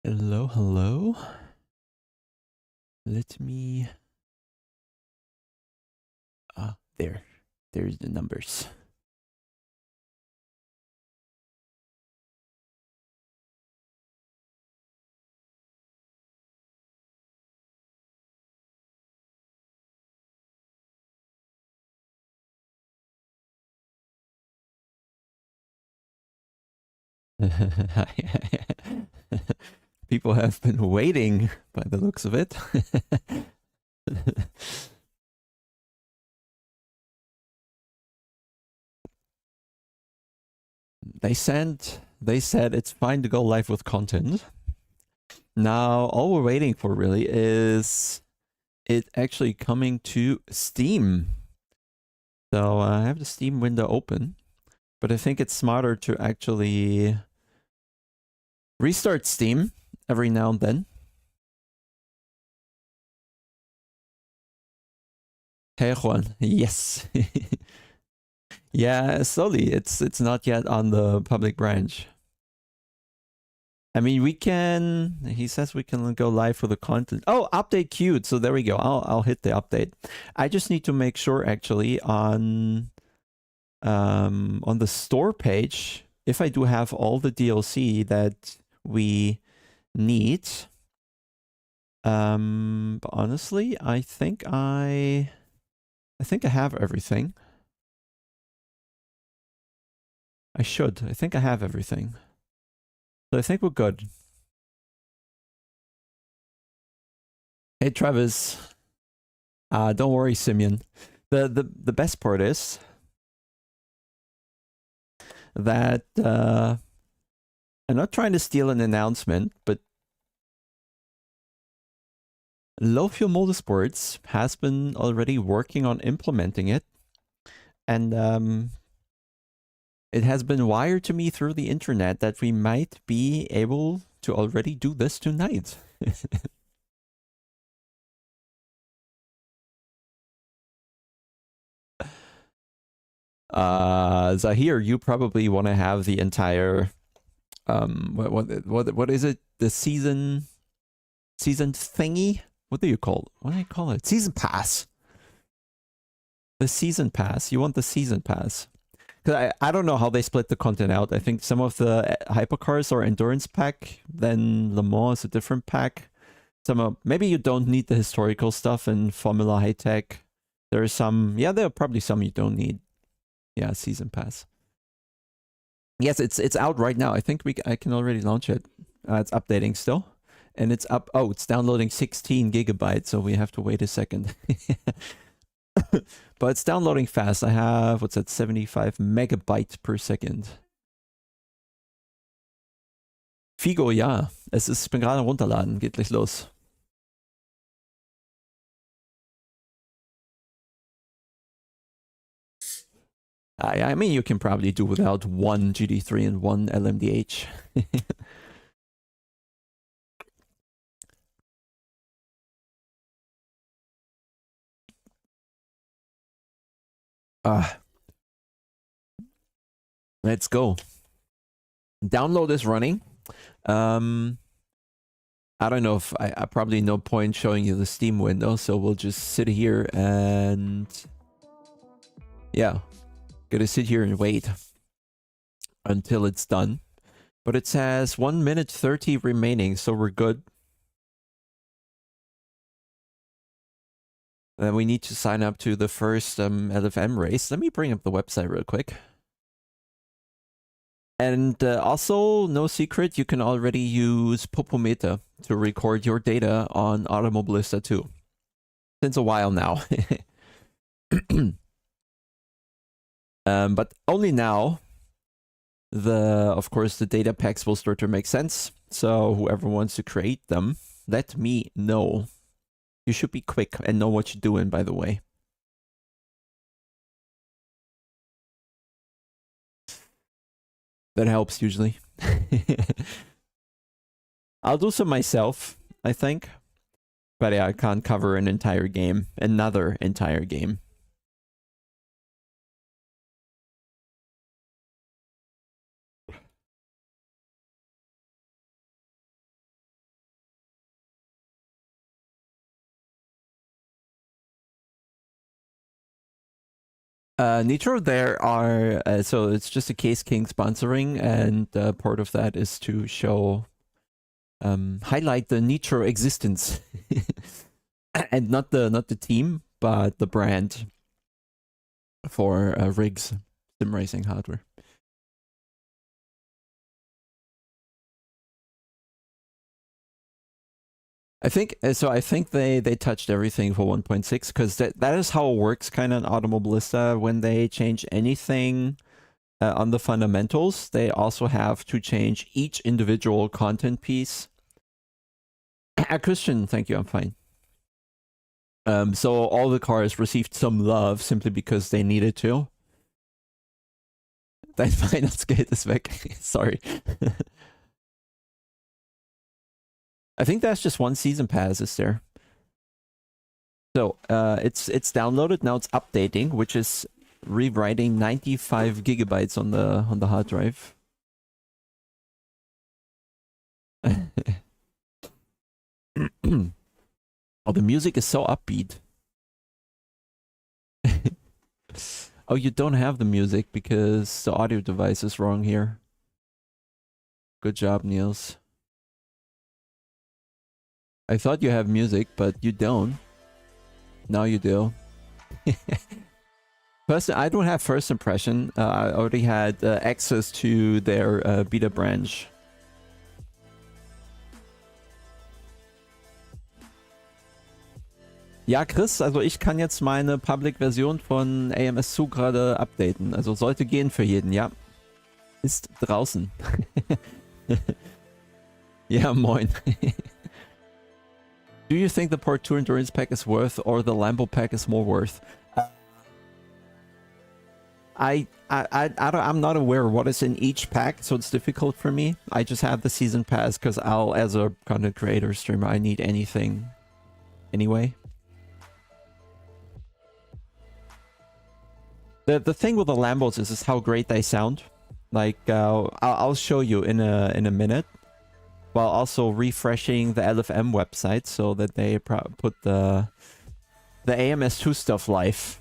Hello, hello. Let me... there. There's the numbers. People have been waiting by the looks of it. They said it's fine to go live with content. Now, all we're waiting for really is it actually coming to Steam. So I have the Steam window open, but I think it's smarter to actually restart Steam every now and then. Hey Juan, yes. Yeah, slowly. It's not yet on the public branch. I mean, we can. He says we can go live for the content. Oh, update queued. So there we go. I'll hit the update. I just need to make sure actually on the store page if I do have all the DLC that we need. But honestly, I think I have everything. I should. I think I have everything. So I think we're good. Hey Travis. Don't worry, Simeon. The best part is that I'm not trying to steal an announcement, but Low Fuel Motorsports has been already working on implementing it, and it has been wired to me through the internet that we might be able to already do this tonight. Zahir, you probably want to have the entire what is it? The season thingy? What do you call it? Season pass. The season pass. You want the season pass. Because I don't know how they split the content out. I think some of the hypercars are endurance pack, then Le Mans is a different pack. Maybe you don't need the historical stuff in Formula High Tech. There are probably some you don't need. Yeah, season pass. Yes, it's out right now. I think I can already launch it. It's updating still. And it's up. Oh, it's downloading 16 gigabytes, so we have to wait a second. But it's downloading fast. I have, 75 megabytes per second. Figo, ja. Ich bin gerade runterladen. Geht gleich los. I mean, you can probably do without one GD3 and one LMDH. Let's go. Download is running. I don't know if I probably no point showing you the Steam window, so we'll just sit here and yeah, gonna sit here and wait until it's done. But it says 1 minute 30 remaining, so we're good. Then we need to sign up to the first LFM race. Let me bring up the website real quick. And also, no secret, you can already use Popometer to record your data on Automobilista too. Since a while now. But only now, of course, the data packs will start to make sense. So whoever wants to create them, let me know. You should be quick and know what you're doing, by the way. That helps usually. I'll do some myself, I think. But yeah, I can't cover an entire game. Another entire game. Nitro, there are so it's just a Case King sponsoring, and part of that is to show highlight the Nitro existence, and not the team, but the brand for rigs, sim racing hardware. I think so. I think they touched everything for 1.6 because that is how it works, kind of in Automobilista. When they change anything on the fundamentals, they also have to change each individual content piece. Christian, thank you. I'm fine. So all the cars received some love simply because they needed to. Dein Weihnachtsgeld ist weg. Sorry. I think that's just one season pass, is there? So it's downloaded now. It's updating, which is rewriting 95 gigabytes on the hard drive. Oh, the music is so upbeat. Oh, you don't have the music because the audio device is wrong here. Good job, Niels. I thought you have music, but you don't. Now you do. First, I don't have first impression. I already had access to their beta branch. Ja, Chris, also ich kann jetzt meine Public-Version von AMS2 gerade updaten. Also sollte gehen für jeden, ja. Ist draußen. Ja, moin. Do you think the Part 2 Endurance pack is worth or the Lambo pack is more worth? I'm not aware what is in each pack, so it's difficult for me. I just have the season pass because as a content creator streamer, I need anything anyway. The thing with the Lambos is how great they sound. Like I'll show you in a minute, while also refreshing the LFM website so that they put the AMS2 stuff live.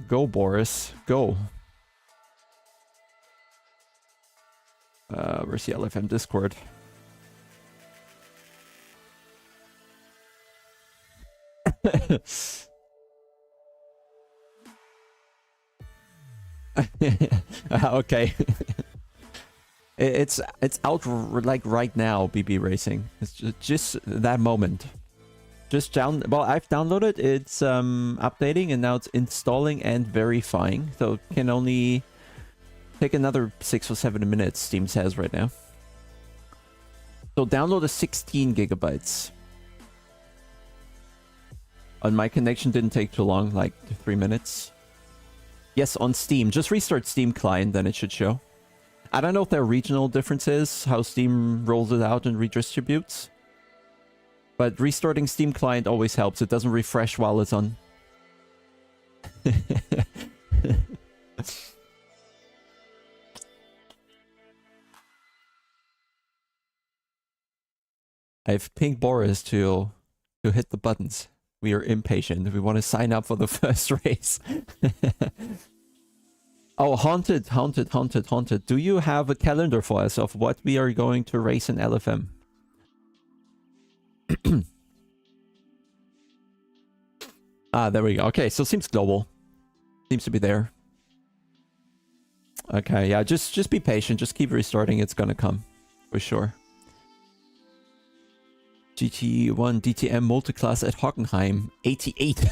Go, Boris, go. Where's the LFM Discord? Okay. It's out like right now, BB Racing. It's just that moment. Just well, I've downloaded, it's updating, and now it's installing and verifying. So it can only take another 6 or 7 minutes, Steam says right now. So download is 16 gigabytes. On my connection didn't take too long, like 3 minutes. Yes, on Steam. Just restart Steam client, then it should show. I don't know if there are regional differences, how Steam rolls it out and redistributes. But restarting Steam client always helps. It doesn't refresh while it's on. I've pinged Boris to hit the buttons. We are impatient. We want to sign up for the first race. Oh, Haunted. Do you have a calendar for us of what we are going to race in LFM? There we go. Okay, so seems global. Seems to be there. Okay, yeah, just be patient. Just keep restarting. It's gonna come. For sure. GT1 DTM multiclass at Hockenheim 88.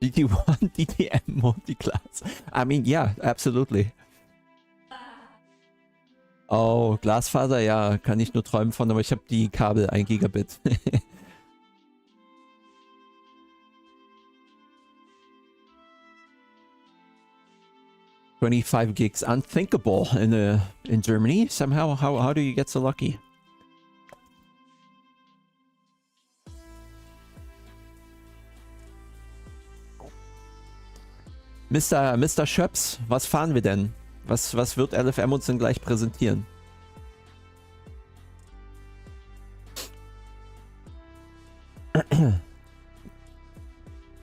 GT1 DTM multiclass. I mean, yeah, absolutely. Oh, Glasfaser, ja, kann ich nur träumen von, aber ich habe die Kabel 1 Gigabit. 25 gigs, unthinkable in Germany. Somehow, how do you get so lucky? Mr. Schöps, was fahren wir denn? Was wird LFM uns denn gleich präsentieren?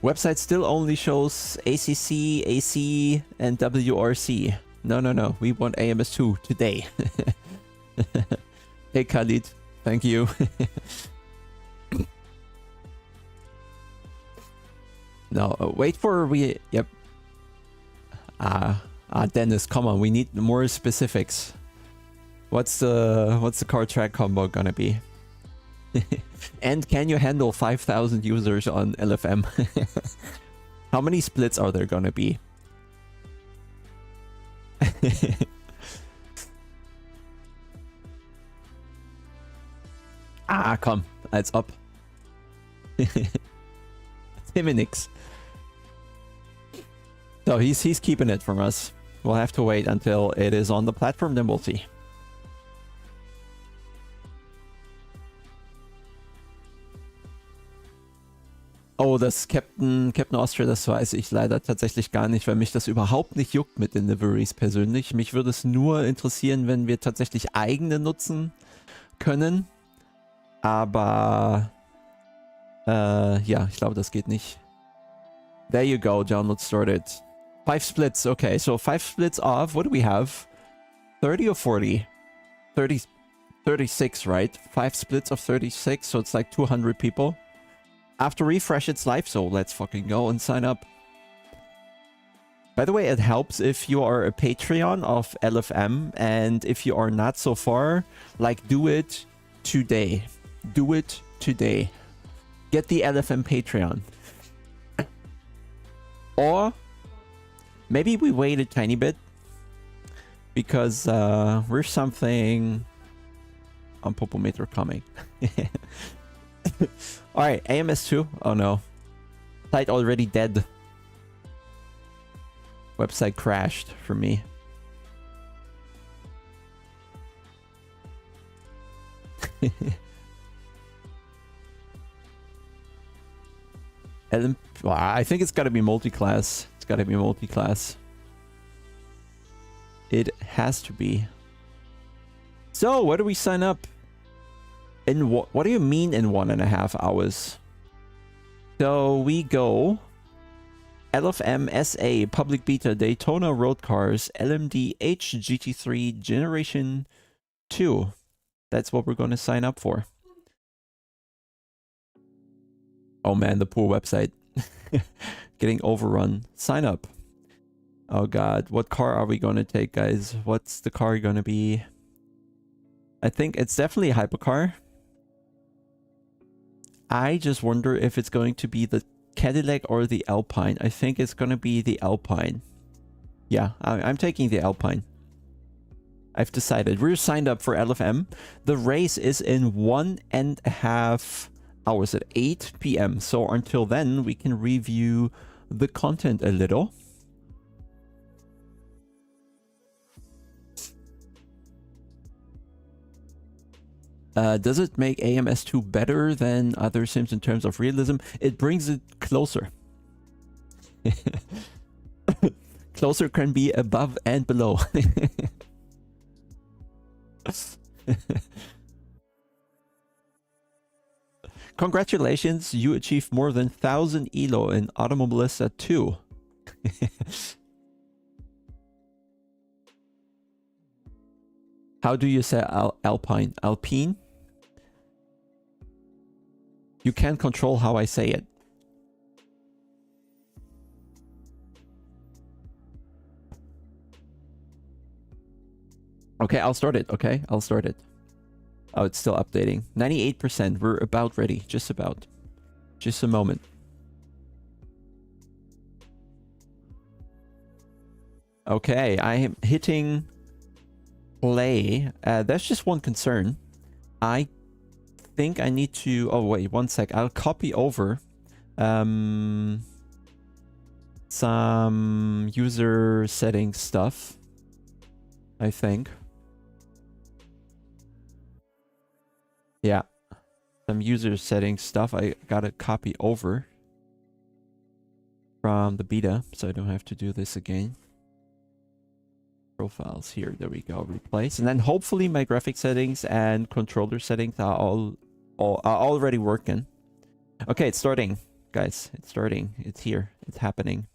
Website still only shows ACC, AC, and WRC. No. We want AMS2 today. Hey Khalid, thank you. No, wait for Yep. Dennis, come on. We need more specifics. What's the car track combo gonna be? And can you handle 5,000 users on LFM? How many splits are there gonna be? Come. It's up. Timinix. So he's keeping it from us. We'll have to wait until it is on the platform, then we'll see. Oh, das Captain Austria, das weiß ich leider tatsächlich gar nicht, weil mich das überhaupt nicht juckt mit den Liveries persönlich. Mich würde es nur interessieren, wenn wir tatsächlich eigene nutzen können. Aber ja, ich glaube, das geht nicht. There you go, download started. 5 splits, okay, so 5 splits off. What do we have? 30 or 40? 36, right? 5 splits of 36, so it's like 200 people. After refresh, it's live, so let's fucking go and sign up. By the way, it helps if you are a Patreon of LFM, and if you are not so far, like, do it today. Do it today. Get the LFM Patreon. Or maybe we wait a tiny bit, because we're something on Popometer coming. Alright, AMS2. Oh no. Site already dead. Website crashed for me. Well, I think it's gotta be multi-class. It's gotta be multi-class. It has to be. So, where do we sign up? In what do you mean in 1.5 hours? So we go LFM SA Public Beta Daytona Road Cars LMD H GT3 Generation 2. That's what we're going to sign up for. Oh man, the poor website. Getting overrun. Sign up. Oh god, what car are we going to take, guys? What's the car going to be? I think it's definitely a hypercar. I just wonder if it's going to be the Cadillac or the Alpine. I think it's going to be the Alpine. Yeah, I'm taking the Alpine. I've decided. We're signed up for LFM. The race is in 1.5 hours at 8 p.m. So until then, we can review the content a little. Does it make AMS2 better than other sims in terms of realism? It brings it closer. Closer can be above and below. Congratulations, you achieved more than 1,000 ELO in Automobilista 2. How do you say Alpine? Alpine? You can't control how I say it. Okay, I'll start it. Okay, I'll start it. Oh, it's still updating. 98%. We're about ready. Just about. Just a moment. Okay, I am hitting play. That's just one concern. I think I need to... Oh, wait, one sec. I'll copy over some user settings stuff, I think. Yeah. Some user settings stuff I gotta copy over from the beta, so I don't have to do this again. Profiles here, there we go, replace, and then hopefully my graphic settings and controller settings are all are already working. Okay, it's starting, guys. It's starting. It's here. It's happening.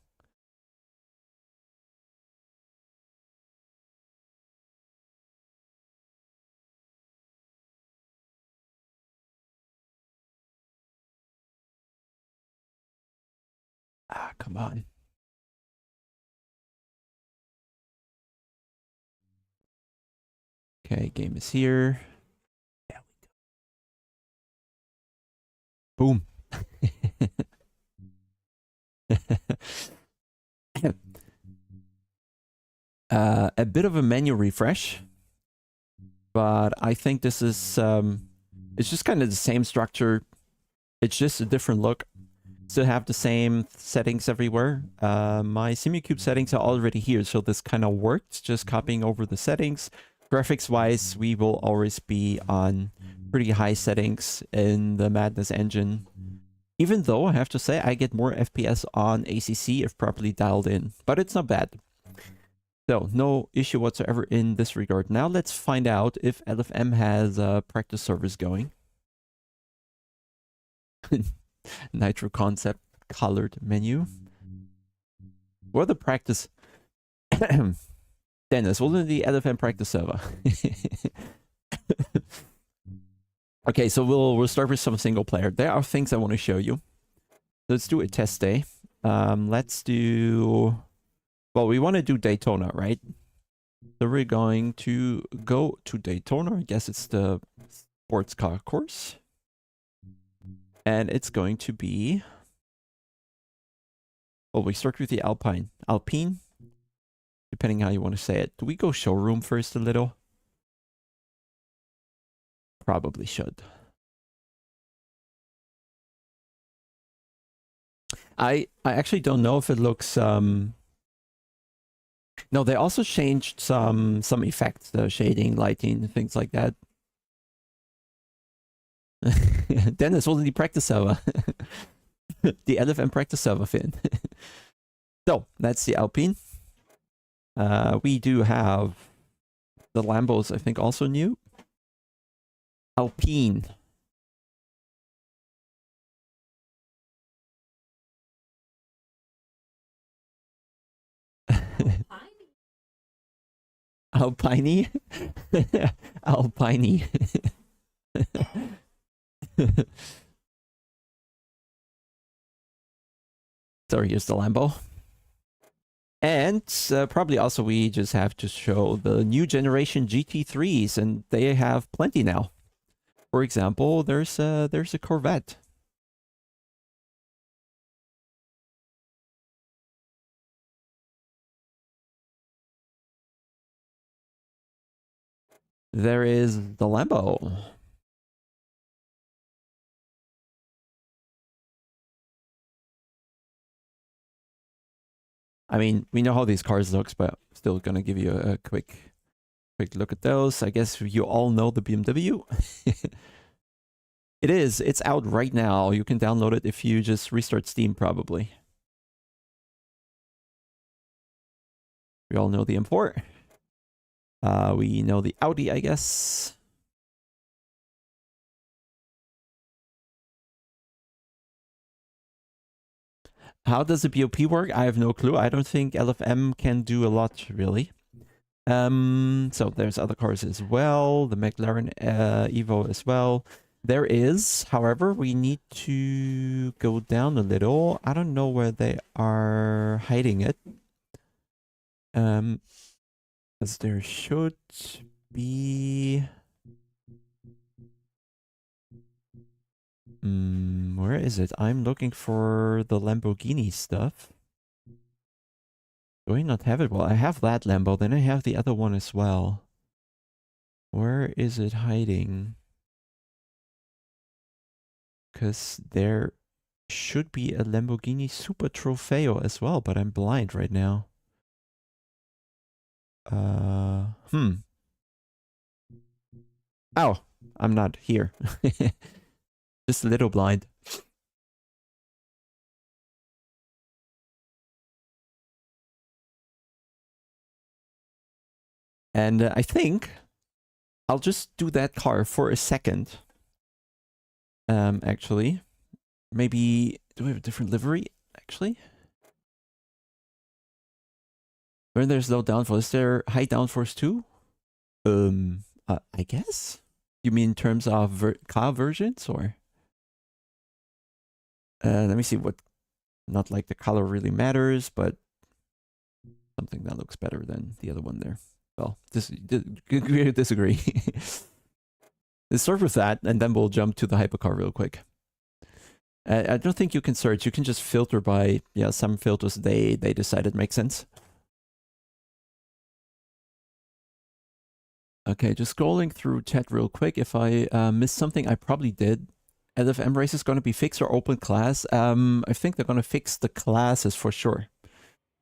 Ah, come on. Okay, game is here. Boom. A bit of a menu refresh, but I think this is it's just kind of the same structure. It's just a different look. Still have the same settings everywhere. My SimuCube settings are already here, so this kind of worked, just copying over the settings. Graphics wise, we will always be on pretty high settings in the Madness engine. Even though I have to say I get more FPS on ACC if properly dialed in, but it's not bad. So no issue whatsoever in this regard. Now let's find out if LFM has a practice servers going. Nitro concept colored menu. What are the practice? Dennis, what is the LFM practice server? Okay, so we'll start with some single player. There are things I want to show you. Let's do a test day. Let's do... Well, we want to do Daytona, right? So we're going to go to Daytona. I guess it's the sports car course. And it's going to be... Well, we start with the Alpine. Alpine? Depending how you want to say it. Do we go showroom first a little? Probably should. I actually don't know if it looks... No, they also changed some effects, the shading, lighting, things like that. Dennis, what did the practice server? The LFM practice server, Finn. So, that's the Alpine. We do have the Lambos, I think, also new. Alpine. Alpine. Alpine. So here's the Lambo. And probably also we just have to show the new generation GT3s, and they have plenty now. For example, there's a Corvette. There is the Lambo. I mean, we know how these cars looks, but still gonna give you a quick look at those. I guess you all know the BMW. It is. It's out right now. You can download it if you just restart Steam, probably. We all know the import. We know the Audi, I guess. How does the BOP work? I have no clue. I don't think LFM can do a lot, really. So there's other cars as well. The McLaren Evo as well. There is, however, we need to go down a little. I don't know where they are hiding it. As there should be... where is it? I'm looking for the Lamborghini stuff. Do I not have it? Well, I have that Lambo, then I have the other one as well. Where is it hiding? Because there should be a Lamborghini Super Trofeo as well, but I'm blind right now. Oh, I'm not here. Just a little blind. And I think I'll just do that car for a second. Actually, Maybe, do we have a different livery, actually? When there's low downforce, is there high downforce too? I guess? You mean in terms of car versions, or? Let me see what, not like the color really matters, but something that looks better than the other one there. Well, disagree. Let's start with that, and then we'll jump to the hypercar real quick. I don't think you can search. You can just filter by, yeah, some filters they decided make sense. Okay, just scrolling through chat real quick. If I missed something, I probably did. LFM race is going to be fixed or open class. I think they're going to fix the classes for sure.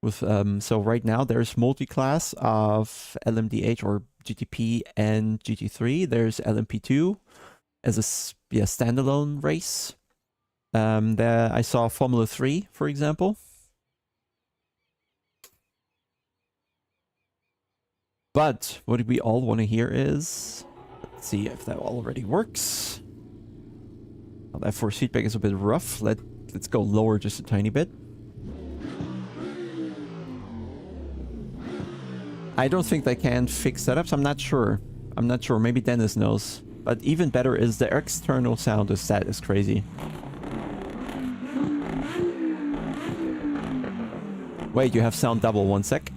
With so right now there's multi-class of LMDH or GTP and GT3. There's LMP2 as a standalone race. There I saw Formula 3, for example. But what we all want to hear is, let's see if that already works. Well, that force feedback is a bit rough. Let's go lower just a tiny bit. I don't think they can fix setups. I'm not sure. I'm not sure. Maybe Dennis knows. But even better is the external sound is crazy. Wait, you have sound double. 1 sec.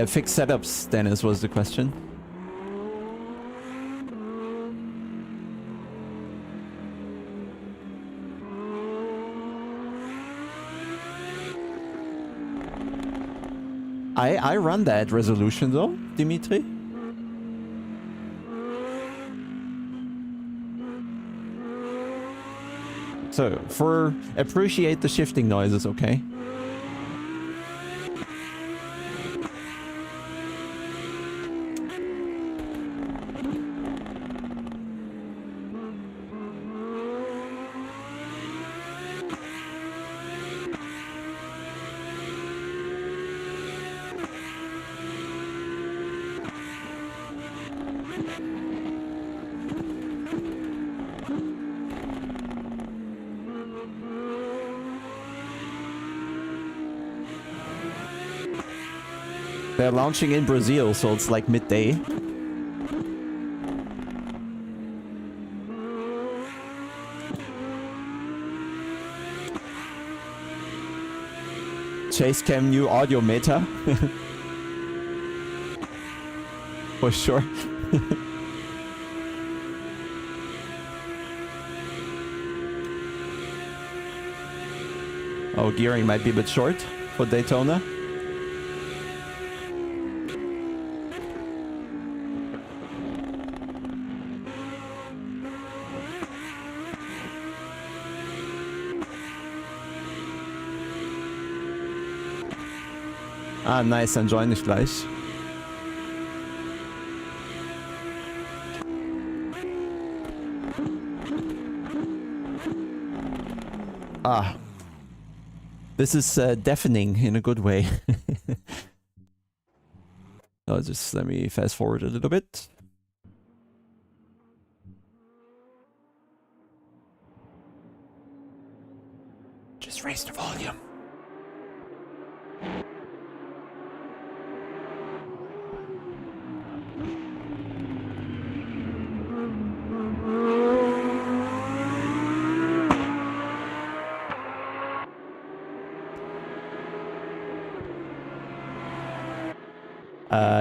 Fixed setups, Dennis, was the question. I run that resolution though, Dimitri. So, appreciate the shifting noises, okay? They're launching in Brazil, so it's like midday. Chase Cam new audio meta. For sure. Oh, gearing might be a bit short for Daytona. Ah, nice, dann join ich gleich. Ah. This is deafening in a good way. Just let me fast forward a little bit. Just raise the volume.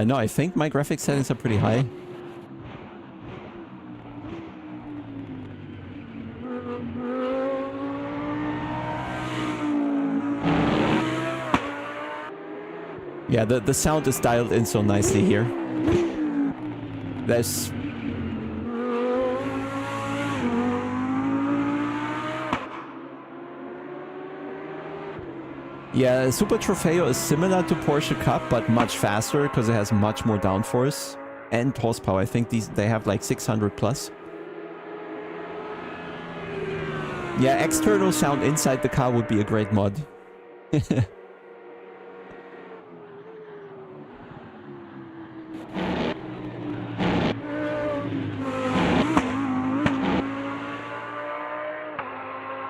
No, I think my graphics settings are pretty high. Yeah, the sound is dialed in so nicely here. There's... Yeah, Super Trofeo is similar to Porsche Cup, but much faster because it has much more downforce and horsepower. I think they have like 600 plus. Yeah, external sound inside the car would be a great mod. It's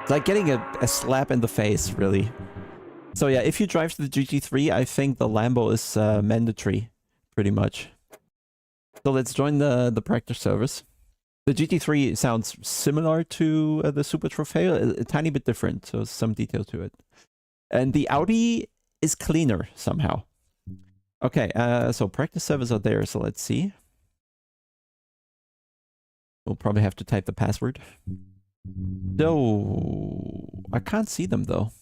like getting a slap in the face, really. So yeah, if you drive the GT3, I think the Lambo is mandatory, pretty much. So let's join the practice service. The GT3 sounds similar to the Super Trofeo, a tiny bit different, so some detail to it. And the Audi is cleaner somehow. Okay, so practice servers are there, so let's see. We'll probably have to type the password. So, I can't see them though.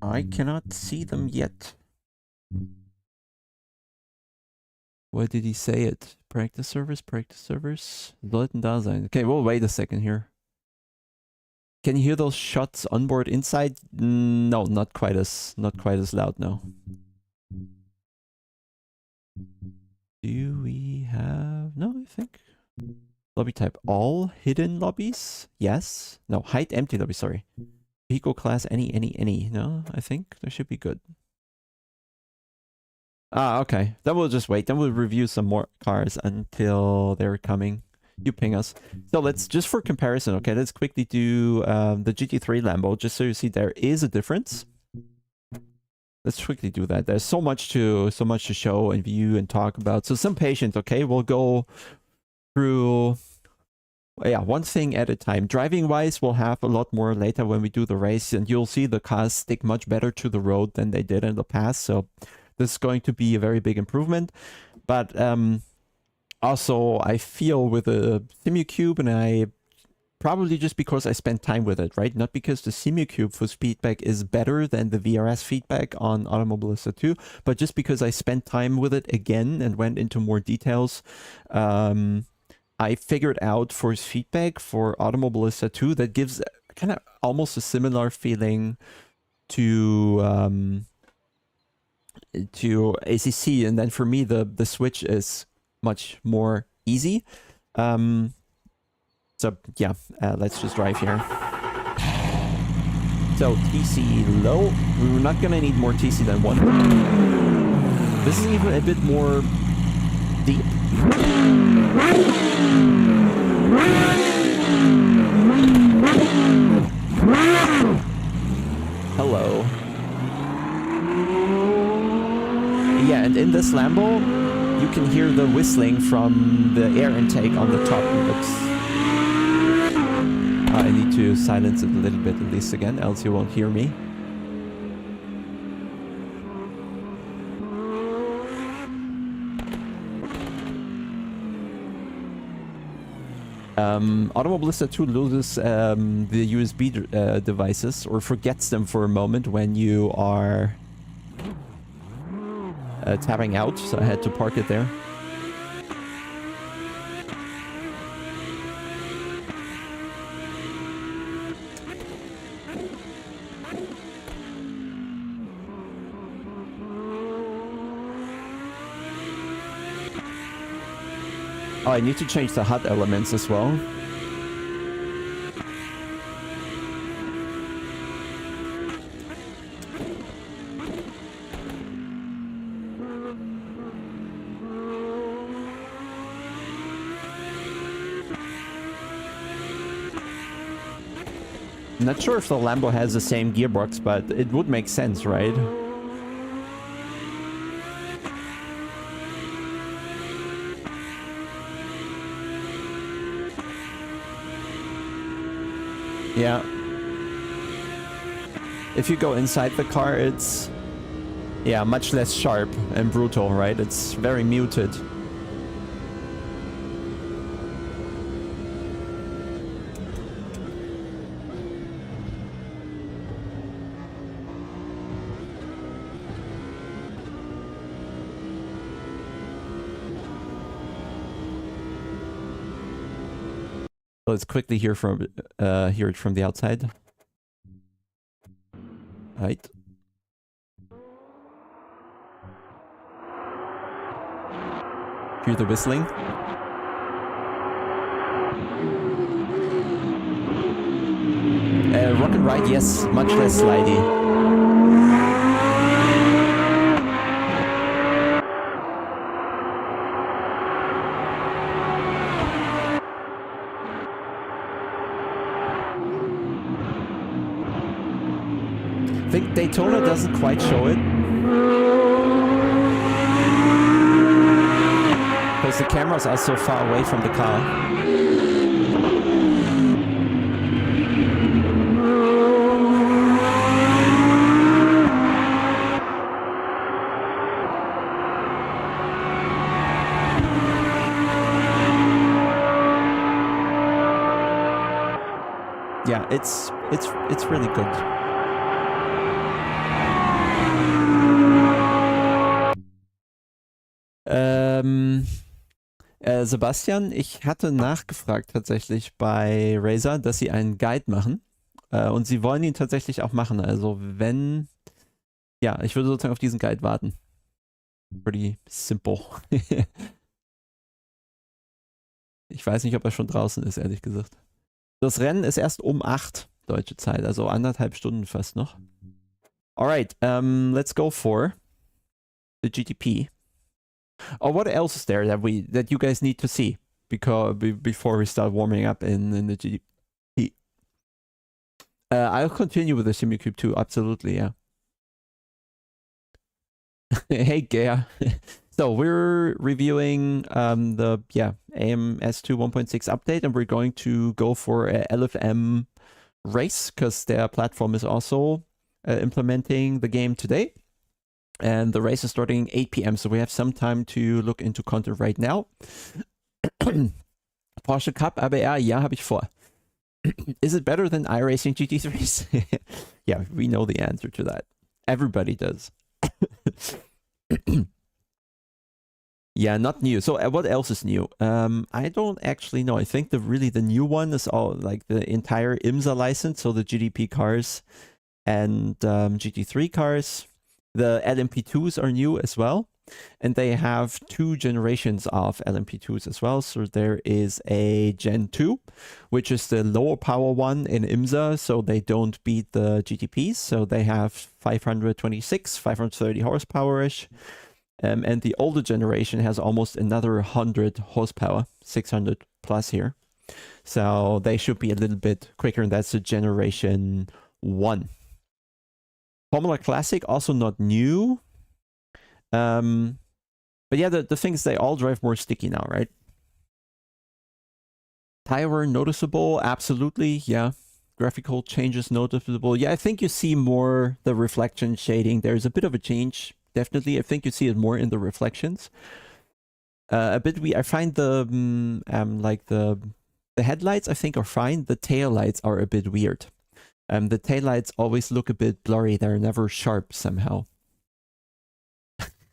I cannot see them yet. Where did he say it? Practice servers, practice servers. Sollten da sein. Okay, we'll wait a second here. Can you hear those shots onboard inside? No, not quite as loud, no. Do we have... No, I think... Lobby type all hidden lobbies? Yes. No, hide empty lobby, sorry. Vehicle class any. No, I think that should be good. Ah, okay. Then we'll just wait. Then we'll review some more cars until they're coming. You ping us. So let's, just for comparison, okay, let's quickly do the GT3 Lambo, just so you see there is a difference. Let's quickly do that. There's so much to show and view and talk about. So some patience, okay? We'll go through, yeah, one thing at a time. Driving wise, we'll have a lot more later when we do the race, and you'll see the cars stick much better to the road than they did in the past. So this is going to be a very big improvement. But also, I feel with the SimuCube, and I probably just because I spent time with it, right? Not because the SimuCube for feedback is better than the VRS feedback on Automobilista 2, but just because I spent time with it again and went into more details. I figured out for feedback for Automobilista 2 that gives kind of almost a similar feeling to ACC, and then for me the switch is much more easy. So yeah, let's just drive here. So TC low. We're not gonna need more TC than 1. This is even a bit more deep. Hello. Yeah, and in this Lambo, you can hear the whistling from the air intake on the top. It looks... I need to silence it a little bit at least again, else you won't hear me. Automobilista 2 loses the USB devices, or forgets them for a moment when you are tapping out, so I had to park it there. Oh, I need to change the HUD elements as well. I'm not sure if the Lambo has the same gearbox, but it would make sense, right? Yeah. If you go inside the car, it's... yeah, much less sharp and brutal, right? It's very muted. Let's quickly hear it from the outside. Right. Hear the whistling. Rock and Ride, yes, much less slidey. I think Daytona doesn't quite show it. Because the cameras are so far away from the car. Yeah, it's really good. Sebastian, ich hatte nachgefragt tatsächlich bei Razer, dass sie einen Guide machen. Und sie wollen ihn tatsächlich auch machen. Also wenn... Ja, ich würde sozusagen auf diesen Guide warten. Pretty simple. Ich weiß nicht, ob er schon draußen ist, ehrlich gesagt. Das Rennen ist erst um 8 deutsche Zeit, also 1,5 Stunden fast noch. Alright, let's go for the GTP. Oh, what else is there that you guys need to see before we start warming up in the GTP? I'll continue with the Simulcube too, absolutely, yeah. Hey, Gea. So we're reviewing the AMS2 1.6 update, and we're going to go for a LFM race because their platform is also implementing the game today. And the race is starting 8 p.m. So we have some time to look into content right now. Porsche Cup ABR, ja, habe ich vor. Is it better than iRacing GT3s? Yeah, we know the answer to that. Everybody does. Yeah, not new. So what else is new? I don't actually know. I think the new one is all like the entire IMSA license, so the GDP cars and GT3 cars. The LMP2s are new as well, and they have 2 generations of LMP2s as well. So there is a Gen 2, which is the lower power one in IMSA, so they don't beat the GTPs. So they have 526, 530 horsepower-ish. And the older generation has almost another 100 horsepower, 600 plus here. So they should be a little bit quicker, and that's the Generation 1. Formula Classic, also not new. But yeah, the thing is they all drive more sticky now, right? Tire noticeable, absolutely, yeah. Graphical changes noticeable. Yeah, I think you see more the reflection shading. There's a bit of a change, definitely. I think you see it more in the reflections. I find the like the headlights I think are fine. The tail lights are a bit weird. The taillights always look a bit blurry. They're never sharp somehow.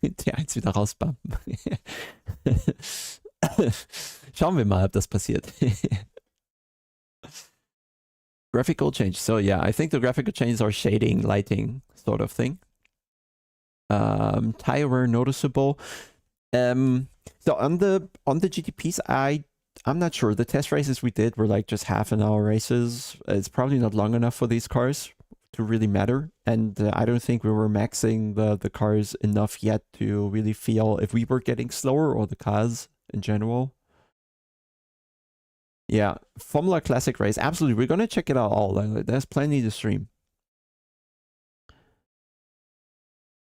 T1 wieder rausbumpen. Schauen wir mal, ob das passiert. Graphical change. So yeah, I think the graphical changes are shading, lighting sort of thing. Tire wear noticeable. So on the GTPs, I'm not sure. The test races we did were like just half-an-hour races. It's probably not long enough for these cars to really matter. And I don't think we were maxing the cars enough yet to really feel if we were getting slower or the cars in general. Yeah, Formula Classic race. Absolutely. We're going to check it out all. There's plenty to stream.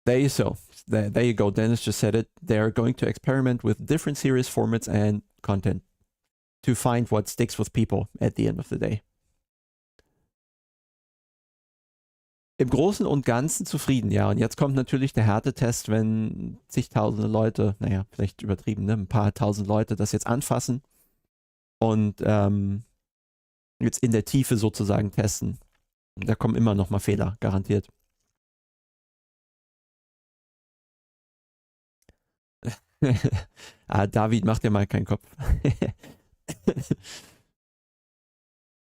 There you go. Dennis just said it. They're going to experiment with different series formats and content to find what sticks with people at the end of the day. Im Großen und Ganzen zufrieden, ja. Und jetzt kommt natürlich der Härtetest, wenn zigtausende Leute, naja, vielleicht übertrieben, ne? Ein paar tausend Leute das jetzt anfassen und jetzt in der Tiefe sozusagen testen. Da kommen immer noch mal Fehler, garantiert. David, mach dir mal keinen Kopf.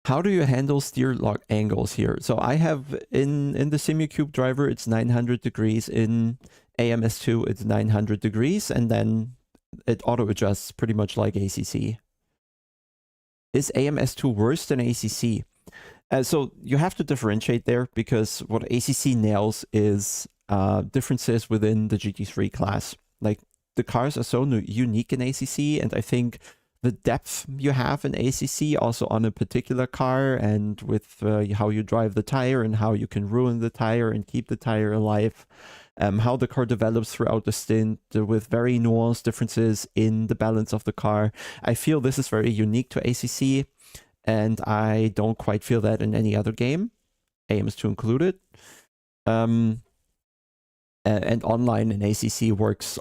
How do you handle steer lock angles here? So I have in the Simulcube driver, it's 900 degrees. In AMS2, it's 900 degrees, and then it auto adjusts pretty much like ACC. Is AMS2 worse than ACC? So you have to differentiate there, because what ACC nails is differences within the GT3 class. Like, the cars are so unique in ACC, and I think the depth you have in ACC also on a particular car, and with how you drive the tire and how you can ruin the tire and keep the tire alive, how the car develops throughout the stint with very nuanced differences in the balance of the car. I feel this is very unique to ACC, and I don't quite feel that in any other game, AMS2 included. And online in ACC works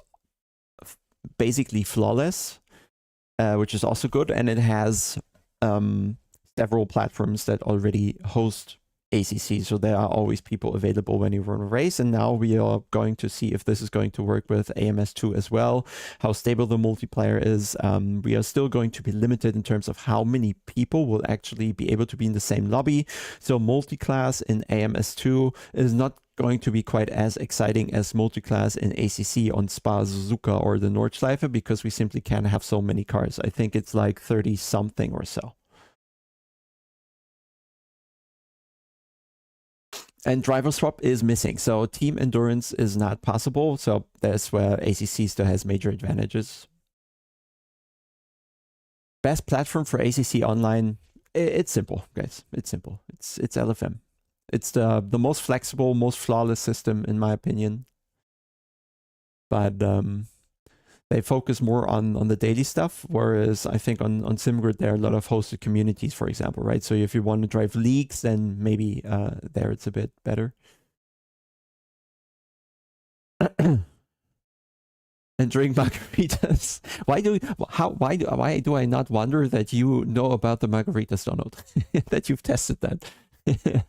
basically flawless, which is also good, and it has several platforms that already host ACC, so there are always people available when you run a race. And now we are going to see if this is going to work with AMS2 as well, how stable the multiplayer is. We are still going to be limited in terms of how many people will actually be able to be in the same lobby. So multiclass in AMS2 is not going to be quite as exciting as multiclass in ACC on Spa Suzuka or the Nordschleife, because we simply can't have so many cars. I think it's like 30 something or so. And driver swap is missing, so team endurance is not possible. So that's where ACC still has major advantages. Best platform for ACC online, it's simple, guys. It's simple. It's LFM. It's the most flexible, most flawless system, in my opinion. But they focus more on the daily stuff, whereas I think on SimGrid there are a lot of hosted communities, for example, right? So if you want to drive leagues, then maybe there it's a bit better. And drink margaritas. Why do I not wonder that you know about the margaritas, Donald? That you've tested that.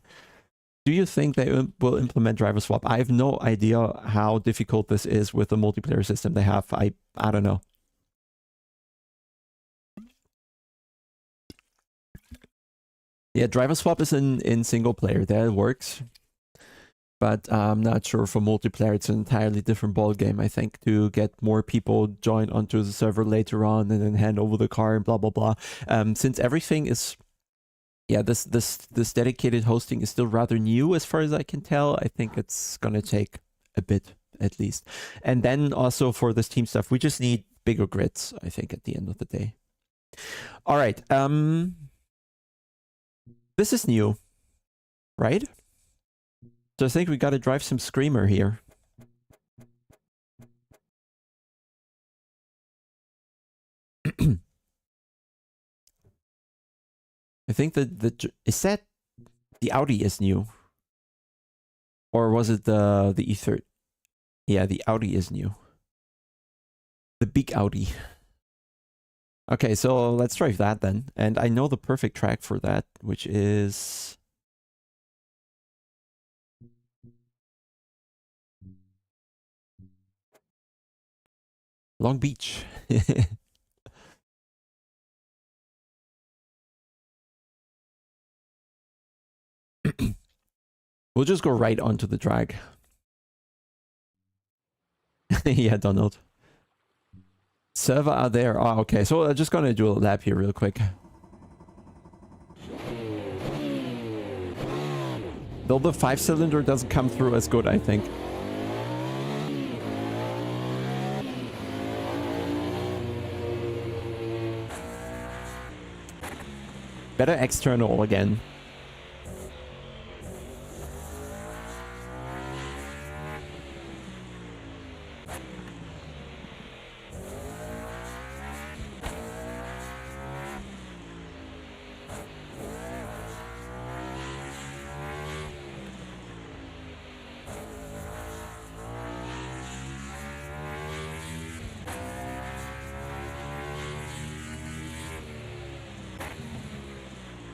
Do you think they will implement driver swap? I have no idea how difficult this is with the multiplayer system they have. I don't know. Yeah, driver swap is in single player. There it works. But I'm not sure for multiplayer. It's an entirely different ball game, I think, to get more people join onto the server later on and then hand over the car and blah, blah, blah. Since everything is... Yeah, this dedicated hosting is still rather new as far as I can tell. I think it's gonna take a bit at least. And then also for this team stuff, we just need bigger grids, I think, at the end of the day. All right. This is new, right? So I think we gotta drive some Screamer here. I think that is that the Audi is new, or was it the E30? Yeah, the Audi is new. The big Audi. Okay, so let's drive that then, and I know the perfect track for that, which is Long Beach. We'll just go right onto the drag. Yeah, Donald. Server are there. Oh, okay. So I'm just gonna do a lap here real quick. Though the 5-cylinder doesn't come through as good, I think. Better external again.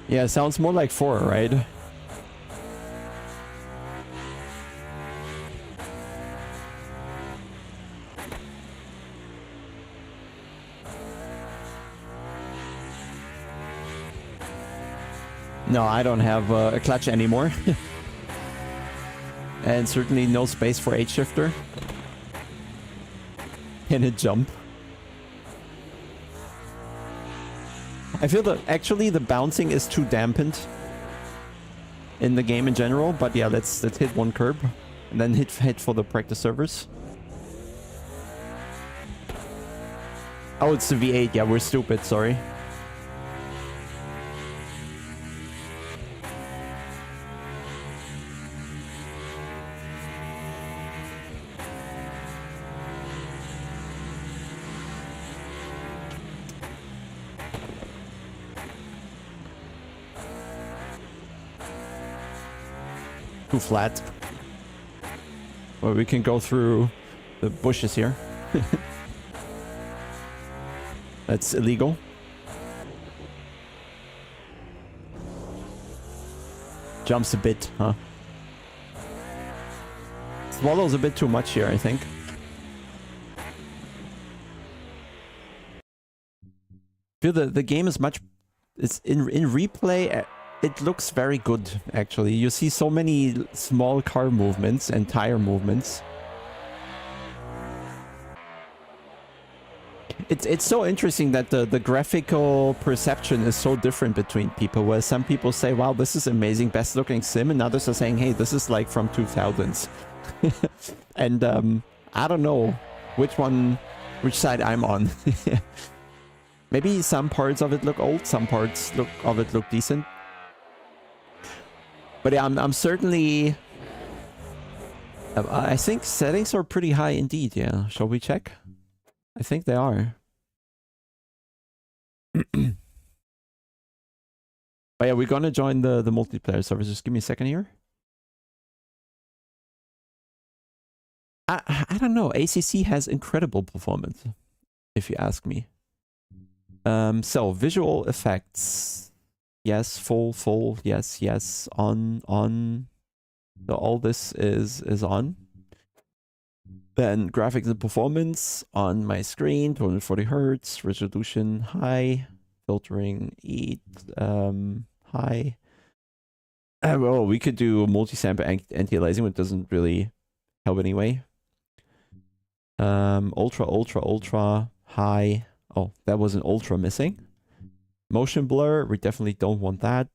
Yeah, sounds more like 4, right? No, I don't have a clutch anymore. And certainly no space for H-shifter. Can it jump? I feel that actually the bouncing is too dampened. in the game in general. But yeah, let's hit one curb and then hit for the practice servers. Oh, it's the V8. Yeah, we're stupid. Sorry. Too flat. Well, we can go through the bushes here. That's illegal. Jumps a bit, huh? Swallows a bit too much here, I think. I feel the game is much... It's in replay... It looks very good, actually. You see so many small car movements and tire movements. It's so interesting that the graphical perception is so different between people, where some people say, wow, this is amazing, best looking sim, and others are saying, hey, this is like from 2000s. And I don't know which side I'm on. Maybe some parts of it look old, some parts of it look decent. But yeah, I'm certainly... I think settings are pretty high indeed, yeah. Shall we check? I think they are. But yeah, we're gonna join the multiplayer servers. Just give me a second here. I don't know. ACC has incredible performance, if you ask me. So visual effects. Yes, full, yes, on. So all this is on. Then graphics and performance on my screen, 240 hertz, resolution high, filtering 8, high. Well, we could do multi-sample anti-aliasing, which doesn't really help anyway. Ultra high. Oh, that was an ultra missing. Motion blur, we definitely don't want that.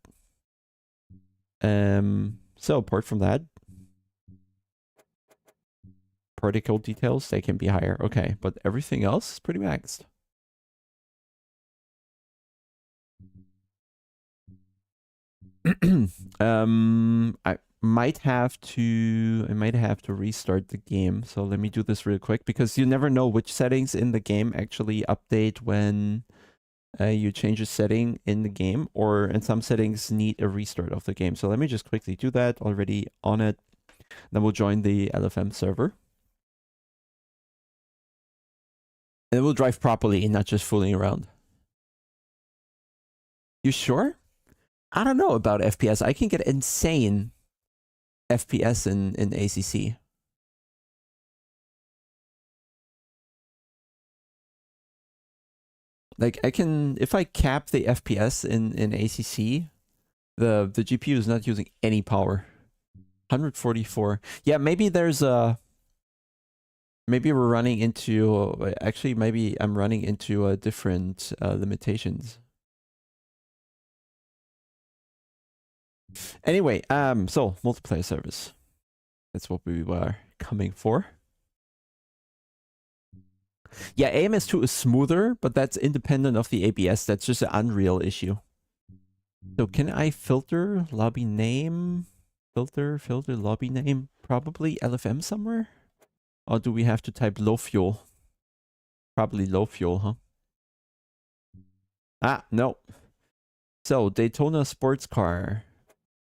So apart from that, particle details, they can be higher. Okay, but everything else is pretty maxed. I might have to restart the game. So let me do this real quick, because you never know which settings in the game actually update when you change a setting in the game, and some settings need a restart of the game. So let me just quickly do that. Already on it. Then we'll join the LFM server. And it will drive properly and not just fooling around. You sure? I don't know about FPS. I can get insane FPS in ACC. Like I can, if I cap the FPS in ACC, the GPU is not using any power. 144. Yeah, maybe there's a... Maybe we're running into... Actually, maybe I'm running into different limitations. Anyway, so multiplayer service. That's what we were coming for. Yeah, AMS2 is smoother, but that's independent of the ABS. That's just an Unreal issue. So can I filter lobby name? Filter lobby name? Probably LFM somewhere? Or do we have to type low fuel? Probably low fuel, huh? Ah, no. So Daytona sports car.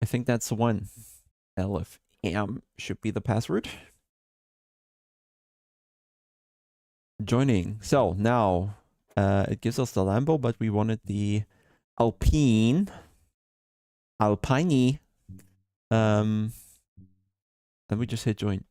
I think that's the one. LFM should be the password. Joining. So now it gives us the Lambo, but we wanted the Alpine. Alpine. Then we just hit join.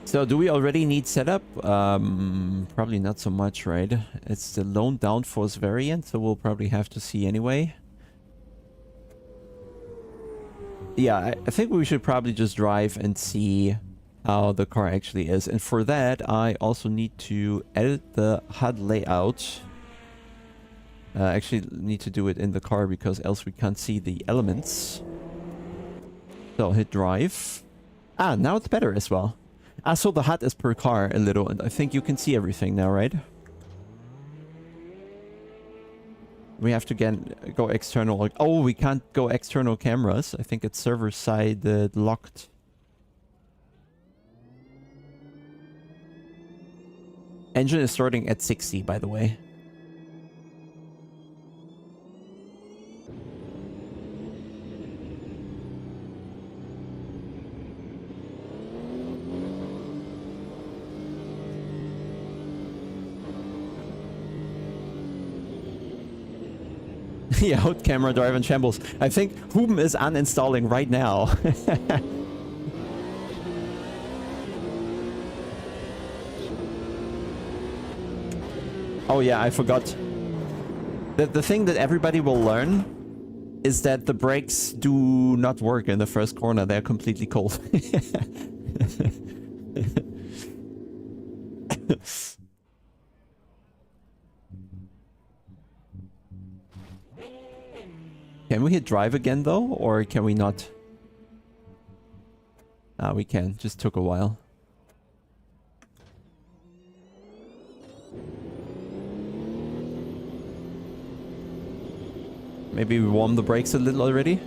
So do we already need setup? Probably not so much, right? It's the lone downforce variant, so we'll probably have to see anyway. Yeah, I think we should probably just drive and see how the car actually is. And for that, I also need to edit the HUD layout. Actually need to do it in the car because else we can't see the elements. So hit drive. Ah, now it's better as well. Ah, so the HUD is per car a little, and I think you can see everything now, right? We have to go external. Oh, we can't go external cameras. I think it's server side locked. Engine is starting at 60, by the way. Yeah, out camera drive in shambles. I think Huben is uninstalling right now. Oh yeah, I forgot. The thing that everybody will learn is that the brakes do not work in the first corner. They're completely cold. Can we hit drive again though, or can we not? Ah, we can. Just took a while. Maybe we warmed the brakes a little already?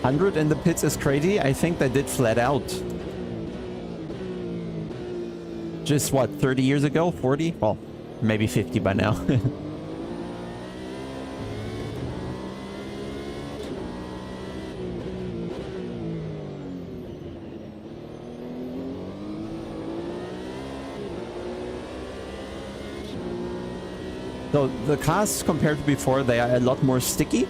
$100 in the pits is crazy. I think they did flat out. Just what, 30 years ago? 40? Well, maybe 50 by now. So the cars compared to before, they are a lot more sticky.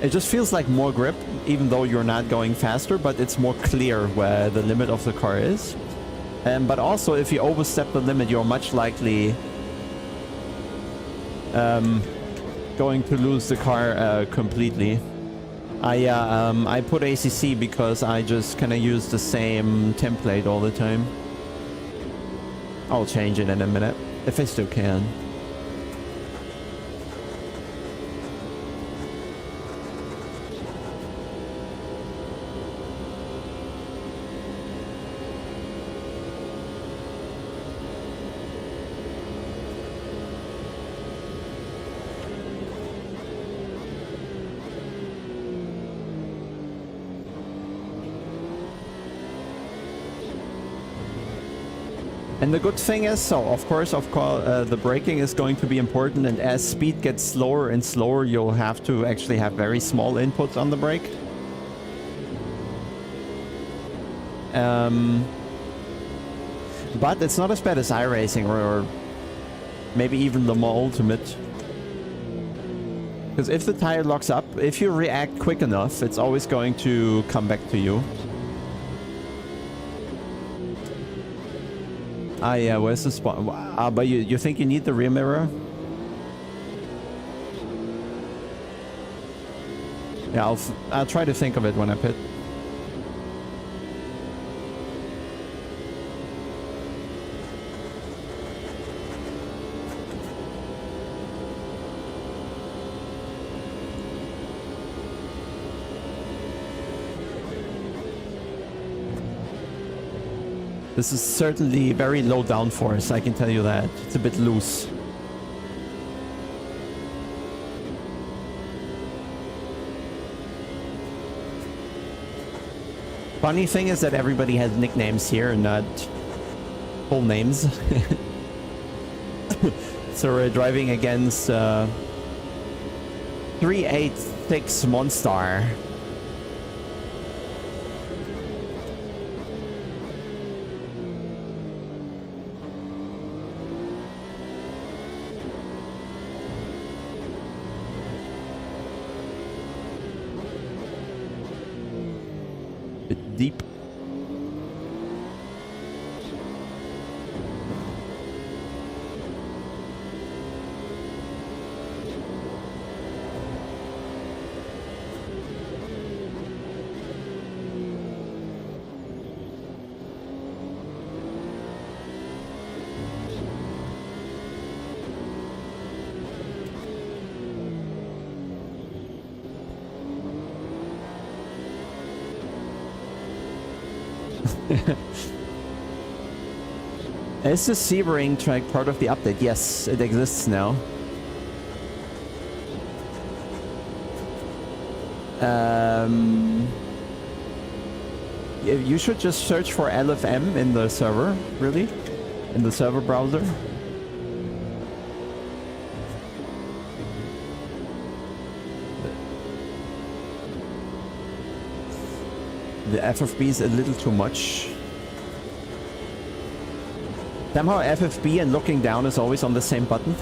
It just feels like more grip, even though you're not going faster, but it's more clear where the limit of the car is. But also, if you overstep the limit, you're much likely going to lose the car completely. I put ACC because I just kind of use the same template all the time. I'll change it in a minute, if I still can. And the good thing is, so of course, the braking is going to be important, and as speed gets slower and slower, you'll have to actually have very small inputs on the brake. But it's not as bad as iRacing or maybe even Le Mans Ultimate. Because if the tire locks up, if you react quick enough, it's always going to come back to you. Ah, yeah, where's the spot? But you think you need the rear mirror? Yeah, I'll try to think of it when I pit. This is certainly very low downforce, I can tell you that. It's a bit loose. Funny thing is that everybody has nicknames here and not full names. So we're driving against 386 Monstar. Bit deep. Is the Sebring track part of the update? Yes, it exists now. You should just search for LFM in the server, really, in the server browser. The FFB is a little too much. Somehow FFB and looking down is always on the same button.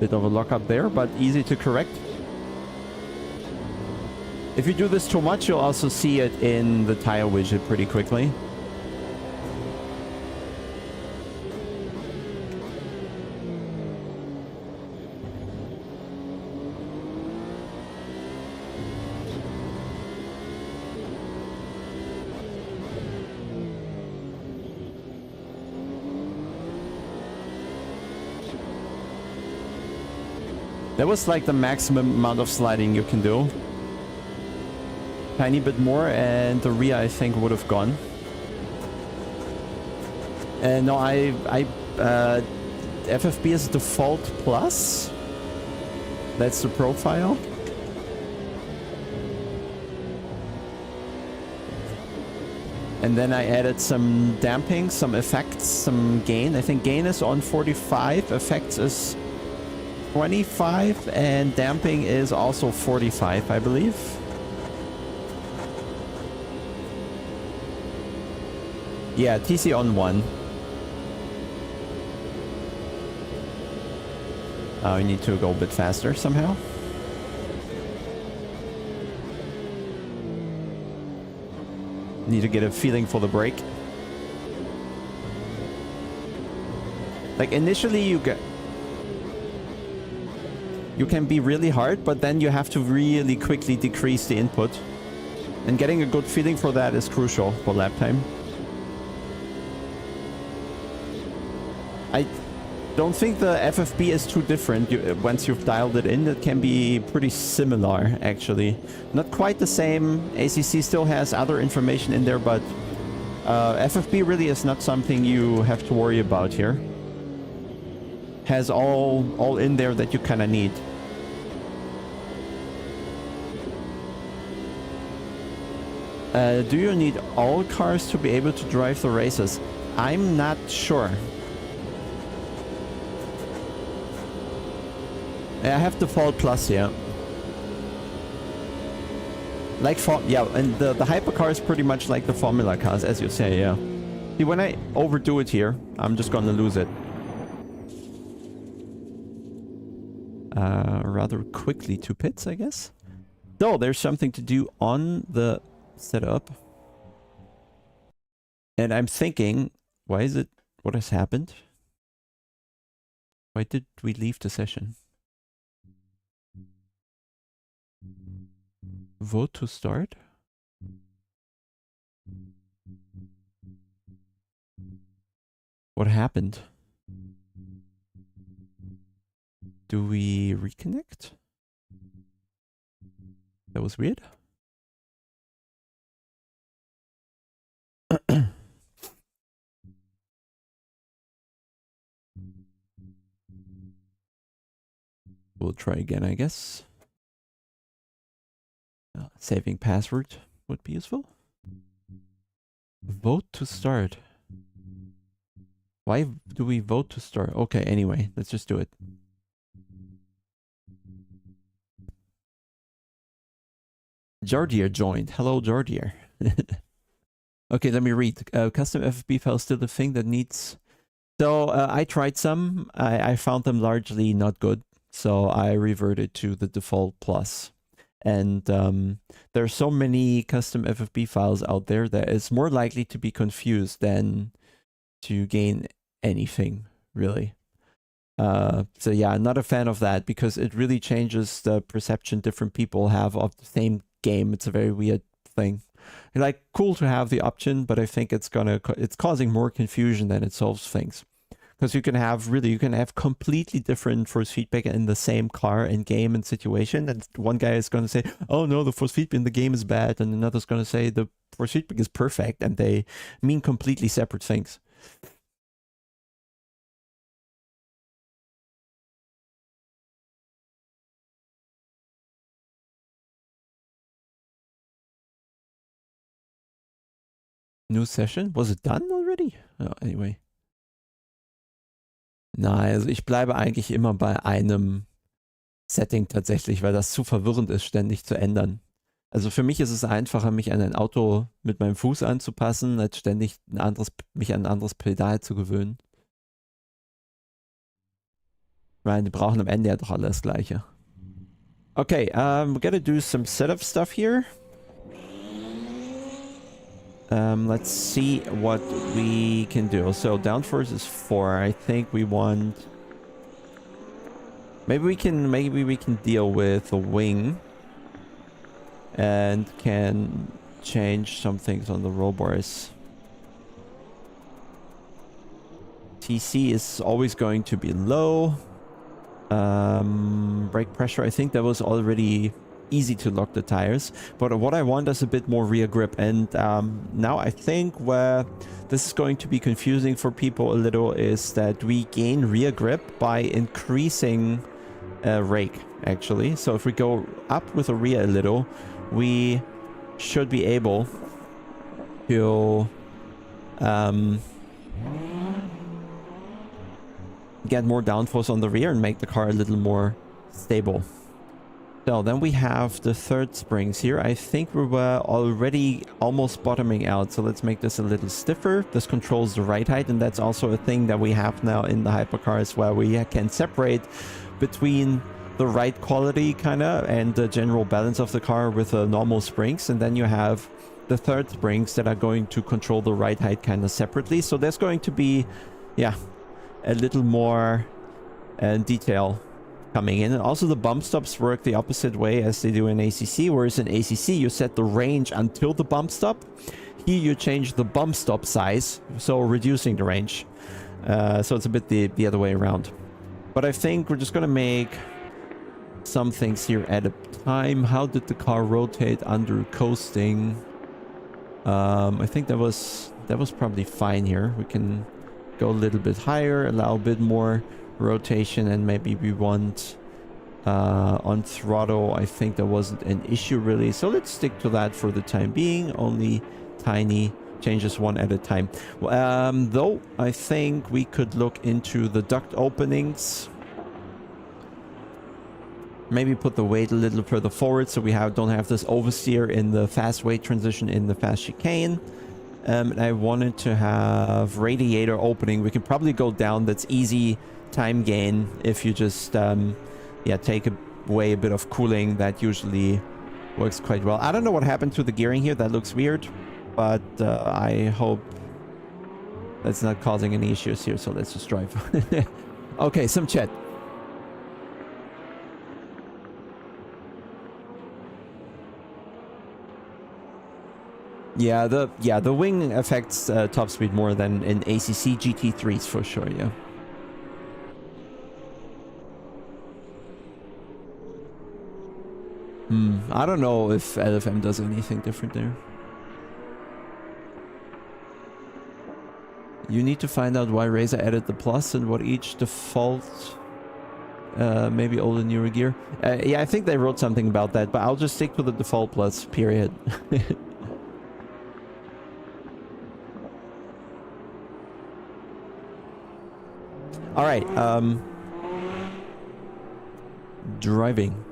Bit of a lockup there, but easy to correct. If you do this too much, you'll also see it in the tire widget pretty quickly. That was like the maximum amount of sliding you can do. Tiny bit more and the rear I think would have gone. No, FFB is default plus. That's the profile. And then I added some damping, some effects, some gain. I think gain is on 45, effects is 25, and damping is also 45, I believe. Yeah, TC on 1. I need to go a bit faster somehow. Need to get a feeling for the brake. Like initially you can be really hard, but then you have to really quickly decrease the input. And getting a good feeling for that is crucial for lap time. I don't think the FFB is too different. Once you've dialed it in, it can be pretty similar, actually. Not quite the same. ACC still has other information in there, but FFB really is not something you have to worry about here. Has all in there that you kind of need. Do you need all cars to be able to drive the races? I'm not sure. I have default plus here. Like yeah, and the hypercar is pretty much like the Formula cars, as you say, yeah. See, when I overdo it here, I'm just gonna lose it. Rather quickly to pits, I guess. So there's something to do on the setup. And I'm thinking, why is it, what has happened? Why did we leave the session? Vote to start? What happened? Do we reconnect? That was weird. We'll try again, I guess. Saving password would be useful. Vote to start. Why do we vote to start? Okay, anyway, let's just do it. Jardier joined. Hello, Jardier. Okay, let me read. Custom FFP file still the thing that needs... So I tried some. I found them largely not good. So I reverted to the default plus. And there are so many custom FFP files out there that it's more likely to be confused than to gain anything, really. So yeah, I'm not a fan of that because it really changes the perception different people have of the same game. It's a very weird thing. Like, cool to have the option, but I think it's causing more confusion than it solves things. Because you can have completely different force feedback in the same car and game and situation. And one guy is going to say, oh no, the force feedback in the game is bad. And another's going to say the force feedback is perfect. And they mean completely separate things. New session? Was it done already? Oh, anyway. Nein, also ich bleibe eigentlich immer bei einem Setting tatsächlich, weil das zu verwirrend ist, ständig zu ändern. Also für mich ist es einfacher, mich an ein Auto mit meinem Fuß anzupassen, als ständig mich an ein anderes Pedal zu gewöhnen. Weil die brauchen am Ende ja doch alle das Gleiche. Okay, we're gonna do some setup stuff here. Let's see what we can do. So downforce is 4. I think we want... Maybe we can deal with a wing. And can change some things on the roll bars. TC is always going to be low. Brake pressure, I think that was already easy to lock the tires, but what I want is a bit more rear grip. And now I think where this is going to be confusing for people a little is that we gain rear grip by increasing rake, actually. So if we go up with the rear a little, we should be able to get more downforce on the rear and make the car a little more stable. So then we have the third springs here. I think we were already almost bottoming out, so let's make this a little stiffer. This controls the ride height, and that's also a thing that we have now in the hypercars, where we can separate between the ride quality kind of and the general balance of the car with normal springs, and then you have the third springs that are going to control the ride height kind of separately. So there's going to be, yeah, a little more detail coming in. And also the bump stops work the opposite way as they do in ACC, whereas in ACC you set the range until the bump stop. Here you change the bump stop size, so reducing the range. So it's a bit the other way around. But I think we're just gonna make some things here at a time. How did the car rotate under coasting? I think that was probably fine here. We can go a little bit higher, allow a bit more rotation, and maybe we want on throttle. I think that wasn't an issue really, so let's stick to that for the time being. Only tiny changes, one at a time. Though I think we could look into the duct openings, maybe put the weight a little further forward so we don't have this oversteer in the fast weight transition in the fast chicane. And I wanted to have radiator opening. We can probably go down. That's easy time gain if you just take away a bit of cooling. That usually works quite well. I don't know what happened to the gearing here. That looks weird, but I hope that's not causing any issues here. So let's just drive. Okay, some chat. Yeah, the wing affects top speed more than in ACC GT3s for sure, yeah. I don't know if LFM does anything different there. You need to find out why Razer added the plus and what each default maybe old and newer gear. Yeah, I think they wrote something about that, but I'll just stick to the default plus, period. Alright, driving.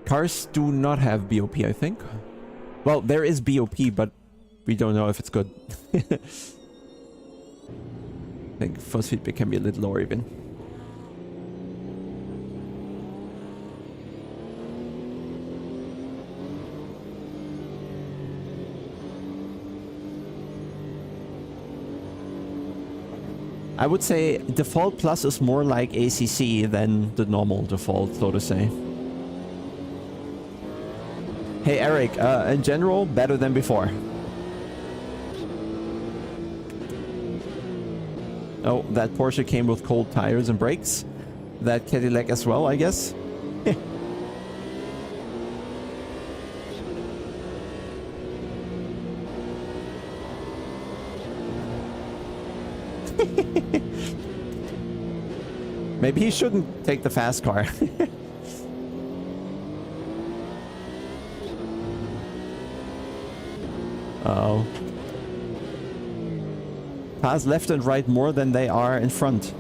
Cars do not have BOP, I think. Well, there is BOP, but we don't know if it's good. I think force feedback can be a little lower even. I would say default plus is more like ACC than the normal default, so to say. Hey Eric, in general, better than before. Oh, that Porsche came with cold tires and brakes. That Cadillac as well, I guess. Maybe he shouldn't take the fast car. Oh. Cars left and right more than they are in front.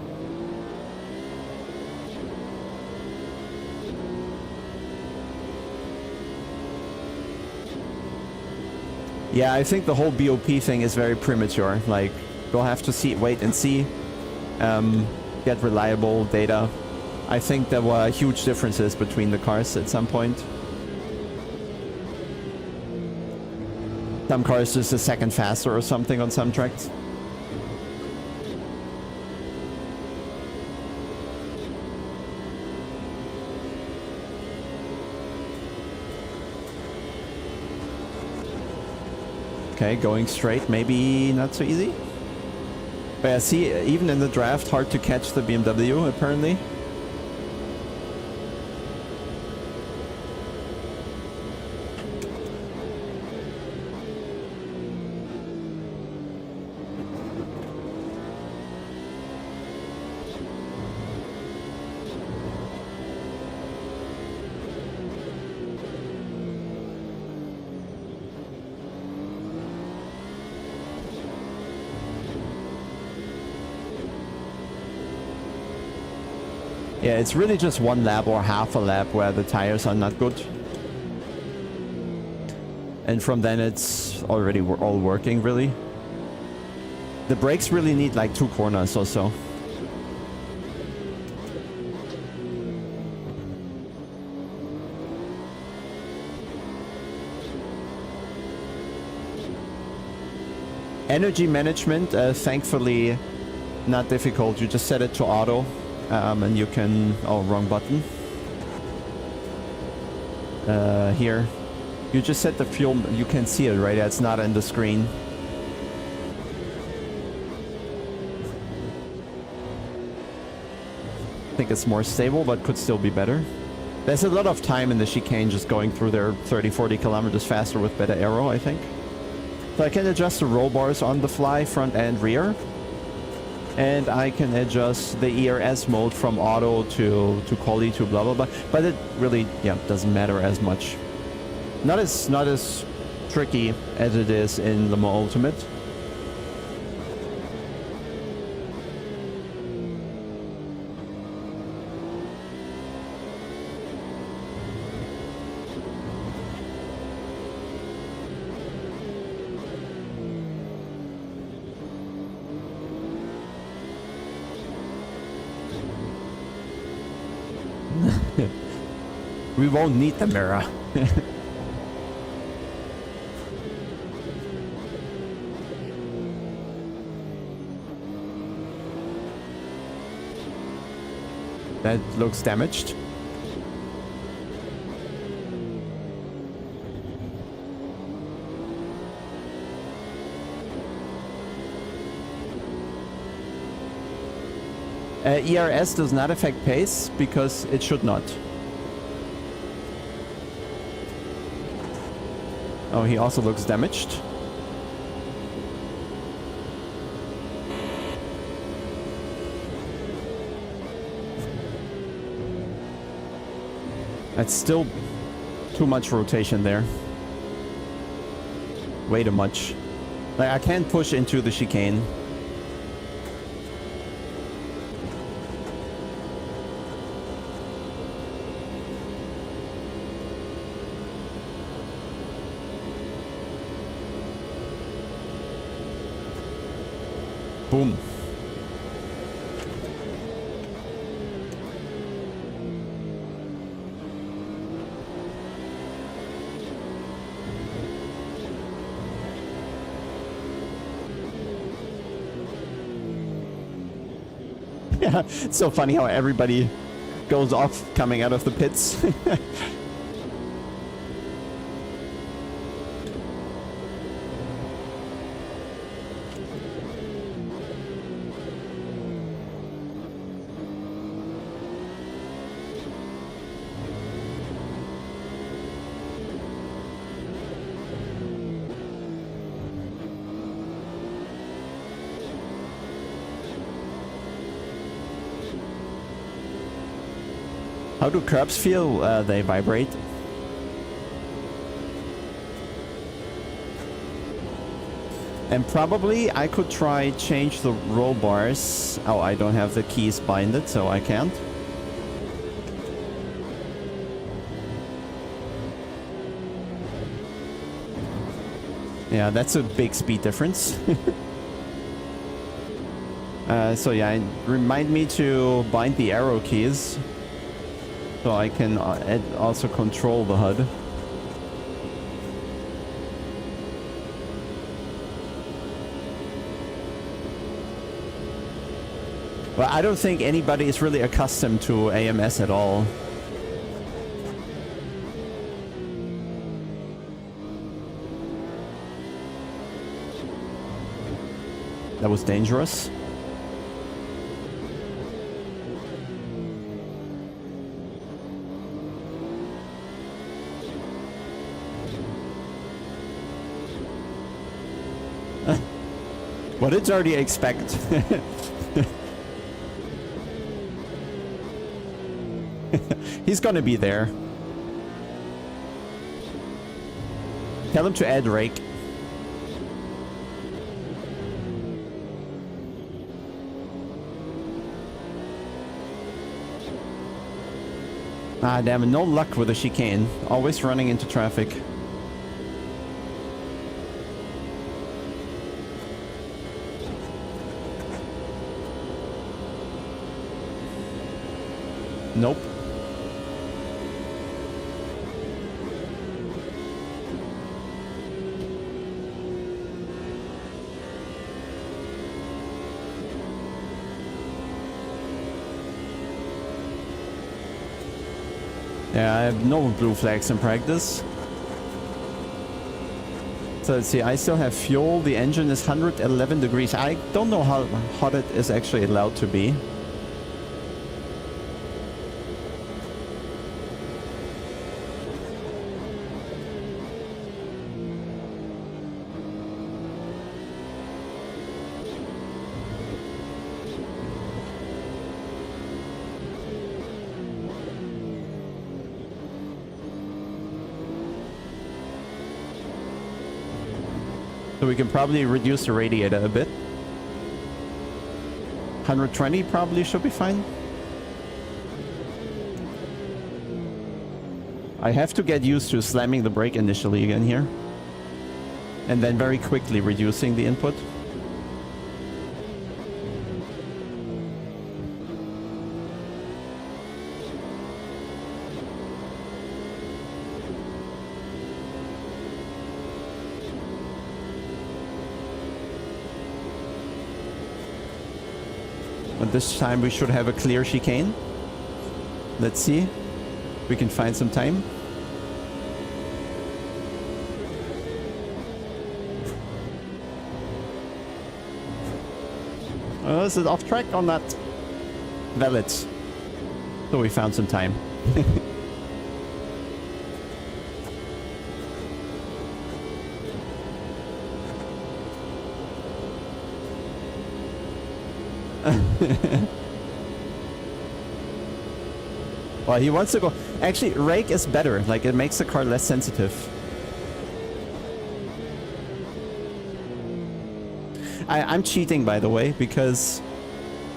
Yeah, I think the whole BOP thing is very premature. Like, we'll have to wait and see. Get reliable data. I think there were huge differences between the cars at some point. Some cars just a second faster or something on some tracks. Okay, going straight, maybe not so easy. But yeah, see, even in the draft, hard to catch the BMW, apparently. Yeah, it's really just one lap or half a lap where the tires are not good. And from then it's already all working, really. The brakes really need like 2 corners or so. Energy management, thankfully not difficult. You just set it to auto. And you can... Oh, wrong button. Here. You just set the fuel... You can see it, right? It's not in the screen. I think it's more stable, but could still be better. There's a lot of time in the chicane just going through there 30-40 kilometers faster with better aero, I think. So I can adjust the roll bars on the fly, front and rear. And I can adjust the ERS mode from auto to quali to blah blah blah. But it really, yeah, doesn't matter as much. Not as tricky as it is in Le Mans Ultimate. We won't need the mirror. That looks damaged. ERS does not affect pace because it should not. Oh, he also looks damaged. That's still too much rotation there. Way too much. Like, I can't push into the chicane. Boom. Yeah, it's so funny how everybody goes off coming out of the pits. How do curbs feel? They vibrate. And probably I could try change the roll bars. Oh, I don't have the keys binded, so I can't. Yeah, that's a big speed difference. So yeah, remind me to bind the arrow keys. So I can also control the HUD. Well, I don't think anybody is really accustomed to AMS at all. That was dangerous. What did Zardy expect? He's gonna be there. Tell him to add rake. Ah, damn it. No luck with the chicane. Always running into traffic. Nope. Yeah, I have no blue flags in practice. So let's see, I still have fuel. The engine is 111 degrees. I don't know how hot it is actually allowed to be. So we can probably reduce the radiator a bit. 120 probably should be fine. I have to get used to slamming the brake initially again here. And then very quickly reducing the input. But this time we should have a clear chicane. Let's see. We can find some time. Is it off track or not? Valid. So we found some time. Well, he wants to go... Actually, rake is better. Like, it makes the car less sensitive. I'm cheating, by the way, because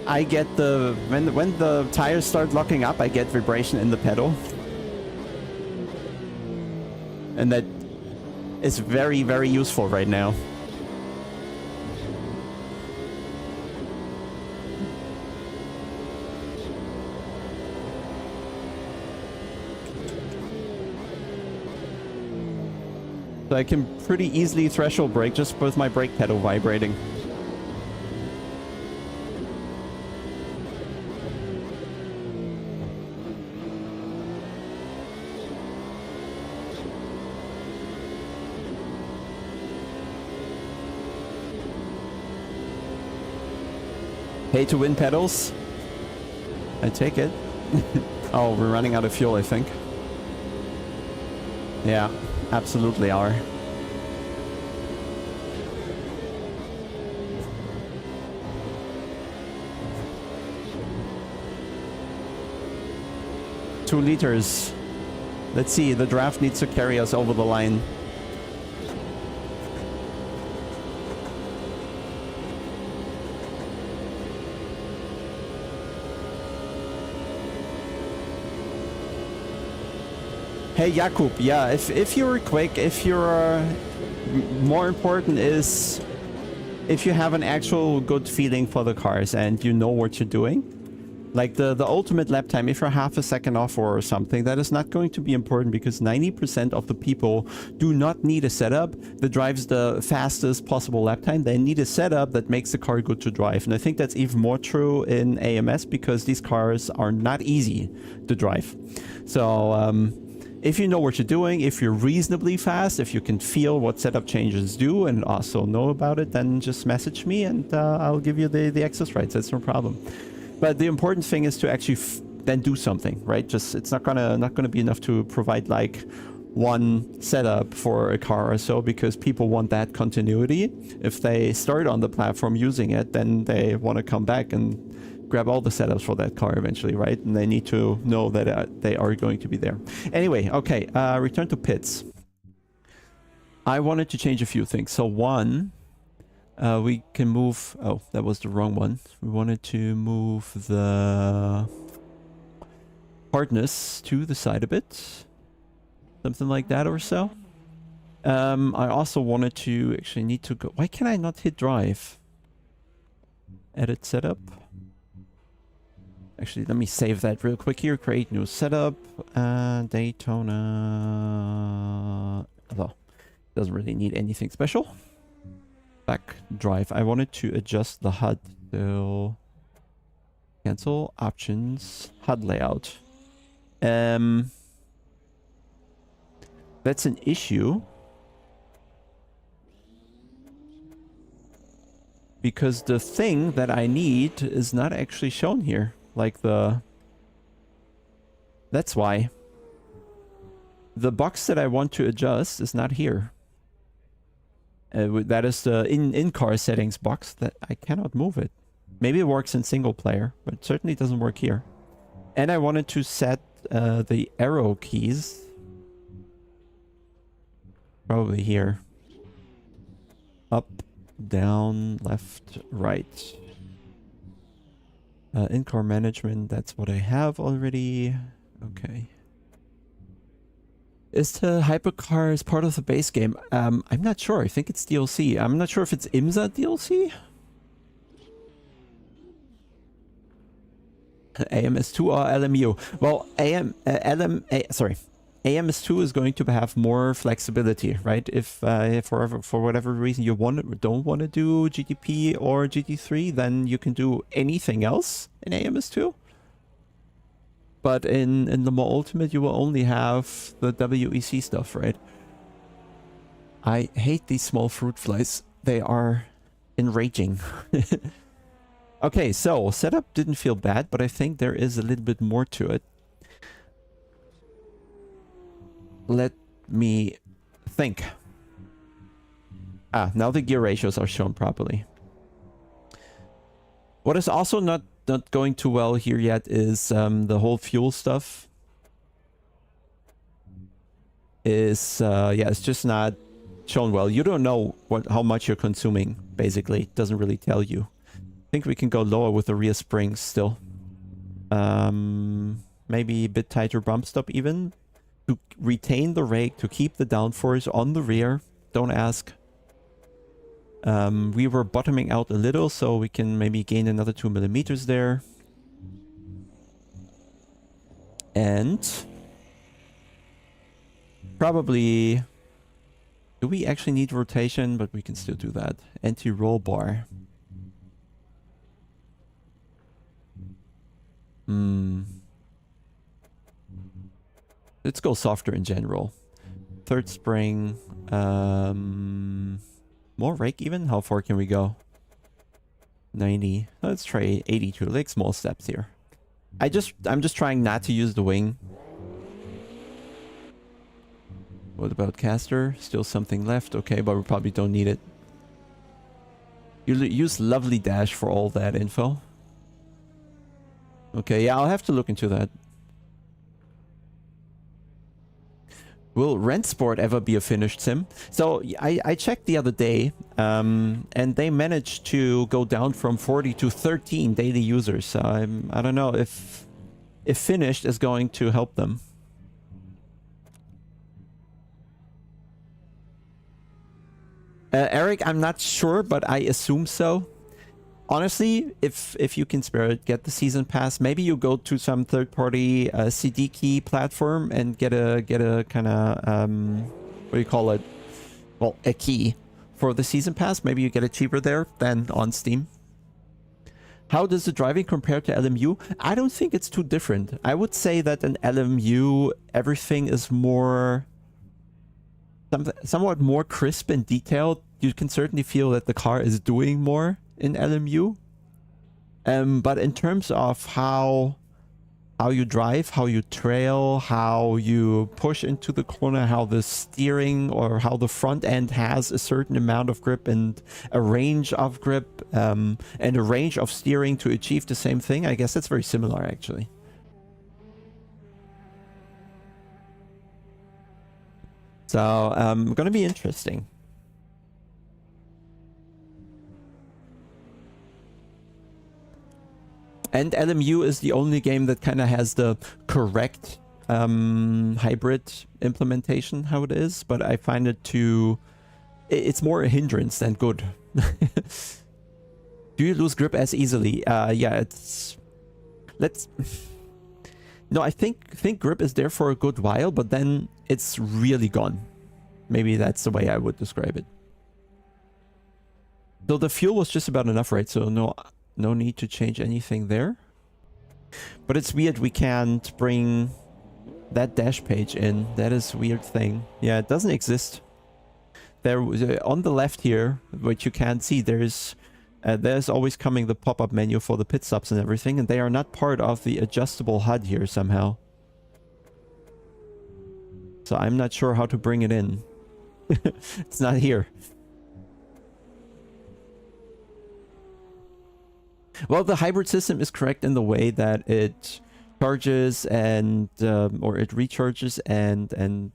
I get the... When the tires start locking up, I get vibration in the pedal. And that is very, very useful right now. So I can pretty easily threshold brake just with my brake pedal vibrating. Pay to win pedals. I take it. Oh, we're running out of fuel, I think. Yeah. Absolutely are. Two liters. Let's see, the draft needs to carry us over the line. Hey Jakub, yeah, if you're quick, if you're... more important is if you have an actual good feeling for the cars and you know what you're doing. Like the ultimate lap time, if you're half a second off or something, that is not going to be important because 90% of the people do not need a setup that drives the fastest possible lap time. They need a setup that makes the car good to drive. And I think that's even more true in AMS because these cars are not easy to drive. So, if you know what you're doing, if you're reasonably fast, if you can feel what setup changes do and also know about it, then just message me and I'll give you the access rights. That's no problem. But the important thing is to actually then do something, right? Just it's not gonna be enough to provide like one setup for a car or so because people want that continuity. If they start on the platform using it, then they want to come back and grab all the setups for that car eventually, right? And they need to know that they are going to be there. Anyway, okay, return to pits. I wanted to change a few things. So one, we can move... Oh, that was the wrong one. We wanted to move the hardness to the side a bit. Something like that or so. I also wanted to... Actually need to go... Why can I not hit drive? Edit setup. Actually, let me save that real quick here. Create new setup. Daytona... Oh, doesn't really need anything special. Back drive. I wanted to adjust the HUD. So... Cancel. Options. HUD layout. That's an issue. Because the thing that I need is not actually shown here. Like the... That's why. The box that I want to adjust is not here. That is the in-car settings box that I cannot move it. Maybe it works in single player, but it certainly doesn't work here. And I wanted to set the arrow keys. Probably here. Up, down, left, right. In-car management, that's what I have already. Okay. Is the hypercars part of the base game? I'm not sure. I think it's DLC. I'm not sure if it's IMSA DLC? AMS2 or LMU? Well, AMS2 is going to have more flexibility, right? If for whatever reason you don't want to do GTP or GT3, then you can do anything else in AMS2. But in the more ultimate, you will only have the WEC stuff, right? I hate these small fruit flies. They are enraging. Okay, so setup didn't feel bad, but I think there is a little bit more to it. Let me think. Ah, now the gear ratios are shown properly. What is also not going too well here yet is the whole fuel stuff. Is yeah, it's just not shown well. You don't know how much you're consuming. Basically, it doesn't really tell you. I think we can go lower with the rear springs still. Maybe a bit tighter bump stop even to retain the rake, to keep the downforce on the rear. Don't ask. We were bottoming out a little, so we can maybe gain another 2 millimeters there. And probably, do we actually need rotation? But we can still do that. Anti-roll bar. Let's go softer in general. Third spring. More rake even? How far can we go? 90. Let's try 82. Like small steps here. I'm just trying not to use the wing. What about caster? Still something left. Okay, but we probably don't need it. You use lovely dash for all that info. Okay, yeah, I'll have to look into that. Will Rent Sport ever be a finished sim? So I checked the other day, and they managed to go down from 40 to 13 daily users. So I don't know if finished is going to help them. Eric, I'm not sure, but I assume so. Honestly, if you can spare it, get the season pass. Maybe you go to some third-party CD key platform and get a kind of what do you call it? Well, a key for the season pass. Maybe you get it cheaper there than on Steam. How does the driving compare to LMU? I don't think it's too different. I would say that in LMU everything is more somewhat more crisp and detailed. You can certainly feel that the car is doing more in LMU, but in terms of how you drive, how you trail, how you push into the corner, how the steering or how the front end has a certain amount of grip and a range of grip and a range of steering to achieve the same thing, I guess that's very similar actually. So gonna be interesting. And LMU is the only game that kind of has the correct hybrid implementation, how it is. But I find it it's more a hindrance than good. Do you lose grip as easily? Yeah, no, I think grip is there for a good while, but then it's really gone. Maybe that's the way I would describe it. So the fuel was just about enough, right? So no need to change anything there. But it's weird we can't bring that dash page in. That is a weird thing. Yeah, it doesn't exist. There on the left here, which you can't see, there's always coming the pop-up menu for the pit stops and everything, and they are not part of the adjustable HUD here somehow. So I'm not sure how to bring it in. It's not here. Well, the hybrid system is correct in the way that it charges and or it recharges and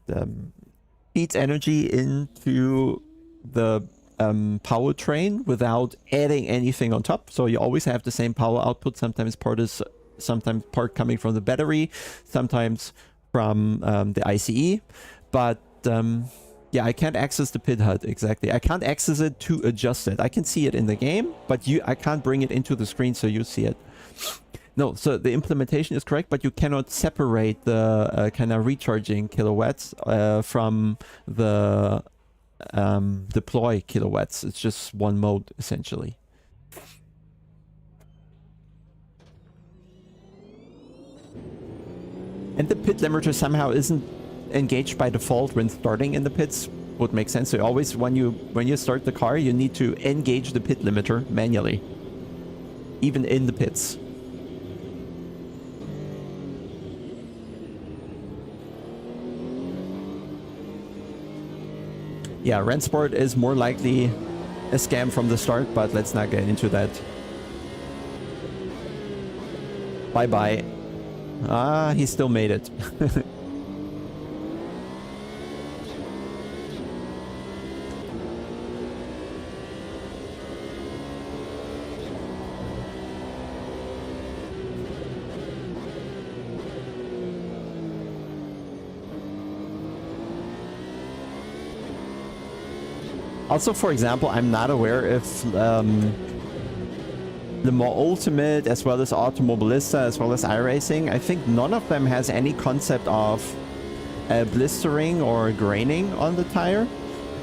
feeds energy into the powertrain without adding anything on top. So you always have the same power output. Sometimes part coming from the battery, sometimes from the ICE, but yeah, I can't access the pit HUD exactly. I can't access it to adjust it. I can see it in the game, but I can't bring it into the screen so you see it. No, so the implementation is correct, but you cannot separate the kind of recharging kilowatts from the deploy kilowatts. It's just one mode essentially. And the pit limiter somehow isn't engaged by default when starting in the pits. Would make sense. So always when you start the car, you need to engage the pit limiter manually. even in the pits. Yeah, Rennsport is more likely a scam from the start, but let's not get into that. Bye-bye. Ah, he still made it. Also, for example, I'm not aware if the more Ultimate, as well as Automobilista, as well as iRacing, I think none of them has any concept of blistering or graining on the tire.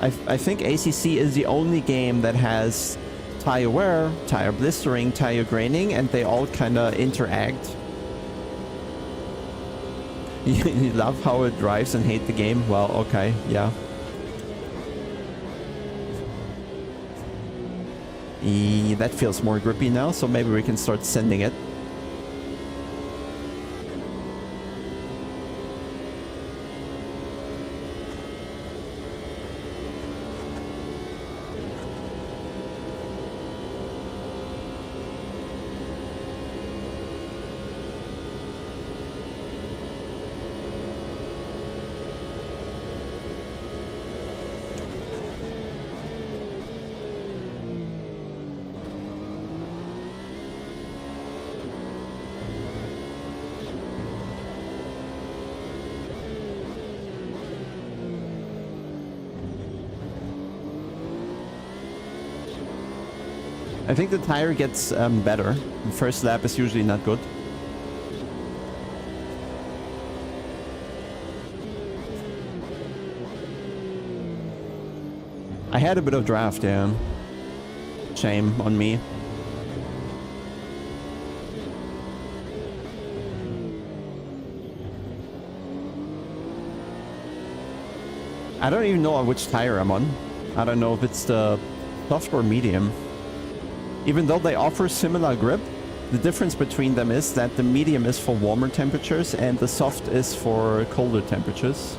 I think ACC is the only game that has tire wear, tire blistering, tire graining, and they all kind of interact. You love how it drives and hate the game? Well, okay, yeah. That feels more grippy now, so maybe we can start sending it. I think the tire gets better. The first lap is usually not good. I had a bit of draft, yeah. Shame on me. I don't even know on which tire I'm on. I don't know if it's the soft or medium. Even though they offer similar grip, the difference between them is that the medium is for warmer temperatures and the soft is for colder temperatures.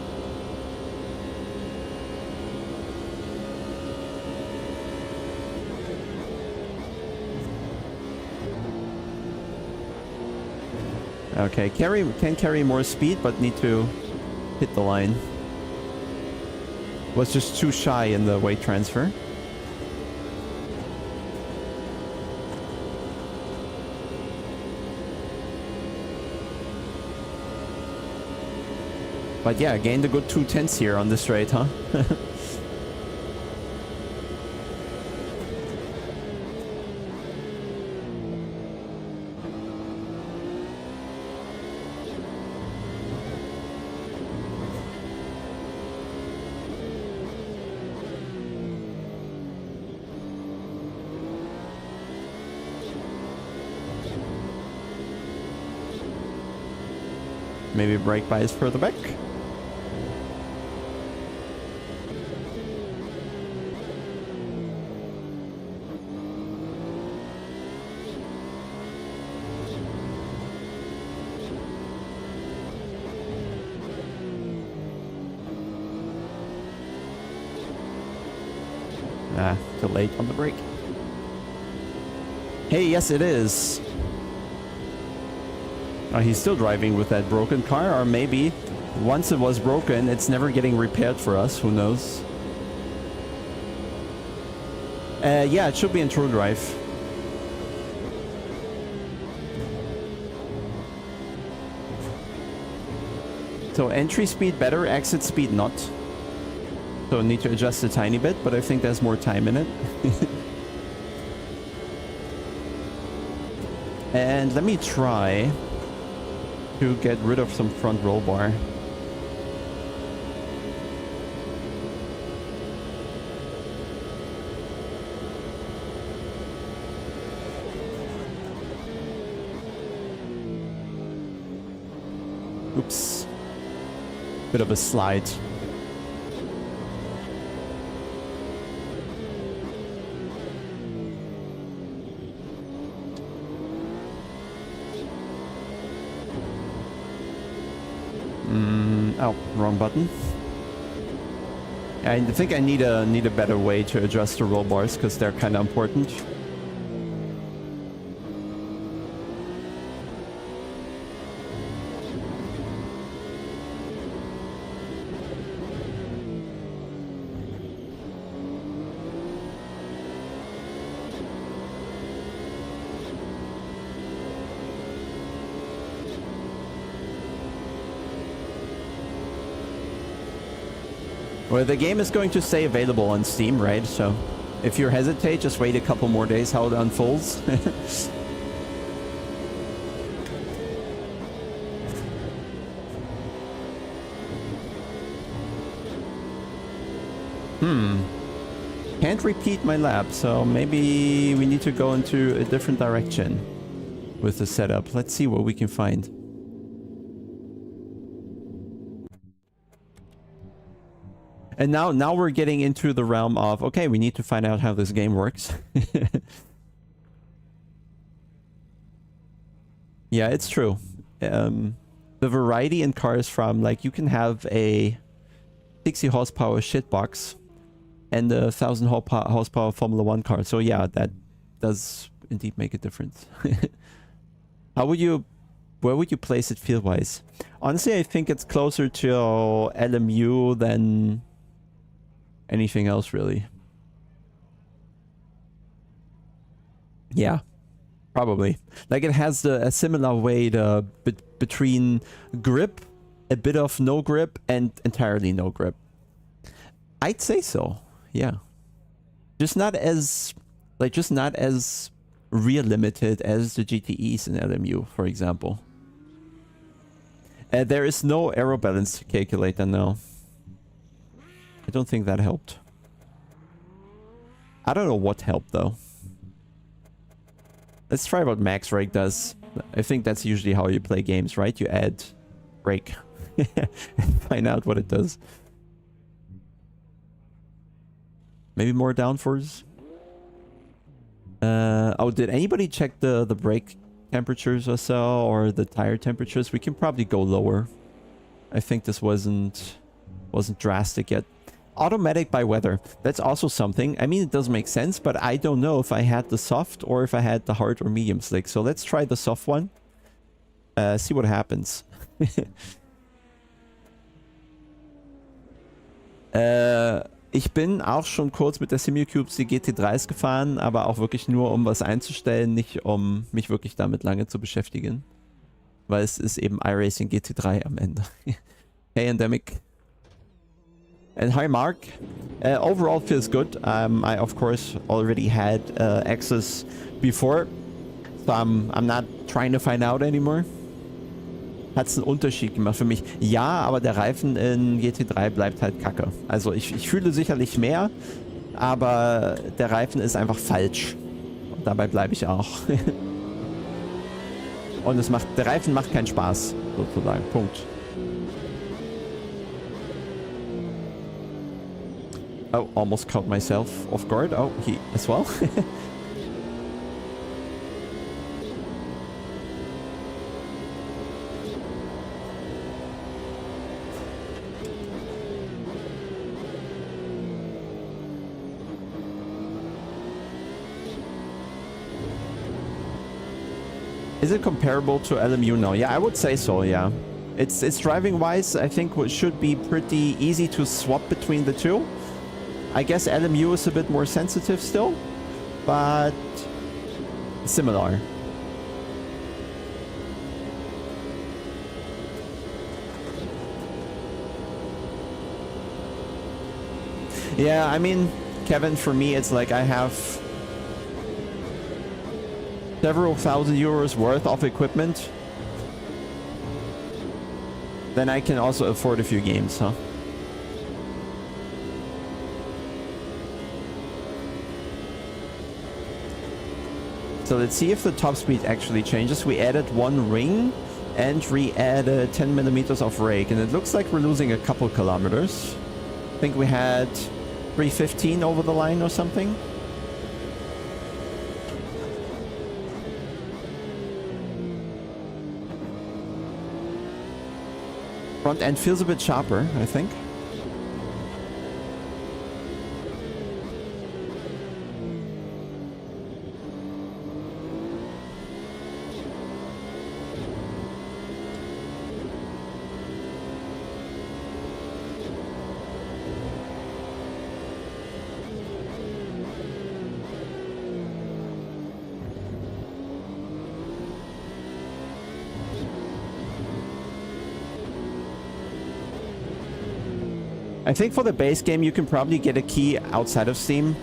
Okay, can carry more speed, but need to hit the line. Was just too shy in the weight transfer. But yeah, gained a good 2/10 here on this straight, huh? Maybe brake bias further back. Ah, too late on the brake. Hey, yes it is. He's still driving with that broken car, or maybe once it was broken, it's never getting repaired for us. Who knows? Yeah, it should be in True Drive. So entry speed better, exit speed not. So need to adjust a tiny bit, but I think there's more time in it. And let me try to get rid of some front roll bar. Oops. Bit of a slide. Oh, wrong button. I think I need a better way to adjust the roll bars because they're kind of important. Well, the game is going to stay available on Steam, right? So if you hesitate, just wait a couple more days how it unfolds. Can't repeat my lap, so maybe we need to go into a different direction with the setup. Let's see what we can find. And now we're getting into the realm of, okay, we need to find out how this game works. Yeah, it's true. The variety in cars from, like, you can have a 60 horsepower shitbox and a 1000 horsepower Formula 1 car. So yeah, that does indeed make a difference. Where would you place it field-wise? Honestly, I think it's closer to LMU than anything else, really. Yeah, probably. Like, it has a similar weight between grip, a bit of no grip, and entirely no grip. I'd say so. Yeah. Just not as rear limited as the GTEs in LMU, for example. There is no aero balance calculator now. I don't think that helped. I don't know what helped though. Let's try what max rake does. I think that's usually how you play games, right? You add rake and find out what it does. Maybe more downforce. Oh, did anybody check the brake temperatures or so, or the tire temperatures? We can probably go lower. I think this wasn't drastic yet. Automatic by weather. That's also something. I mean, it does make sense, but I don't know if I had the soft or if I had the hard or medium slick. So let's try the soft one. See what happens. Ich bin auch schon kurz mit der Simucubes die GT3s gefahren, aber auch wirklich nur, um was einzustellen, nicht um mich wirklich damit lange zu beschäftigen. Weil es ist eben iRacing GT3 am Ende. Hey, Endemic. And hi, Mark. Overall feels good. I, of course, already had access before, so I'm not trying to find out anymore. Hat es einen Unterschied gemacht für mich? Ja, aber der Reifen in GT3 bleibt halt kacke. Also ich fühle sicherlich mehr, aber der Reifen ist einfach falsch. Und dabei bleibe ich auch. Und der Reifen macht keinen Spaß, sozusagen. Punkt. Oh, almost caught myself off guard. Oh, he as well. Is it comparable to LMU now? Yeah, I would say so, yeah. It's driving wise, I think it should be pretty easy to swap between the two. I guess LMU is a bit more sensitive still, but similar. Yeah, I mean, Kevin, for me, it's like I have several thousand euros worth of equipment. Then I can also afford a few games, huh? So let's see if the top speed actually changes. We added one ring and we added 10 millimeters of rake, and it looks like we're losing a couple kilometers. I think we had 315 over the line or something. Front end feels a bit sharper, I think. I think for the base game, you can probably get a key outside of Steam.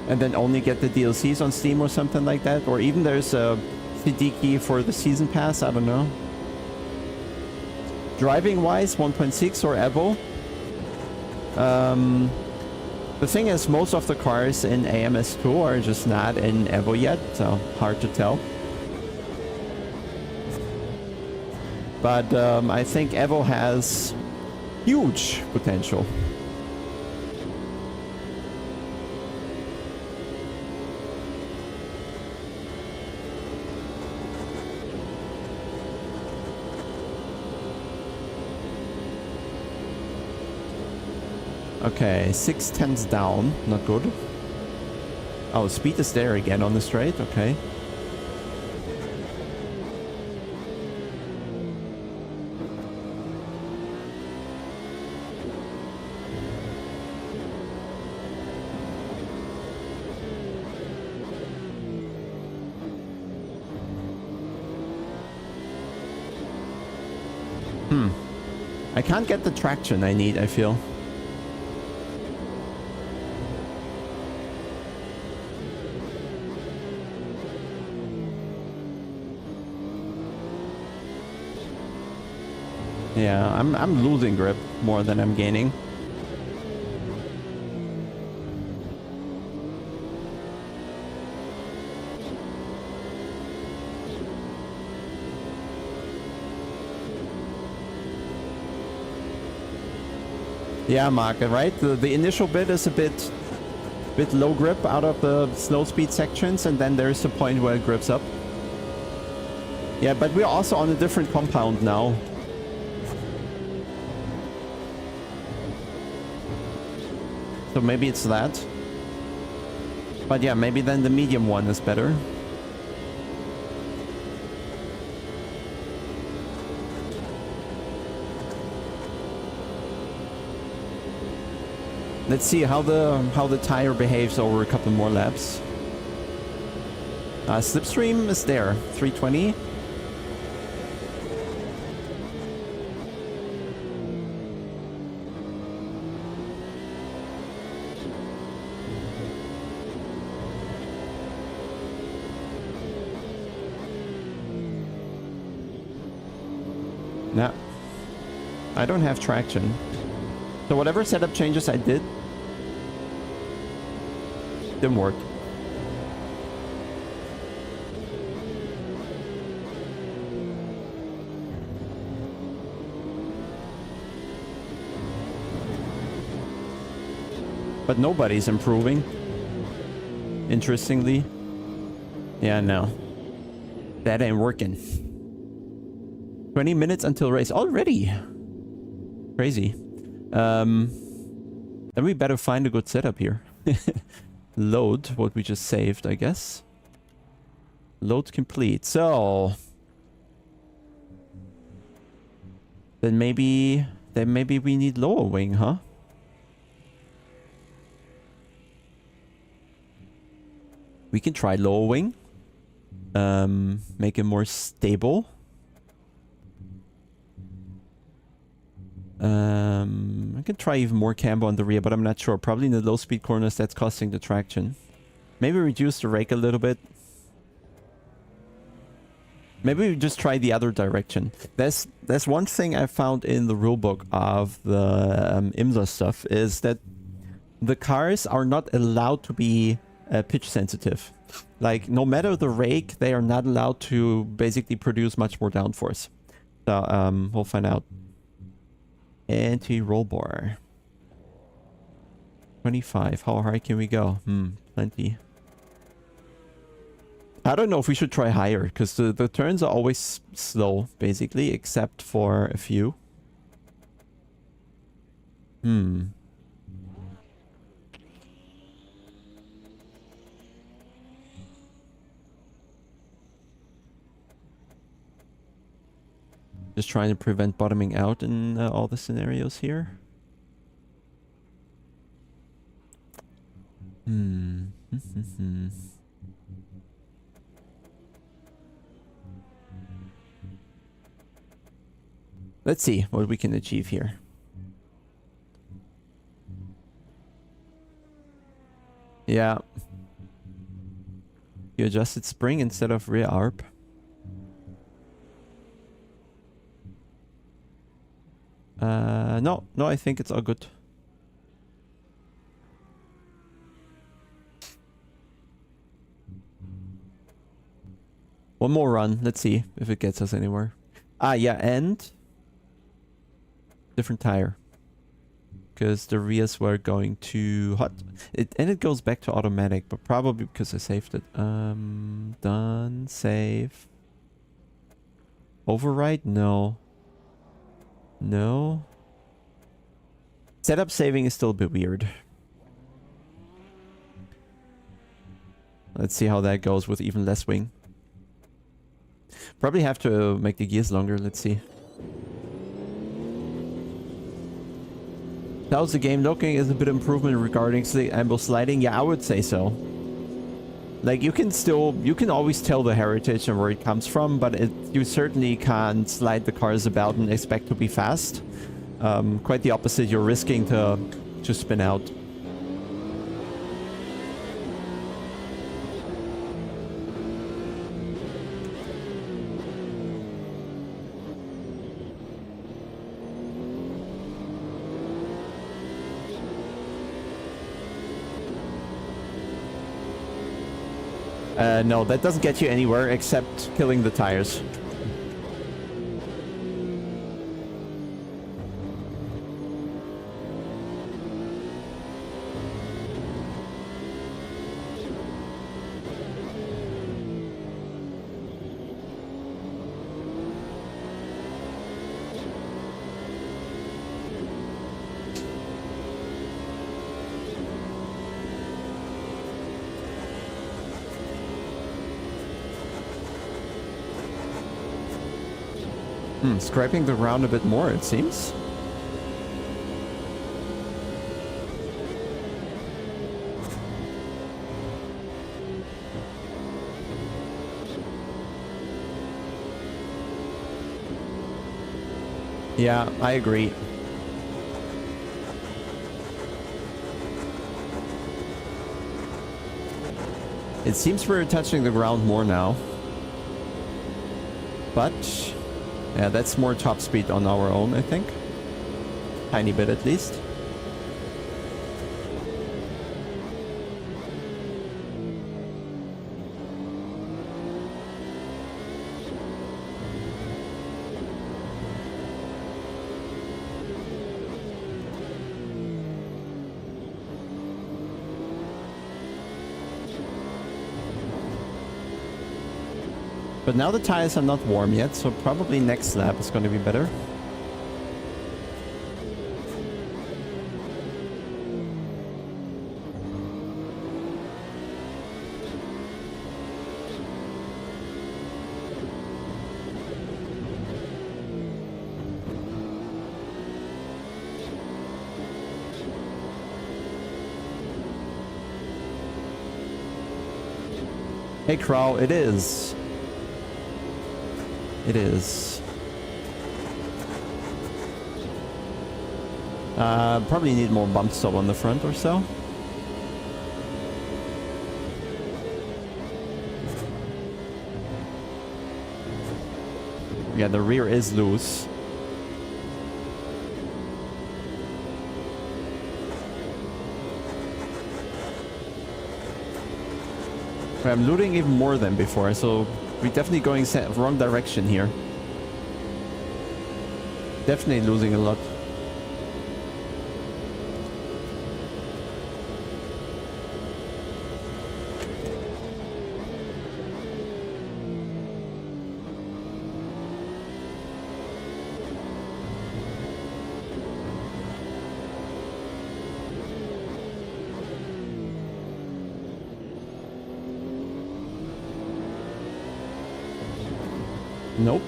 And then only get the DLCs on Steam or something like that. Or even there's a CD key for the Season Pass, I don't know. Driving-wise, 1.6 or Evo. The thing is, most of the cars in AMS2 are just not in Evo yet, so hard to tell. But I think Evo has huge potential. Okay, 6/10 down, not good. Oh, speed is there again on the straight, okay. I can't get the traction I need, I feel. Yeah, I'm losing grip more than I'm gaining. Yeah, Mark, right? The initial bit is a bit low grip out of the slow speed sections, and then there's a point where it grips up. Yeah, but we're also on a different compound now. So maybe it's that. But yeah, maybe then the medium one is better. Let's see how the tire behaves over a couple more laps. Slipstream is there, 320. Nah, I don't have traction. So whatever setup changes I did, didn't work. But nobody's improving. Interestingly. Yeah, no. That ain't working. 20 minutes until race already. Crazy. Then we better find a good setup here. Load what we just saved, I guess. Load complete. So then maybe we need lower wing, huh? We can try lower wing. Make it more stable. I can try even more camber on the rear, but I'm not sure. Probably in the low speed corners that's costing the traction. Maybe reduce the rake a little bit. Maybe we just try the other direction. There's one thing I found in the rulebook of the IMSA stuff is that the cars are not allowed to be pitch sensitive. Like, no matter the rake, they are not allowed to basically produce much more downforce. So, we'll find out. Anti-roll bar. 25. How high can we go? Plenty. I don't know if we should try higher, because the turns are always slow, basically, except for a few. Just trying to prevent bottoming out in all the scenarios here. Let's see what we can achieve here. Yeah. You adjusted spring instead of rear arp. No, I think it's all good. One more run. Let's see if it gets us anywhere. Ah, yeah, and different tire. Because the rears were going too hot. And it goes back to automatic, but probably because I saved it. Done. Save. Override? No. No. Setup saving is still a bit weird. Let's see how that goes with even less wing. Probably have to make the gears longer. Let's see. How's the game looking? Is a bit improvement regarding the ambush sliding? Yeah, I would say so. Like, you can always tell the heritage and where it comes from, but you certainly can't slide the cars about and expect to be fast. Quite the opposite, you're risking to spin out. No, that doesn't get you anywhere except killing the tires. Scraping the ground a bit more, it seems. Yeah, I agree. It seems we're touching the ground more now. But yeah, that's more top speed on our own, I think. Tiny bit at least. But now the tires are not warm yet, so probably next lap is going to be better. Hey Crow, it is. It is. Probably need more bump stop on the front or so. Yeah, the rear is loose. I'm looting even more than before, so we're definitely going wrong direction here. Definitely losing a lot. Nope.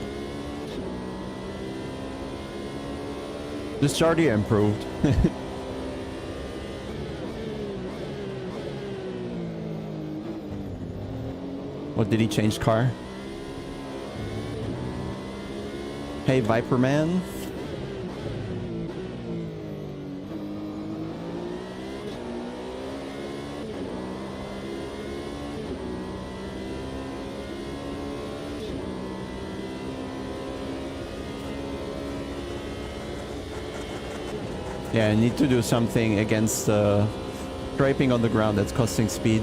This Jardia improved. What, did he change car? Hey, Viper Man. Yeah, I need to do something against scraping on the ground that's costing speed.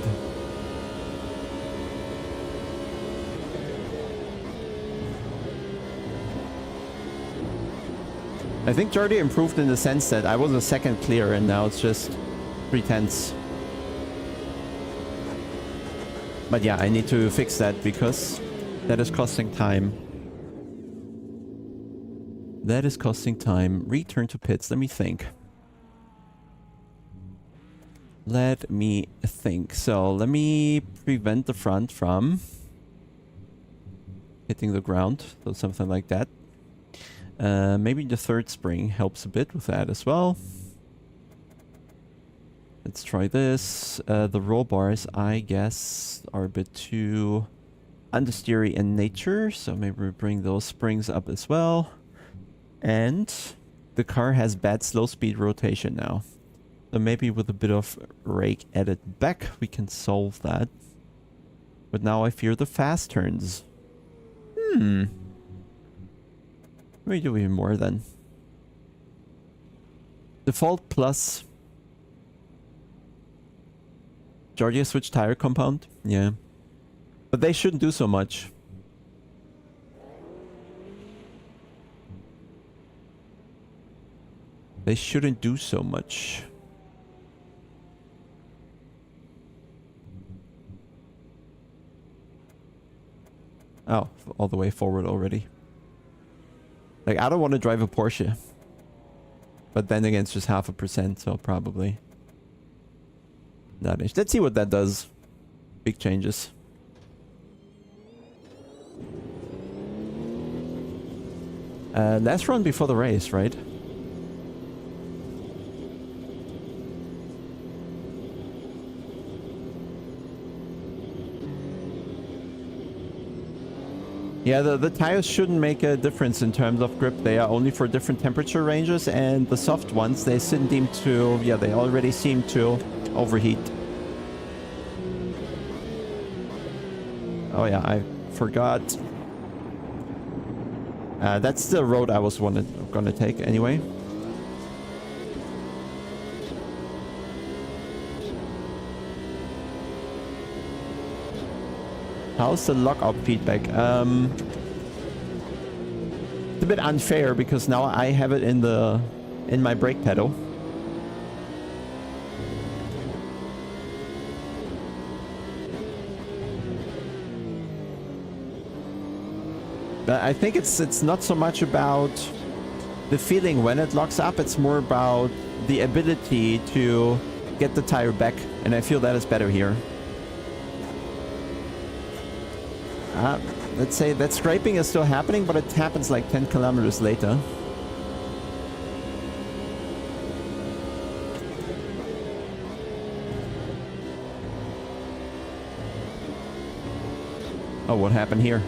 I think Jardy improved in the sense that I was a second clear and now it's just 3/10. But yeah, I need to fix that because that is costing time. That is costing time. Return to pits. Let me think. Let me think. So let me prevent the front from hitting the ground. So something like that. Maybe the third spring helps a bit with that as well. Let's try this. The roll bars, I guess, are a bit too understeery in nature. So maybe we bring those springs up as well. And the car has bad slow speed rotation now. So maybe with a bit of rake added back, we can solve that. But now I fear the fast turns. Let me do even more then. Default plus. Georgia switch tire compound? Yeah. But they shouldn't do so much. They shouldn't do so much. Oh, all the way forward already. Like, I don't want to drive a Porsche. But then again, it's just 0.5%, so probably not. Let's see what that does. Big changes. Last run before the race, right? Yeah, the tires shouldn't make a difference in terms of grip. They are only for different temperature ranges, and the soft ones, they seem to, yeah, they already seem to overheat. Oh yeah, I forgot. That's the road I was gonna take anyway. How's the lockout feedback? It's a bit unfair because now I have it in my brake pedal. But I think it's not so much about the feeling when it locks up, it's more about the ability to get the tire back, and I feel that is better here. Let's say that scraping is still happening, but it happens like 10 kilometers later. Oh, what happened here?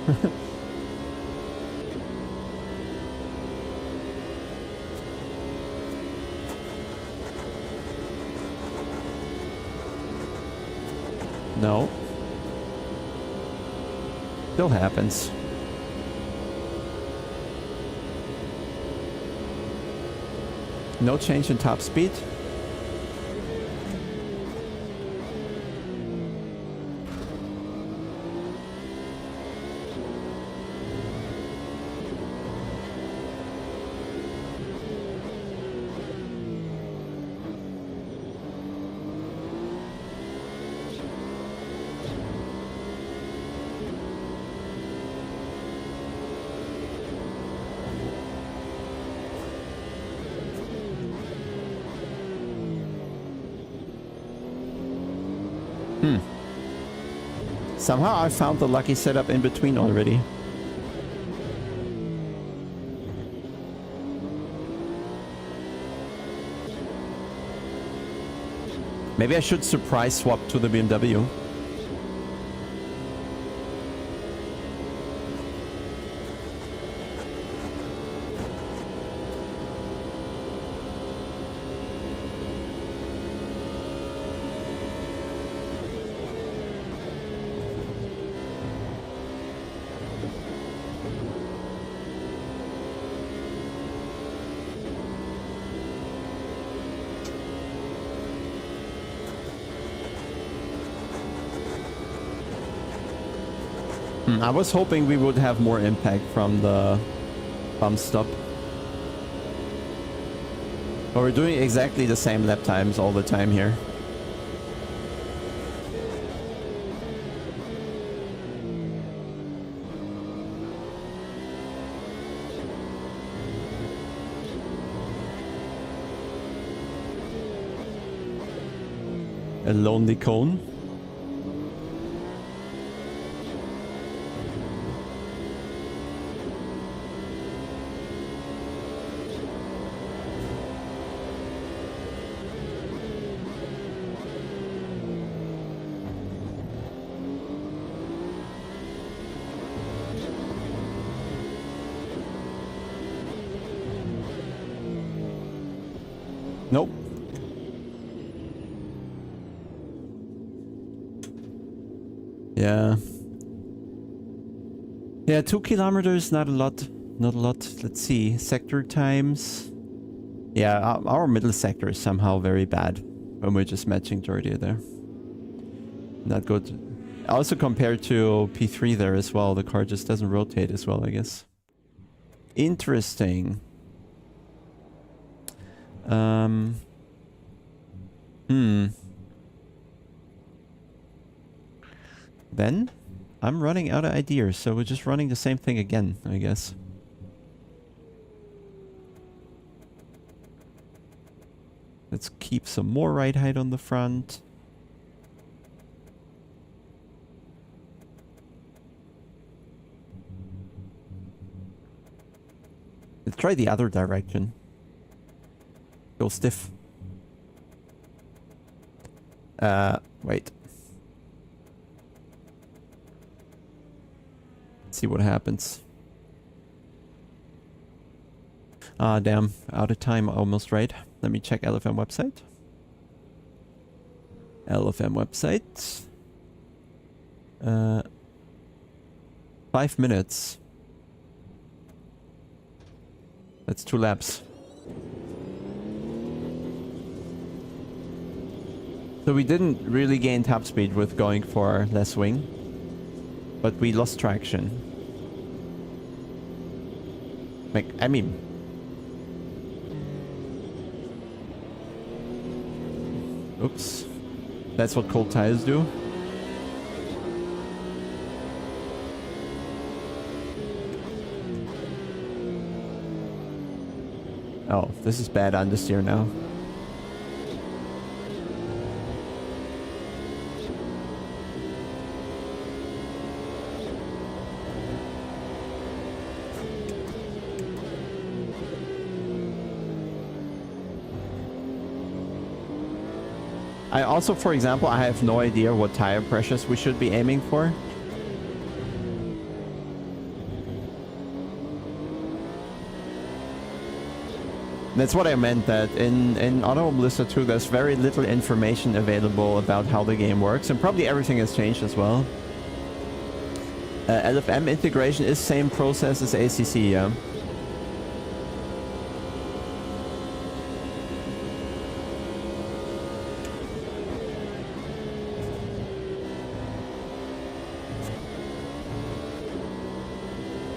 No. Still happens. No change in top speed. Somehow I found the lucky setup in between already. Maybe I should surprise swap to the BMW. I was hoping we would have more impact from the bump stop. But we're doing exactly the same lap times all the time here. A lonely cone. Nope. Yeah. Yeah, 2 kilometers, not a lot. Not a lot. Let's see. Sector times. Yeah, our middle sector is somehow very bad when we're just matching Jordi there. Not good. Also compared to P3 there as well, the car just doesn't rotate as well, I guess. Interesting. Then I'm running out of ideas, so we're just running the same thing again, I guess. Let's keep some more ride height on the front. Let's try the other direction. Go stiff. Wait. Let's see what happens. Ah, damn. Out of time almost, right? Let me check LFM website. LFM website. 5 minutes. That's 2 laps. So we didn't really gain top speed with going for less wing, but we lost traction. Like, I mean... Oops. That's what cold tires do. Oh, this is bad understeer now. I also, for example, I have no idea what tire pressures we should be aiming for. That's what I meant, that in Automobilista 2 there's very little information available about how the game works, and probably everything has changed as well. LFM integration is same process as ACC, yeah.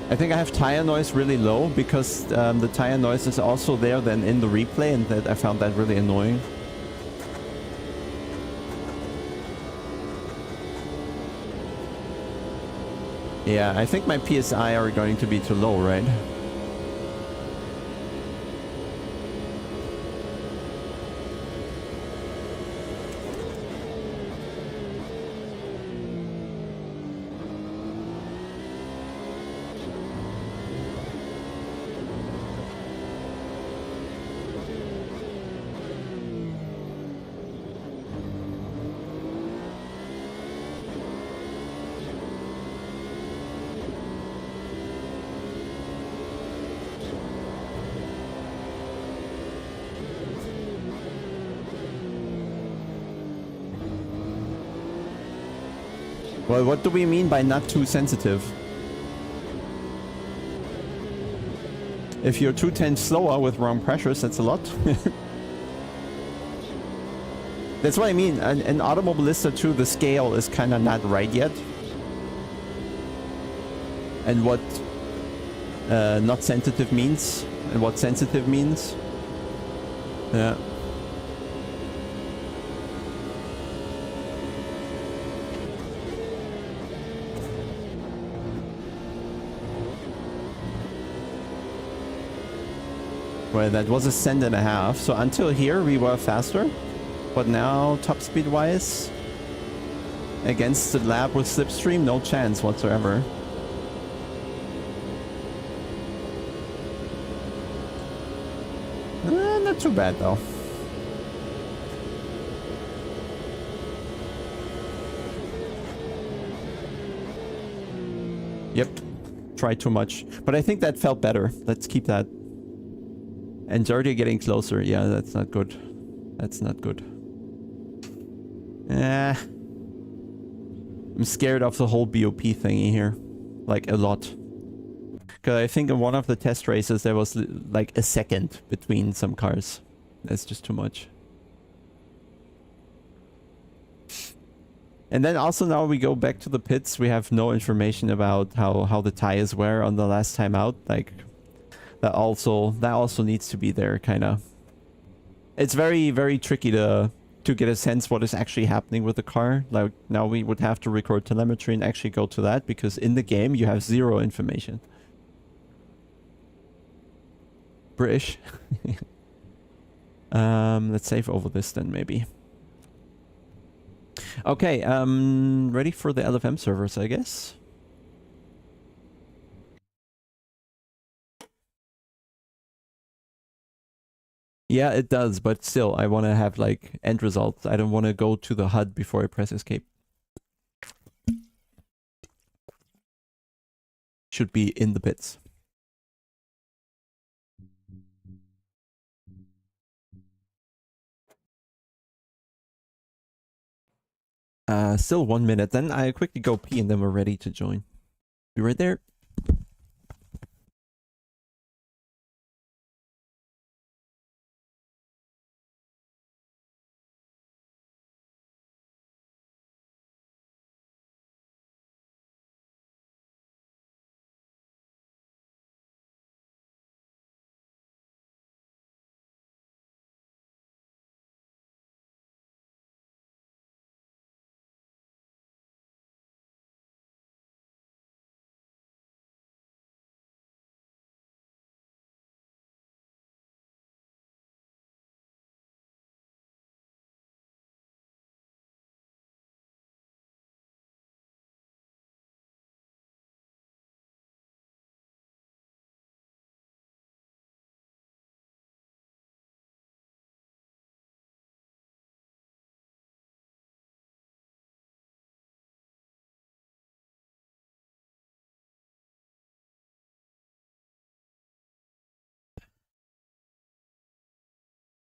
I think I have tire noise really low because the tire noise is also there then in the replay, and that I found that really annoying. Yeah, I think my PSI are going to be too low, right? Well, what do we mean by not too sensitive? If you're 2/10 slower with wrong pressures, that's a lot. That's what I mean. In Automobilista 2, the scale is kind of not right yet. And what not sensitive means, and what sensitive means. Yeah. Well, that was a cent and a half. So until here, we were faster. But now, top speed wise, against the lab with slipstream, no chance whatsoever. Not too bad though. Yep, tried too much. But I think that felt better. Let's keep that. And Jordi getting closer. Yeah, that's not good. That's not good. I'm scared of the whole BOP thingy here. Like, a lot. Because I think in one of the test races there was like a second between some cars. That's just too much. And then also now we go back to the pits. We have no information about how the tires were on the last time out. Like, that also needs to be there, kind of. It's very, very tricky to get a sense what is actually happening with the car. Like, now we would have to record telemetry and actually go to that, because in the game you have zero information. British. Let's save over this then, maybe. Okay, ready for the LFM servers, I guess. Yeah, it does, but still, I want to have, like, end results. I don't want to go to the HUD before I press escape. Should be in the pits. Still 1 minute. Then I quickly go pee and then we're ready to join. Be right there.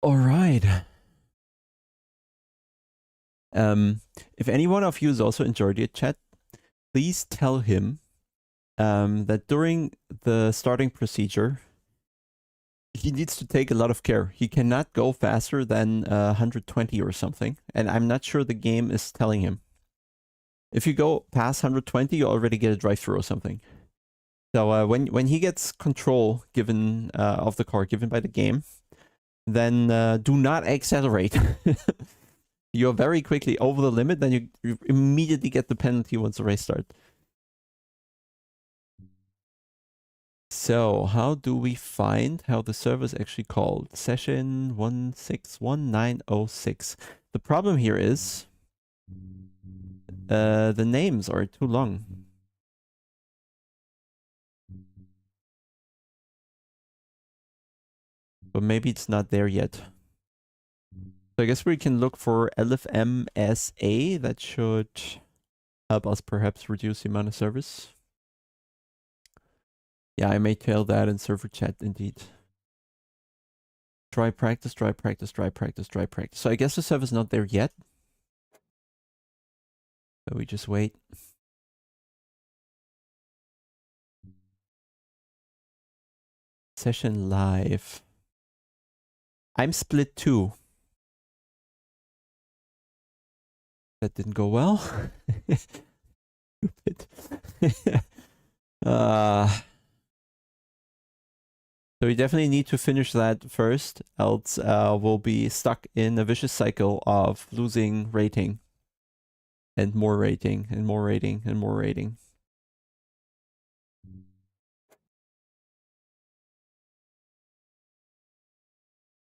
All right. If any one of you is also enjoyed it, chat, please tell him that during the starting procedure, he needs to take a lot of care. He cannot go faster than 120 or something, and I'm not sure the game is telling him. If you go past 120, you already get a drive-through or something. So when he gets control given of the car given by the game, then do not accelerate. You're very quickly over the limit, then you immediately get the penalty once the race starts. So, how do we find how the server is actually called? Session 161906. The problem here is the names are too long. But maybe it's not there yet. So I guess we can look for LFM-SA. That should help us perhaps reduce the amount of service. Yeah, I may tell that in server chat indeed. Try practice, try practice, try practice, try practice. So I guess the server's not there yet. So we just wait. Session live. I'm split 2. That didn't go well. Stupid. So we definitely need to finish that first, else we'll be stuck in a vicious cycle of losing rating. And more rating, and more rating, and more rating.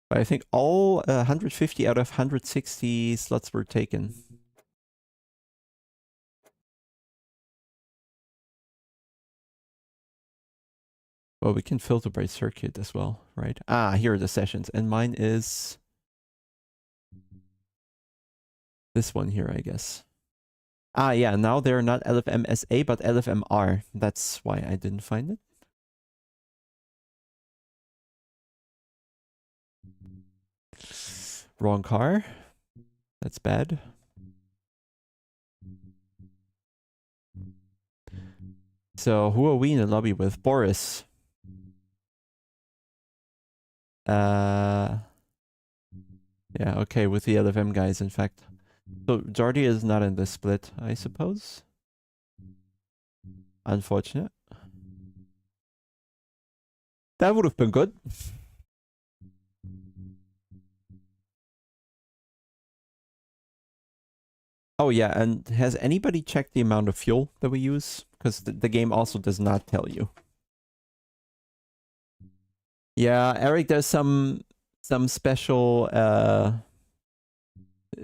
But I think all 150 out of 160 slots were taken. Well, we can filter by circuit as well, right? Ah, here are the sessions. And mine is this one here, I guess. Ah, yeah, now they're not LFM-SA, but LFM-R. That's why I didn't find it. Wrong car. That's bad. So who are we in the lobby with? Boris. Yeah, okay, with the LFM guys, in fact. So Jordi is not in this split, I suppose. Unfortunate. That would have been good. Oh yeah, and has anybody checked the amount of fuel that we use? Because the game also does not tell you. Yeah, Eric, there's some special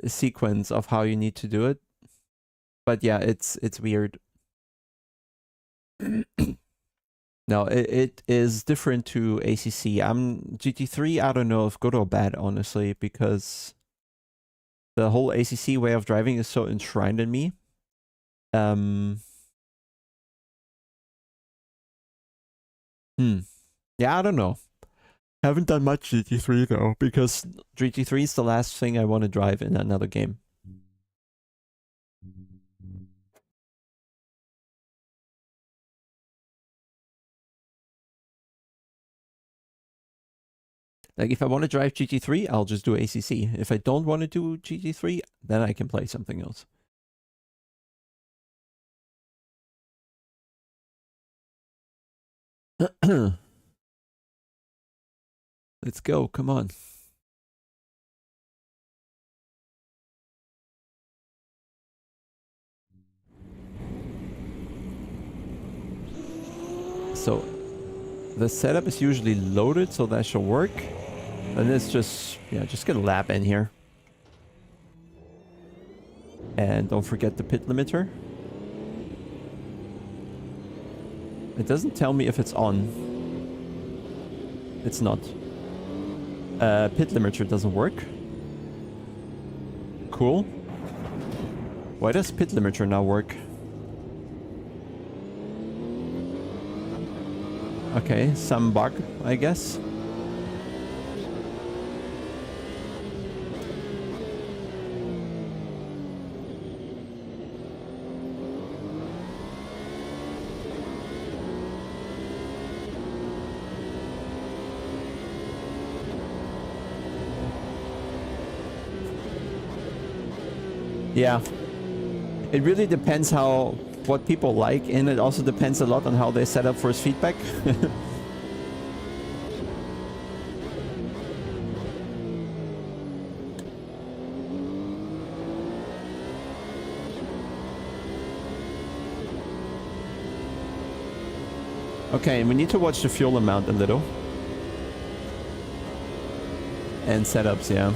sequence of how you need to do it. But yeah, it's weird. No, it is different to ACC. GT3, I don't know if good or bad, honestly, because the whole ACC way of driving is so enshrined in me. Yeah, I don't know. Haven't done much GT3 though, because GT3 is the last thing I want to drive in another game. Like, if I want to drive GT3, I'll just do ACC. If I don't want to do GT3, then I can play something else. Let's go, come on. So, the setup is usually loaded, so that should work. And it's just, yeah, just get a lap in here. And don't forget the pit limiter. It doesn't tell me if it's on. It's not. Pit limiter doesn't work. Cool. Why does pit limiter now work? Okay, some bug, I guess. Yeah. It really depends what people like, and it also depends a lot on how they set up force feedback. Okay, we need to watch the fuel amount a little. And setups, yeah.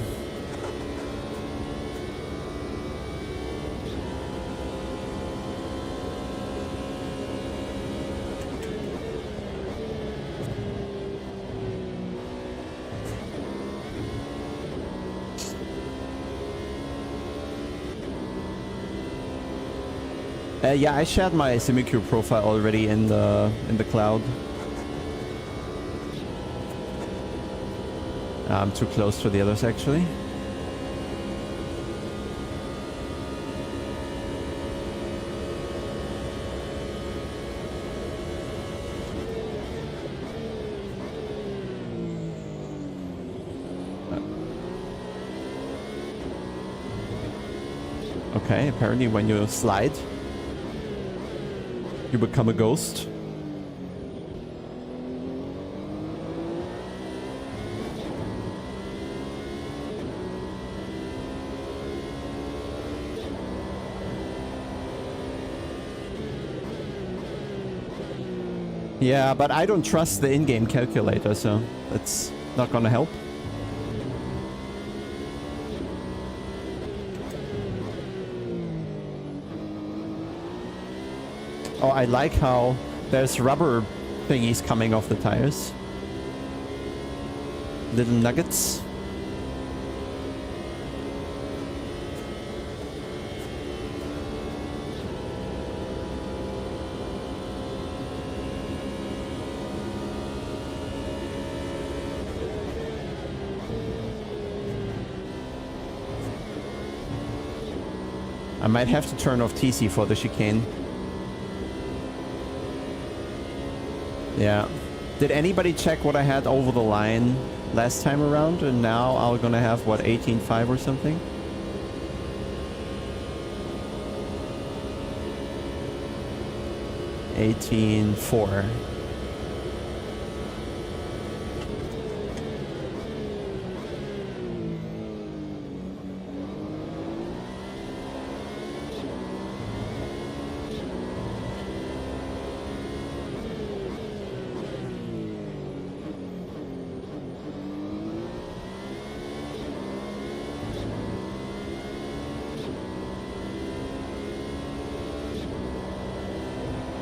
Yeah, I shared my SimiQ profile already in the cloud. I'm too close to the others, actually. Okay, apparently when you slide, you become a ghost. Yeah, but I don't trust the in-game calculator, so that's not gonna help. Oh, I like how there's rubber thingies coming off the tires. Little nuggets. I might have to turn off TC for the chicane. Yeah. Did anybody check what I had over the line last time around? And now I'm gonna have, what, 18.5 or something? $18.4.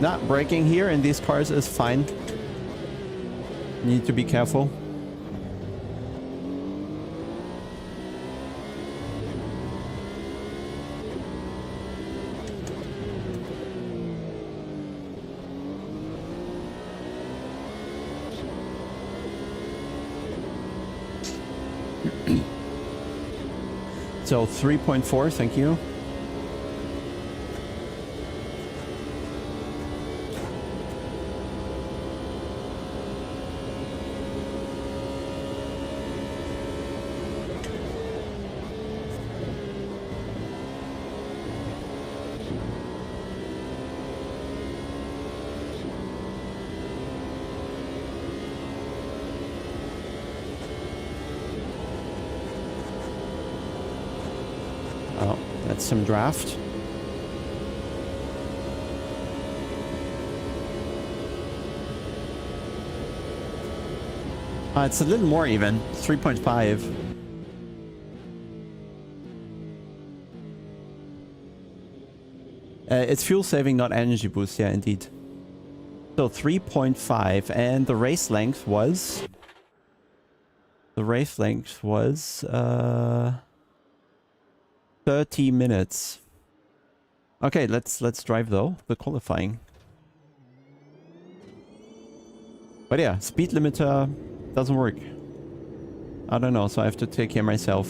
Not braking here in these cars is fine. Need to be careful. So 3.4, thank you. Oh, that's some draft. It's a little more even. 3.5. It's fuel saving, not energy boost. Yeah, indeed. So 3.5, and the race length was... The race length was... 30 minutes. Okay, let's drive though, the qualifying. But yeah, speed limiter doesn't work. I don't know, so I have to take care myself.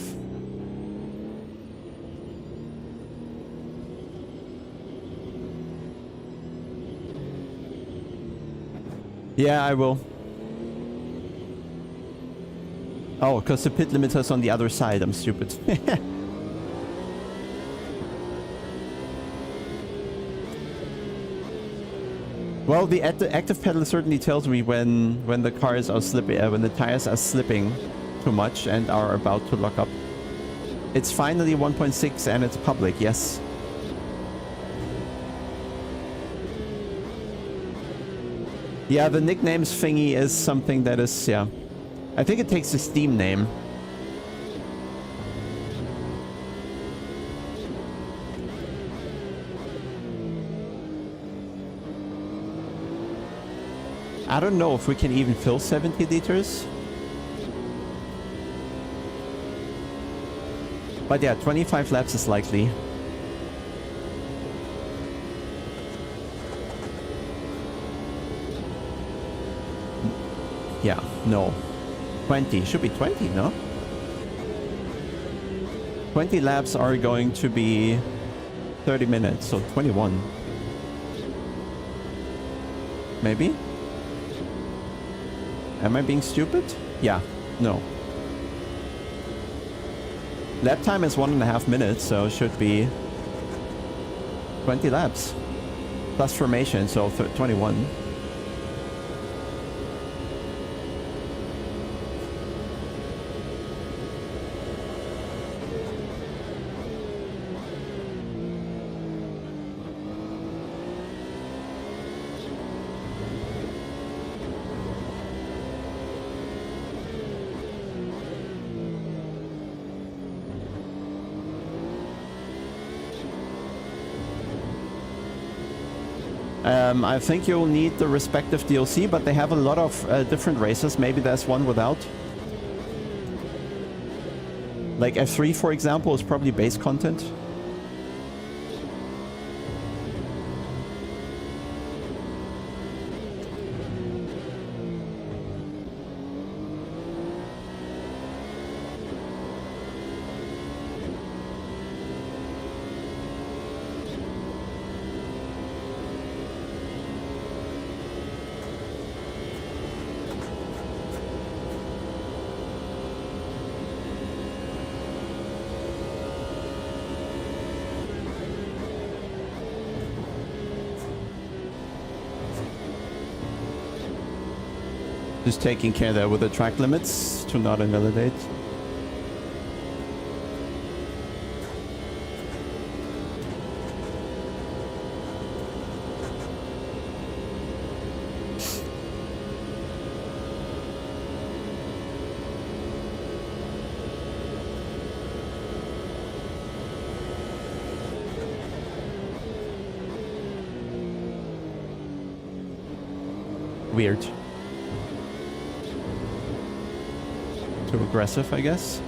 Yeah, I will. Oh, because the pit limiter's on the other side. I'm stupid. Well, the active pedal certainly tells me when the cars are slipping, when the tires are slipping too much and are about to lock up. It's finally 1.6 and it's public, yes. Yeah, the nicknames thingy is something that is, yeah. I think it takes a Steam name. I don't know if we can even fill 70 liters. But yeah, 25 laps is likely. Yeah, no. 20. Should be 20, no? 20 laps are going to be 30 minutes, so 21. Maybe? Am I being stupid? Yeah. No. Lap time is 1.5 minutes, so it should be 20 laps. Plus formation, so 21. I think you'll need the respective DLC, but they have a lot of different races. Maybe there's one without. Like F3, for example, is probably base content. Just taking care there with the track limits to not invalidate. Weird. Too aggressive, I guess.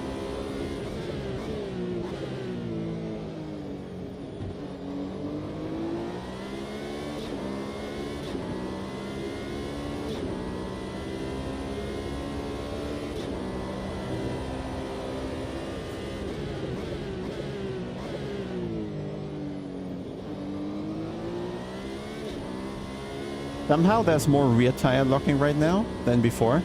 Somehow there's more rear tire locking right now than before.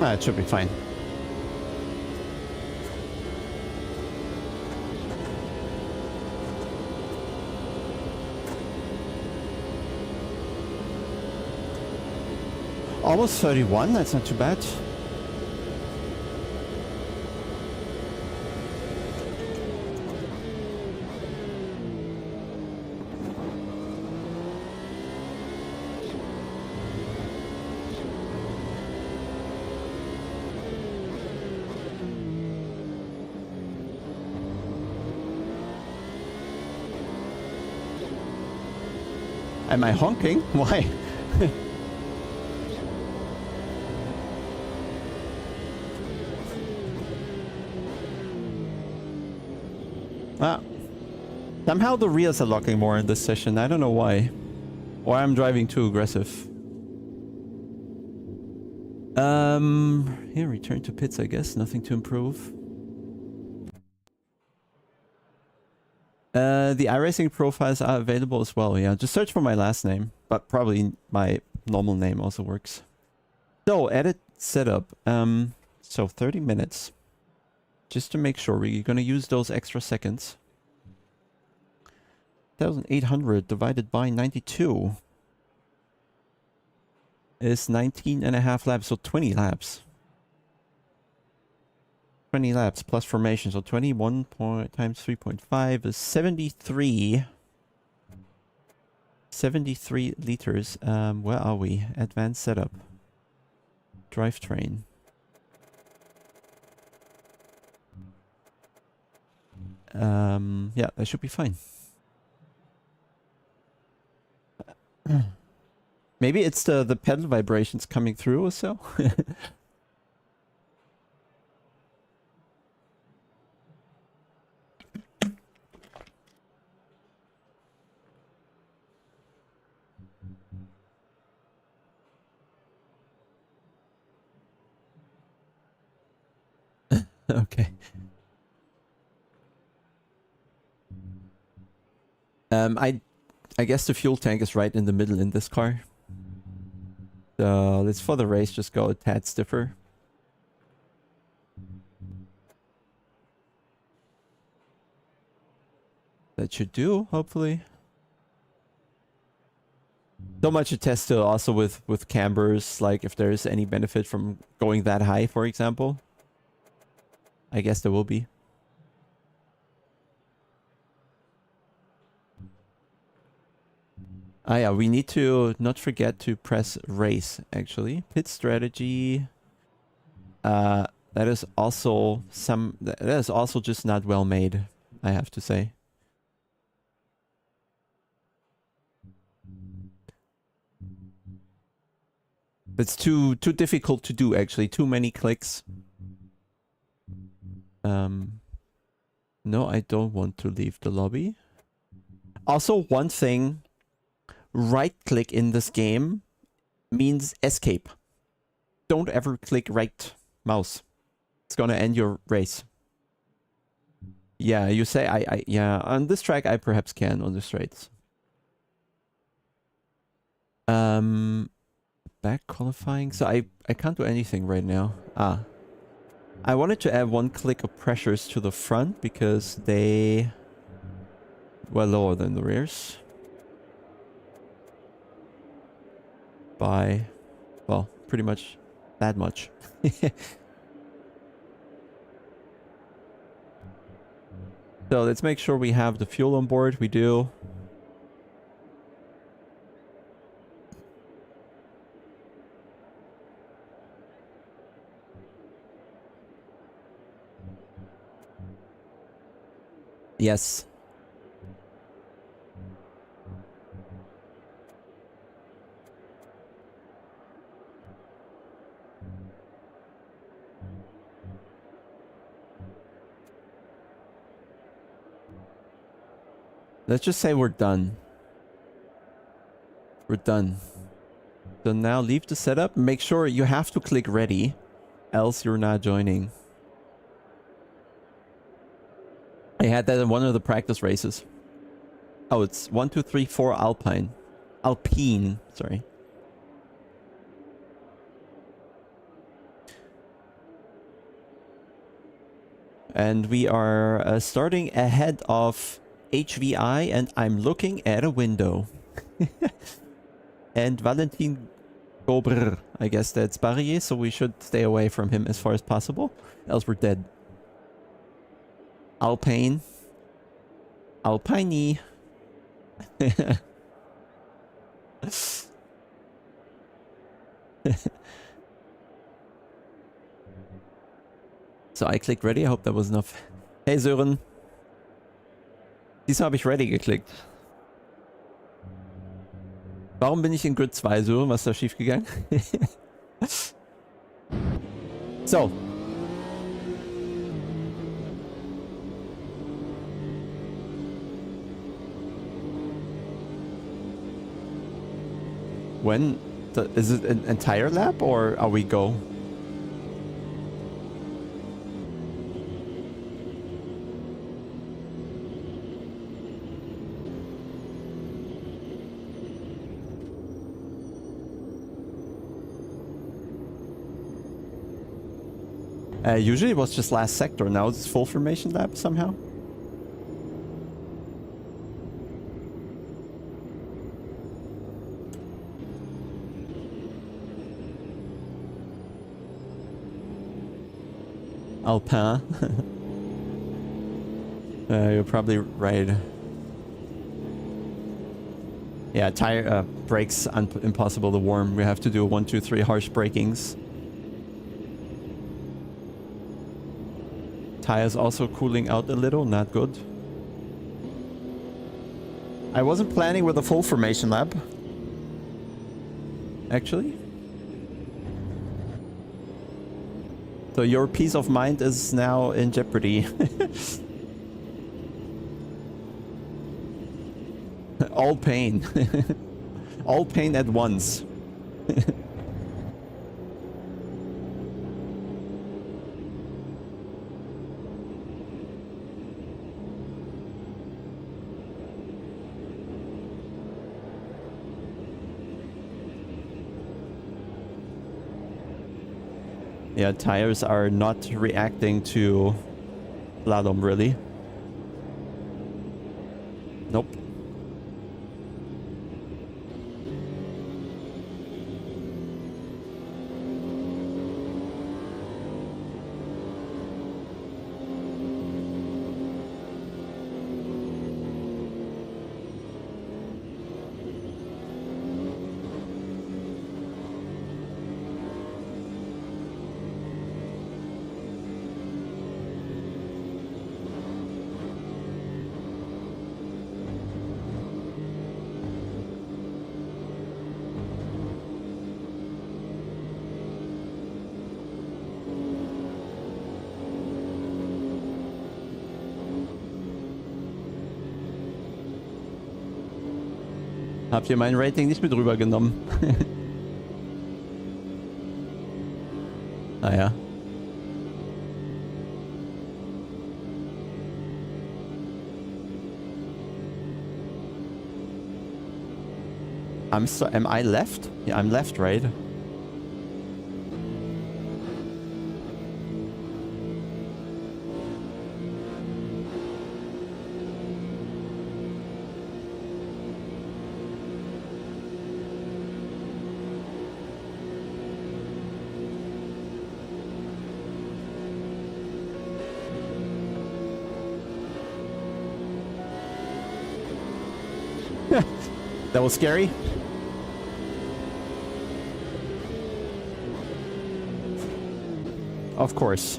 It should be fine. Almost 31, that's not too bad. Am I honking? Why? Ah. Somehow the rears are locking more in this session. I don't know why. Or I'm driving too aggressive. Here, return to pits, I guess. Nothing to improve. The iRacing profiles are available as well, yeah. Just search for my last name. But probably my normal name also works. So, edit setup. So 30 minutes. Just to make sure we're gonna use those extra seconds. 1,800 divided by 92 is 19.5 laps, so 20 laps. 20 laps plus formation, so 21 times 3.5 is 73. 73 liters. Where are we? Advanced setup. Drivetrain. Yeah, that should be fine. Maybe it's the pedal vibrations coming through or so. Okay. I guess the fuel tank is right in the middle in this car. So let's, for the race, just go a tad stiffer. That should do, hopefully. So much to test still also with cambers, like if there's any benefit from going that high, for example. I guess there will be. Ah yeah, we need to not forget to press race, actually. Pit strategy. That is also just not well made, I have to say. It's too difficult to do, actually. Too many clicks. No, I don't want to leave the lobby. Also, one thing, right click in this game means escape. Don't ever click right mouse. It's gonna end your race. Yeah, you say yeah, on this track I perhaps can on the straights. Back qualifying. So I can't do anything right now. Ah. I wanted to add one click of pressures to the front because they were lower than the rears. By, well, pretty much that much. So let's make sure we have the fuel on board. We do. Yes. Let's just say we're done. We're done. So now leave the setup. Make sure you have to click ready, else you're not joining. I had that in one of the practice races. Oh, it's 1, 2, 3, 4 Alpine. Alpine, sorry. And we are starting ahead of HVI, and I'm looking at a window. And Valentin Gobr, I guess that's Barrier, so we should stay away from him as far as possible, else we're dead. Alpine. Alpine. So I clicked ready, I hope that was enough. Hey Sören. Diesmal habe ich ready geklickt. Warum bin ich in Grid 2 so? Was ist da schiefgegangen? So. When? Is it an entire lap or are we go? Usually it was just last sector, now it's full formation lap somehow. Alpin. You're probably right. Yeah, tire brakes impossible to warm. We have to do 1, 2, 3 harsh brakings. Tires also cooling out a little, not good. I wasn't planning with a full formation lap. Actually. So your peace of mind is now in jeopardy. All pain. All pain at once. Yeah, tires are not reacting to slalom really. Nope. Habt ihr mein Rating nicht mit rübergenommen? Naja. Am I left? Yeah, I'm left, right? That was scary. Of course.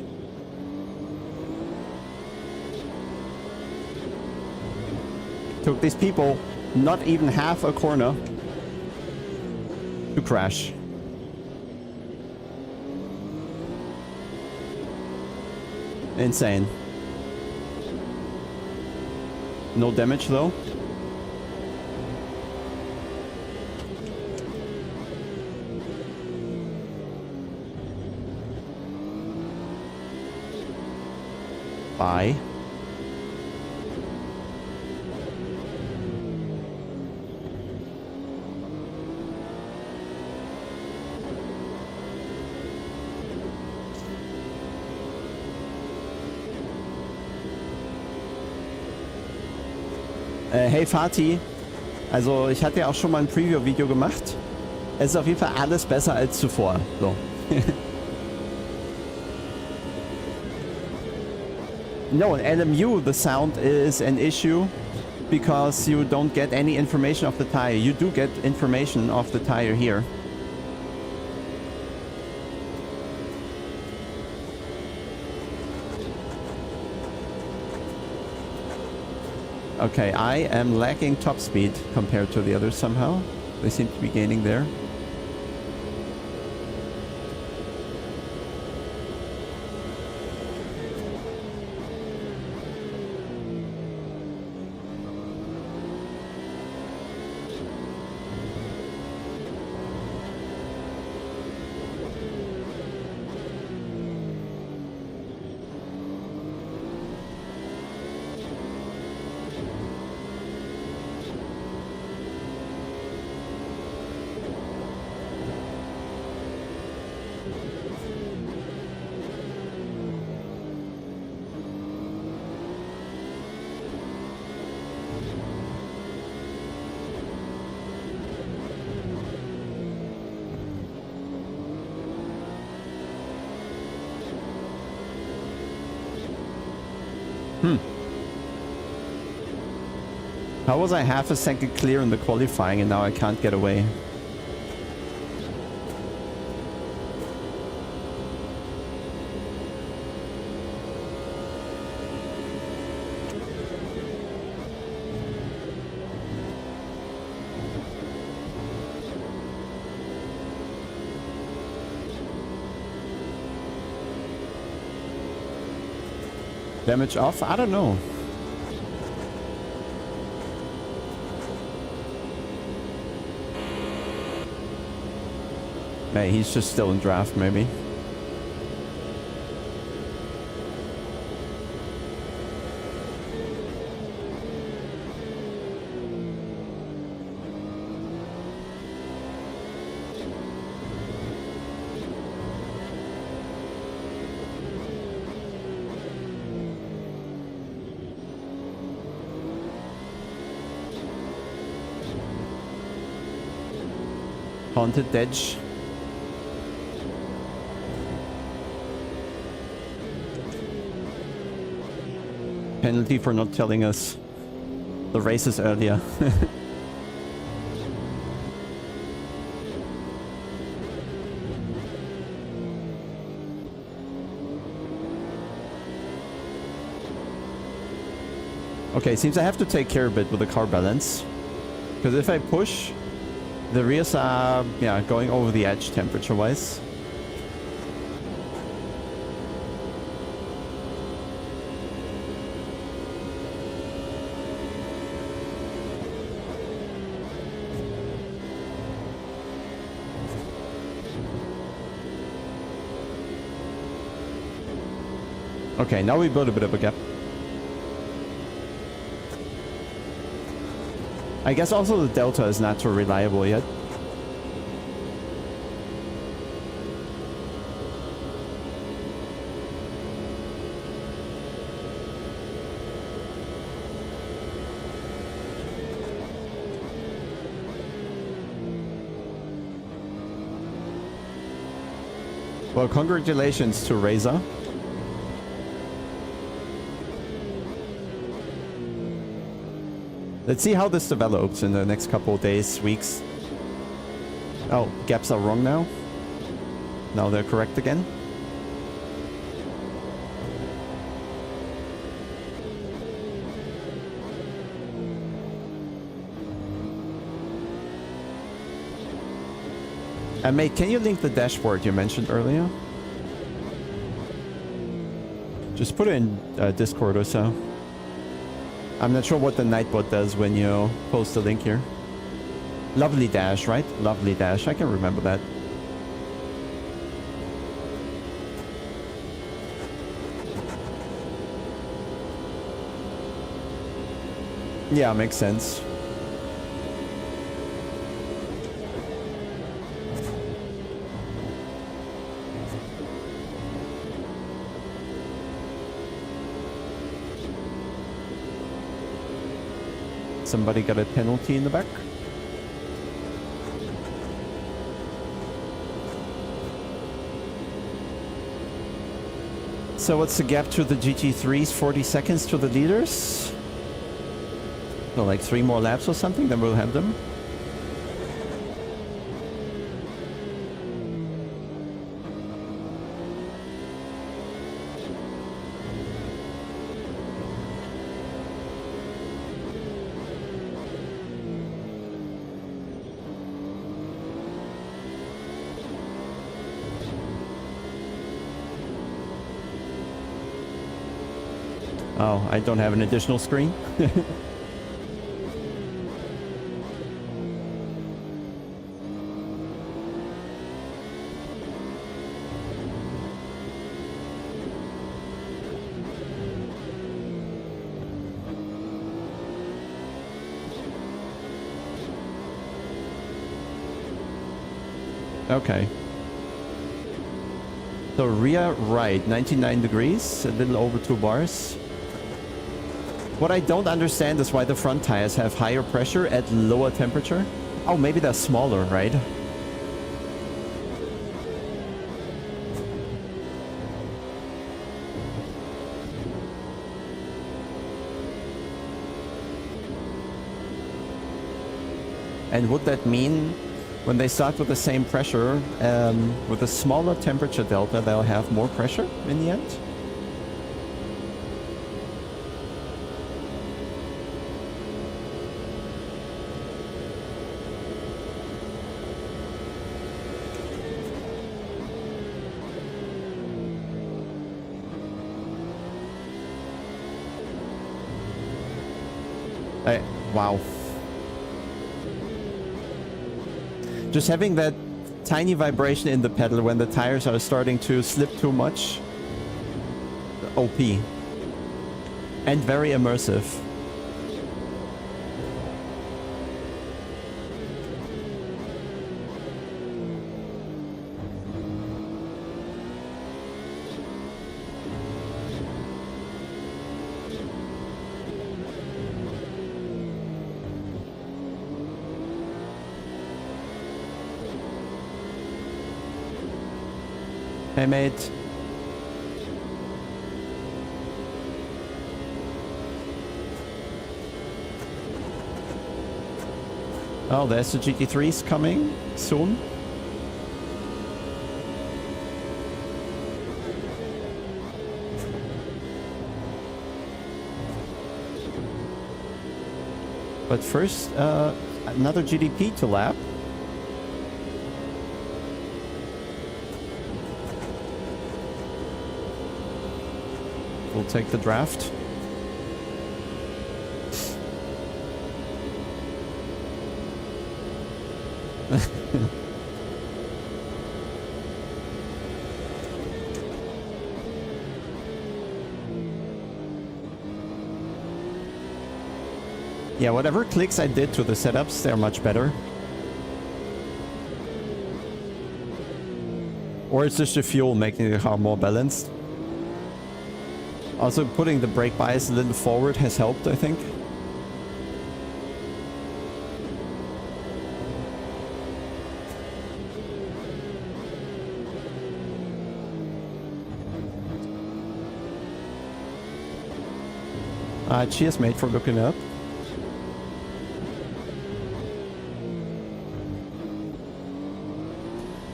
Took these people not even half a corner to crash. Insane. No damage though. Bye. Hey Fatih, also ich hatte ja auch schon mal ein Preview-Video gemacht. Es ist auf jeden Fall alles besser als zuvor. So. No, in LMU the sound is an issue because you don't get any information of the tire. You do get information of the tire here. Okay, I am lacking top speed compared to the others somehow. They seem to be gaining there. How was I half a second clear in the qualifying and now I can't get away? Damage off? I don't know. Hey, he's just still in draft, maybe. Haunted Edge. Penalty for not telling us the races earlier. Okay, seems I have to take care of it with the car balance. Because if I push, the rears are, yeah, going over the edge temperature-wise. Okay, now we build a bit of a gap. I guess also the delta is not so reliable yet. Well, congratulations to Razor. Let's see how this develops in the next couple of days, weeks. Oh, gaps are wrong now. Now they're correct again. And mate, can you link the dashboard you mentioned earlier? Just put it in Discord or so. I'm not sure what the Nightbot does when you post a link here. Lovely Dash, right? Lovely Dash. I can remember that. Yeah, makes sense. Somebody got a penalty in the back. So what's the gap to the GT3s? 40 seconds to the leaders? So like 3 more laps or something, then we'll have them. Oh, I don't have an additional screen. Okay. So rear right, 99 degrees, a little over 2 bars. What I don't understand is why the front tires have higher pressure at lower temperature. Oh, maybe they're smaller, right? And would that mean when they start with the same pressure, with a smaller temperature delta, they'll have more pressure in the end? Wow. Just having that tiny vibration in the pedal when the tires are starting to slip too much. OP. And very immersive. Hey, mate. Oh, there's the GT3s coming soon. But first, another GDP to lap. We'll take the draft. Yeah, whatever clicks I did to the setups, they're much better. Or it's just the fuel making the car more balanced. Also, putting the brake bias a little forward has helped, I think. Cheers, mate, for looking up.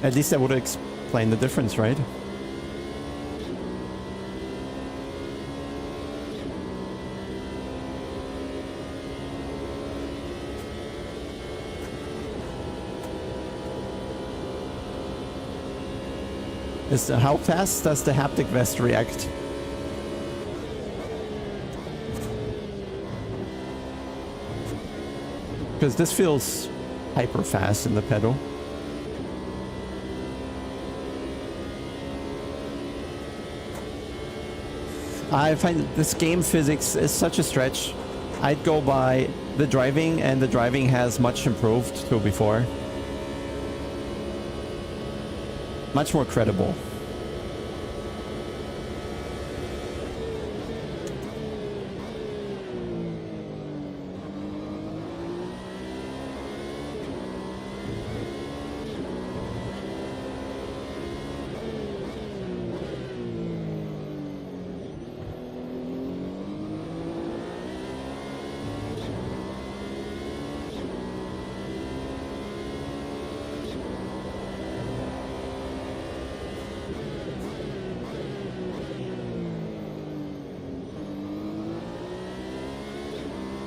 At least that would explain the difference, right? How fast does the haptic vest react? Because this feels hyper fast in the pedal. I find this game physics is such a stretch. I'd go by the driving, and the driving has much improved to before. Much more credible.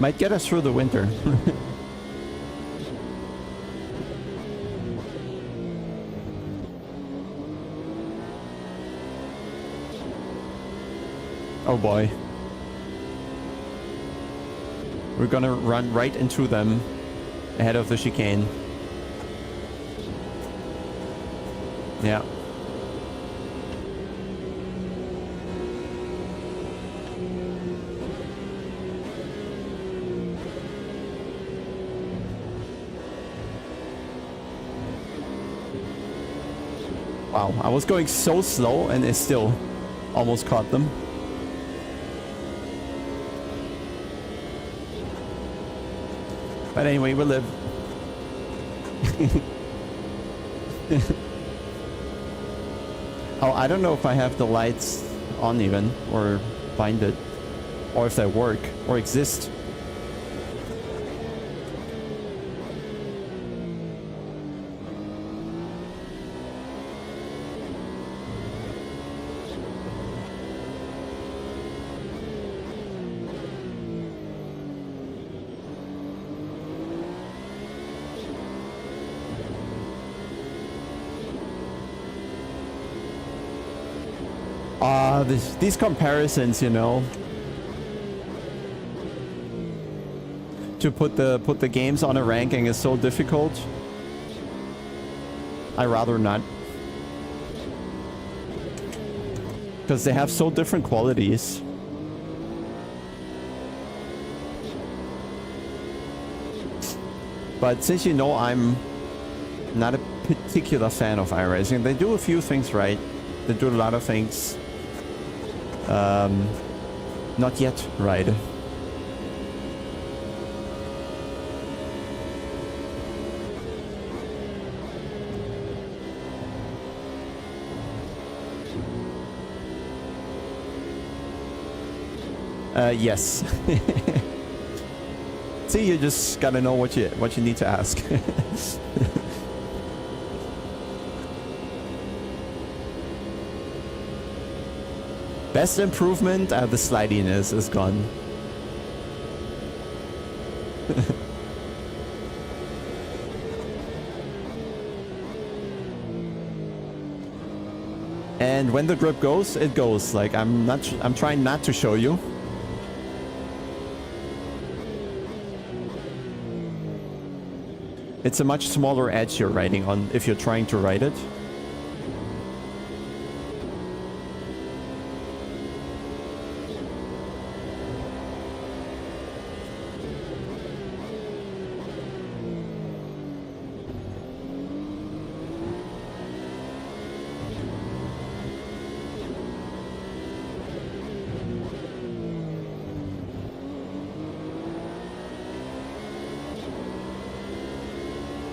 Might get us through the winter. Oh boy. We're gonna run right into them ahead of the chicane. Yeah. Wow, I was going so slow and it still almost caught them. But anyway, we live. Oh, I don't know if I have the lights on even, or find it, or if they work, or exist. These comparisons, you know, to put the games on a ranking is so difficult. I rather not, because they have so different qualities. But since you know I'm not a particular fan of iRacing, they do a few things right. They do a lot of things not yet right. Yes. See, you just gotta know what you need to ask. Best improvement, the slidiness is gone. And when the grip goes, it goes. Like I'm trying not to show you. It's a much smaller edge you're riding on if you're trying to ride it.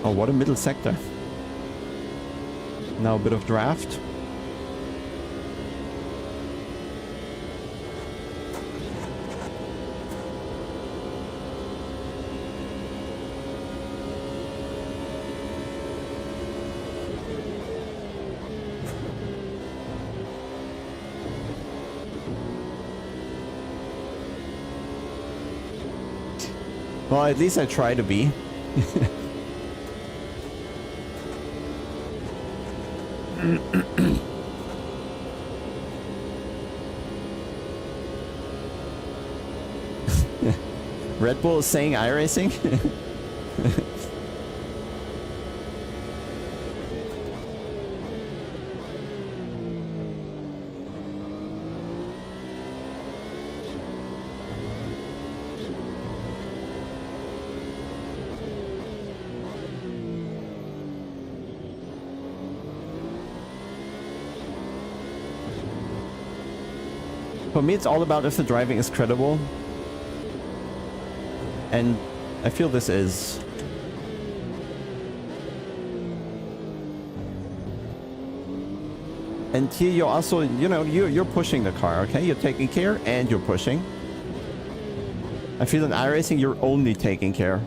Oh, what a middle sector. Now a bit of draft. Well, at least I try to be. Red Bull is saying iRacing? For me, it's all about if the driving is credible. And I feel this is. And here you're also, you know, you're pushing the car, okay? You're taking care and you're pushing. I feel in iRacing, you're only taking care.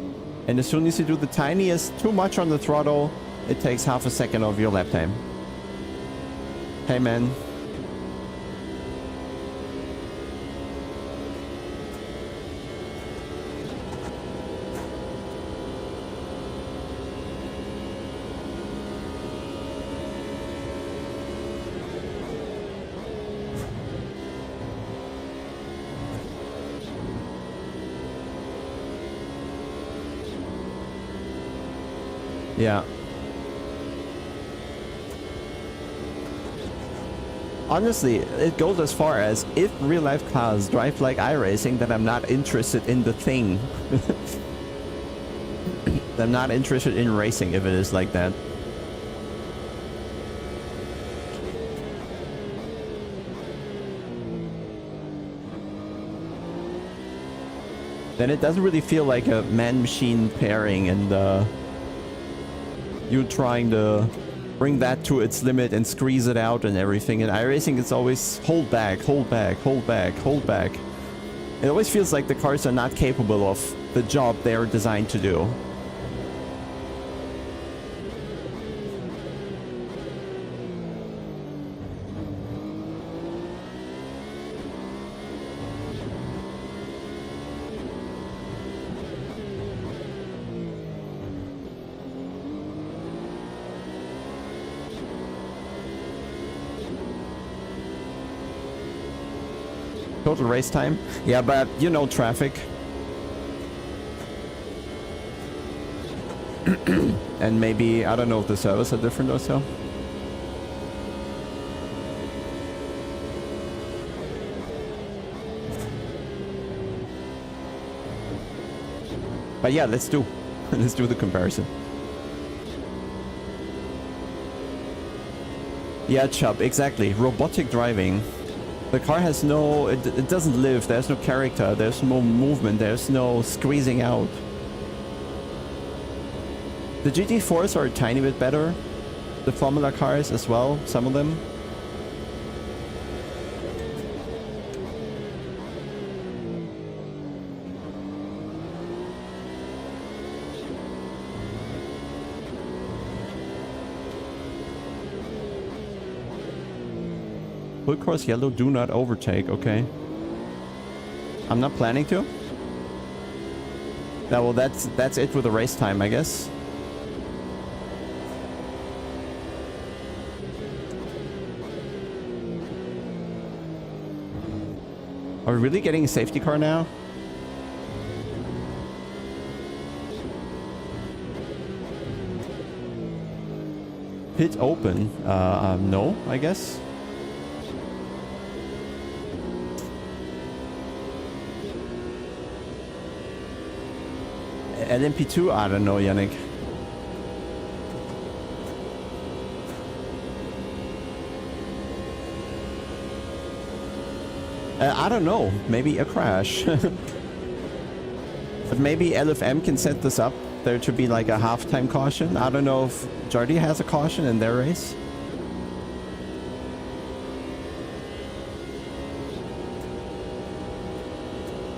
And as soon as you do the tiniest, too much on the throttle, it takes half a second of your lap time. Hey, man. Yeah. Honestly, it goes as far as if real life cars drive like iRacing, then I'm not interested in the thing. I'm not interested in racing if it is like that. Then it doesn't really feel like a man-machine pairing, and you trying to bring that to its limit and squeeze it out and everything. In iRacing, it's always hold back, hold back, hold back, hold back. It always feels like the cars are not capable of the job they're designed to do. Total race time? Yeah, but you know traffic. And maybe, I don't know if the servers are different or so. But yeah, let's do the comparison. Yeah, Chubb, exactly. Robotic driving. The car has no, it doesn't live, there's no character, there's no movement, there's no squeezing out. The GT4s are a tiny bit better. The Formula cars as well, some of them. Full course yellow, do not overtake, okay. I'm not planning to. Yeah, well that's it with the race time, I guess. Are we really getting a safety car now? Pit open. No, I guess. LMP2? I don't know, Yannick. I don't know. Maybe a crash. But maybe LFM can set this up. There to be like a halftime caution. I don't know if Jardy has a caution in their race.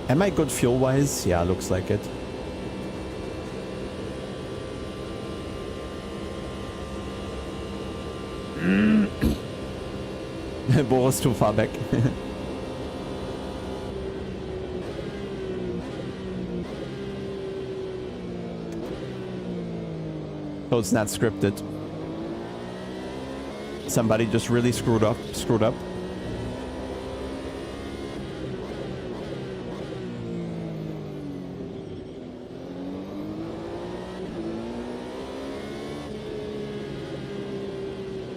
Am I good fuel-wise? Yeah, looks like it. Boris too far back. So it's not scripted. Somebody just really screwed up.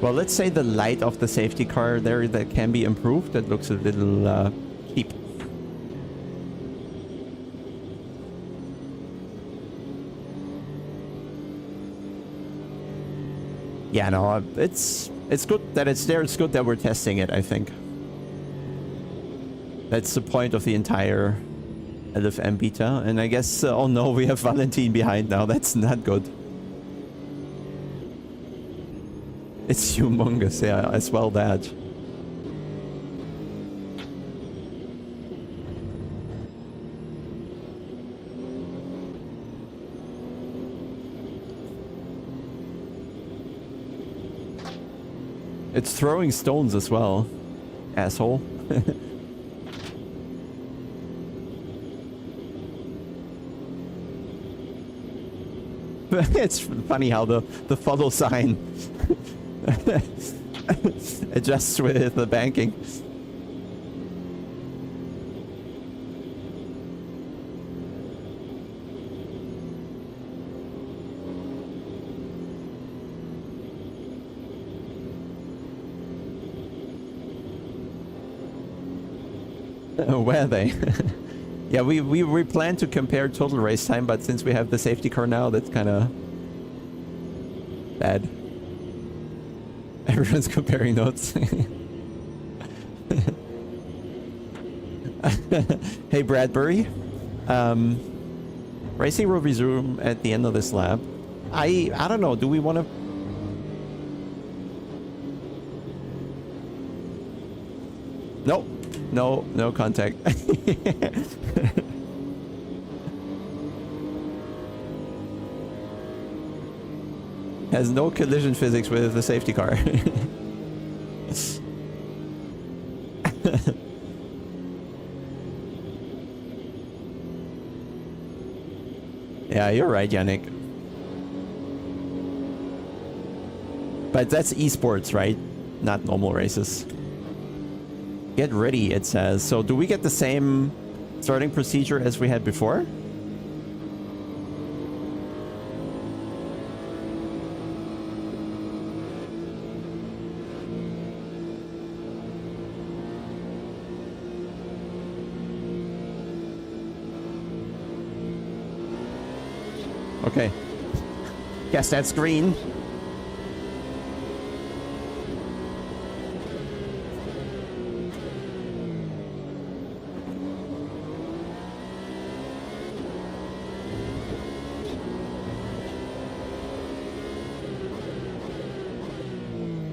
Well, let's say the light of the safety car there that can be improved. That looks a little cheap. Yeah, no, it's good that it's there. It's good that we're testing it, I think. That's the point of the entire LFM beta. And I guess, oh no, we have Valentin behind now. That's not good. It's humongous, yeah, as well that. It's throwing stones as well, asshole. It's funny how the follow sign adjusts with the banking. Where are they? Yeah, we plan to compare total race time, but since we have the safety car now, that's kind of bad. Everyone's comparing notes. Hey Bradbury, racing will resume at the end of this lap. I don't know. Do we want to? No contact. Has no collision physics with the safety car. Yeah, you're right, Yannick. But that's esports, right? Not normal races. Get ready, it says. So do we get the same starting procedure as we had before? Okay. Guess that's green.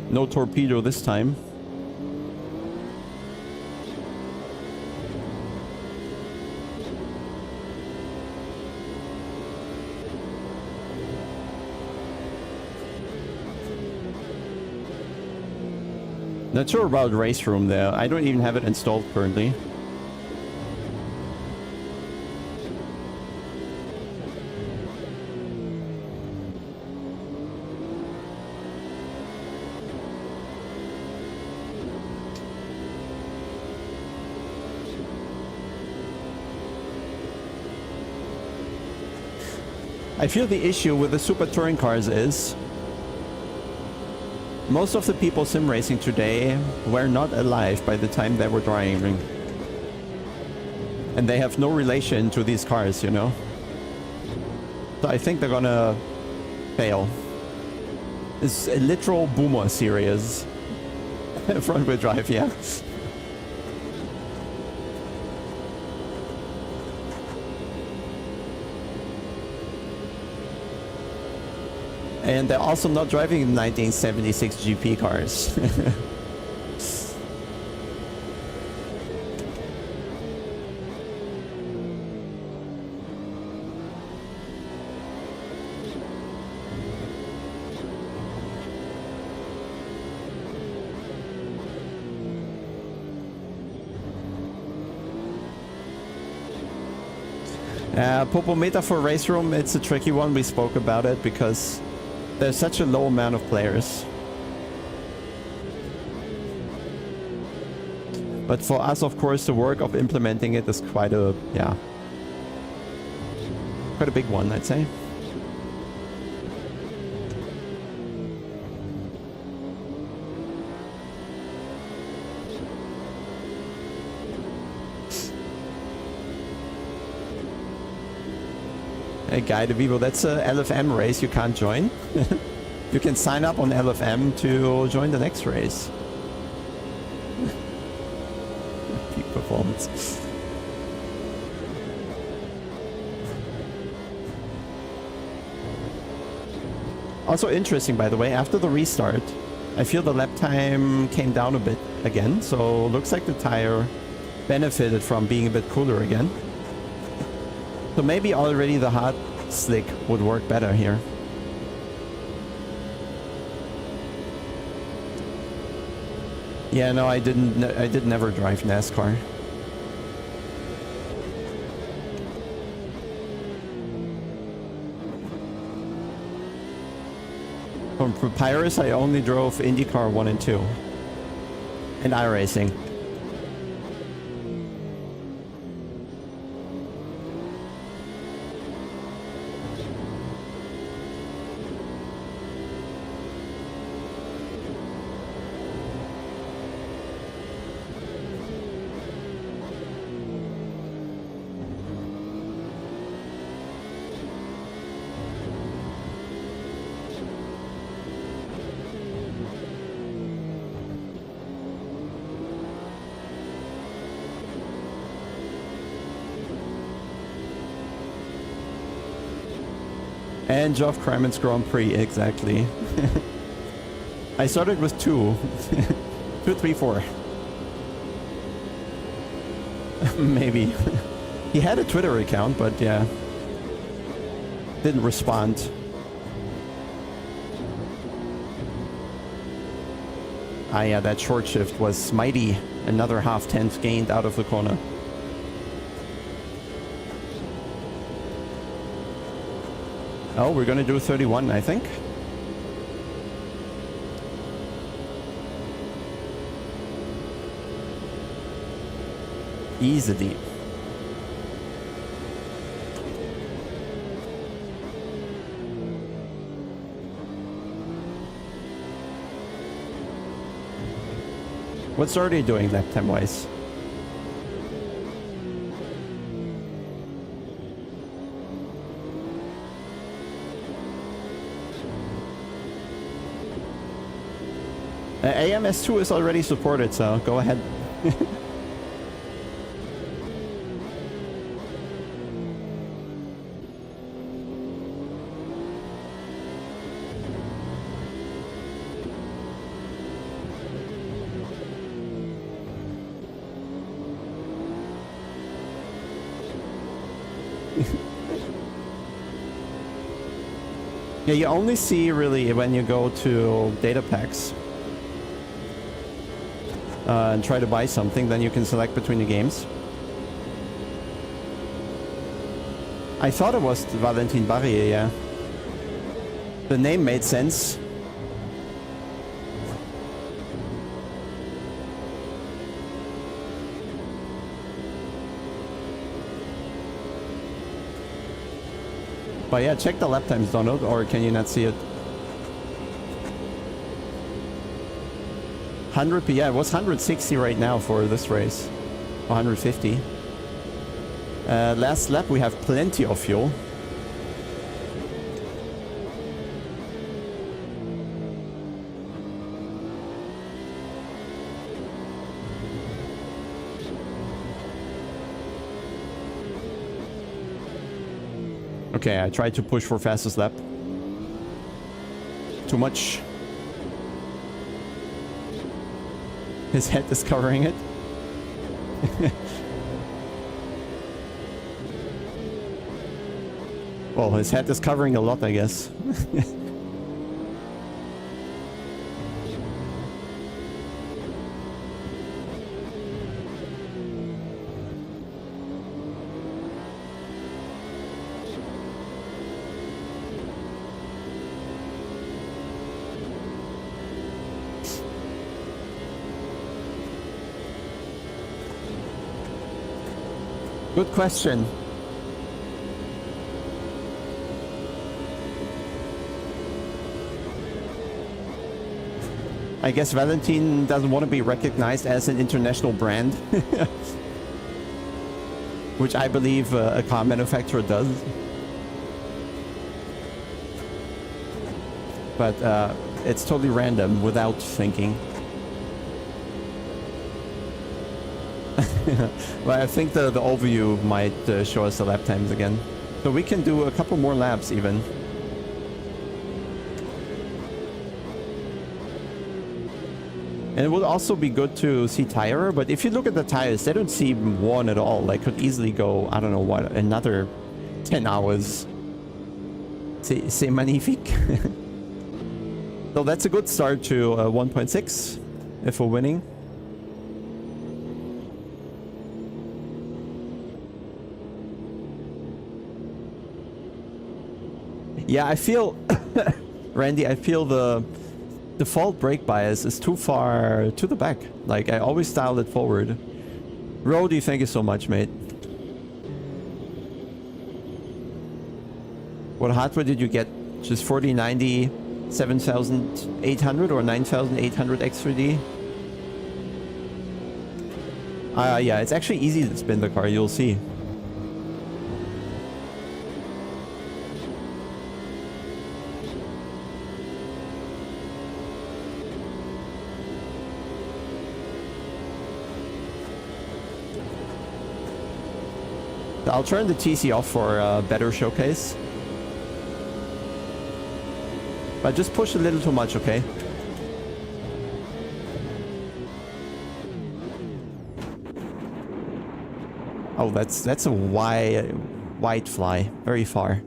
No torpedo this time. Not sure about race room there. I don't even have it installed currently. I feel the issue with the super touring cars is most of the people sim racing today were not alive by the time they were driving. And they have no relation to these cars, you know? So I think they're gonna fail. It's a literal boomer series. Front wheel drive, yeah. And they're also not driving 1976 GP cars. Popometer for race room, it's a tricky one. We spoke about it because there's such a low amount of players. But for us, of course, the work of implementing it is quite a, yeah, quite a big one, I'd say. Hey Guy de Vivo, that's a LFM race you can't join. You can sign up on LFM to join the next race. Peak performance. Also interesting, by the way, after the restart, I feel the lap time came down a bit again, so looks like the tire benefited from being a bit cooler again. So maybe already the hard slick would work better here. Yeah, no, I did never drive NASCAR. From Papyrus, I only drove IndyCar 1 and 2. And iRacing. And Geoff Crammond's Grand Prix, exactly. I started with 2. 2, 3, 4. Maybe. He had a Twitter account, but yeah. Didn't respond. Ah yeah, that short shift was mighty. Another half-tenth gained out of the corner. Oh, we're gonna do 31, I think. Easily. What's already doing lap time wise? AMS2 is already supported, so go ahead. Yeah, you only see really when you go to data packs and try to buy something, then you can select between the games. I thought it was Valentin Barrier, yeah. The name made sense. But yeah, check the lap times, Donald, or can you not see it? 100, yeah, it was 160 right now for this race. 150. Last lap we have plenty of fuel. Okay, I tried to push for fastest lap. Too much. His head is covering it. Well, his head is covering a lot, I guess. Good question. I guess Valentin doesn't want to be recognized as an international brand. Which I believe a car manufacturer does. But it's totally random without thinking. Well, I think the overview might show us the lap times again. So we can do a couple more laps even. And it would also be good to see tire, but if you look at the tires, they don't seem worn at all. Like, could easily go, I don't know what, another 10 hours. C'est magnifique. So that's a good start to 1.6 if we're winning. Yeah, I feel, Randy, I feel the default brake bias is too far to the back. Like, I always dial it forward. Rody, thank you so much, mate. What hardware did you get? Just 4090, 7800 or 9800 X3D? Yeah, it's actually easy to spin the car, you'll see. I'll turn the TC off for a better showcase. But just push a little too much, okay? Oh, that's a wide fly. Very far.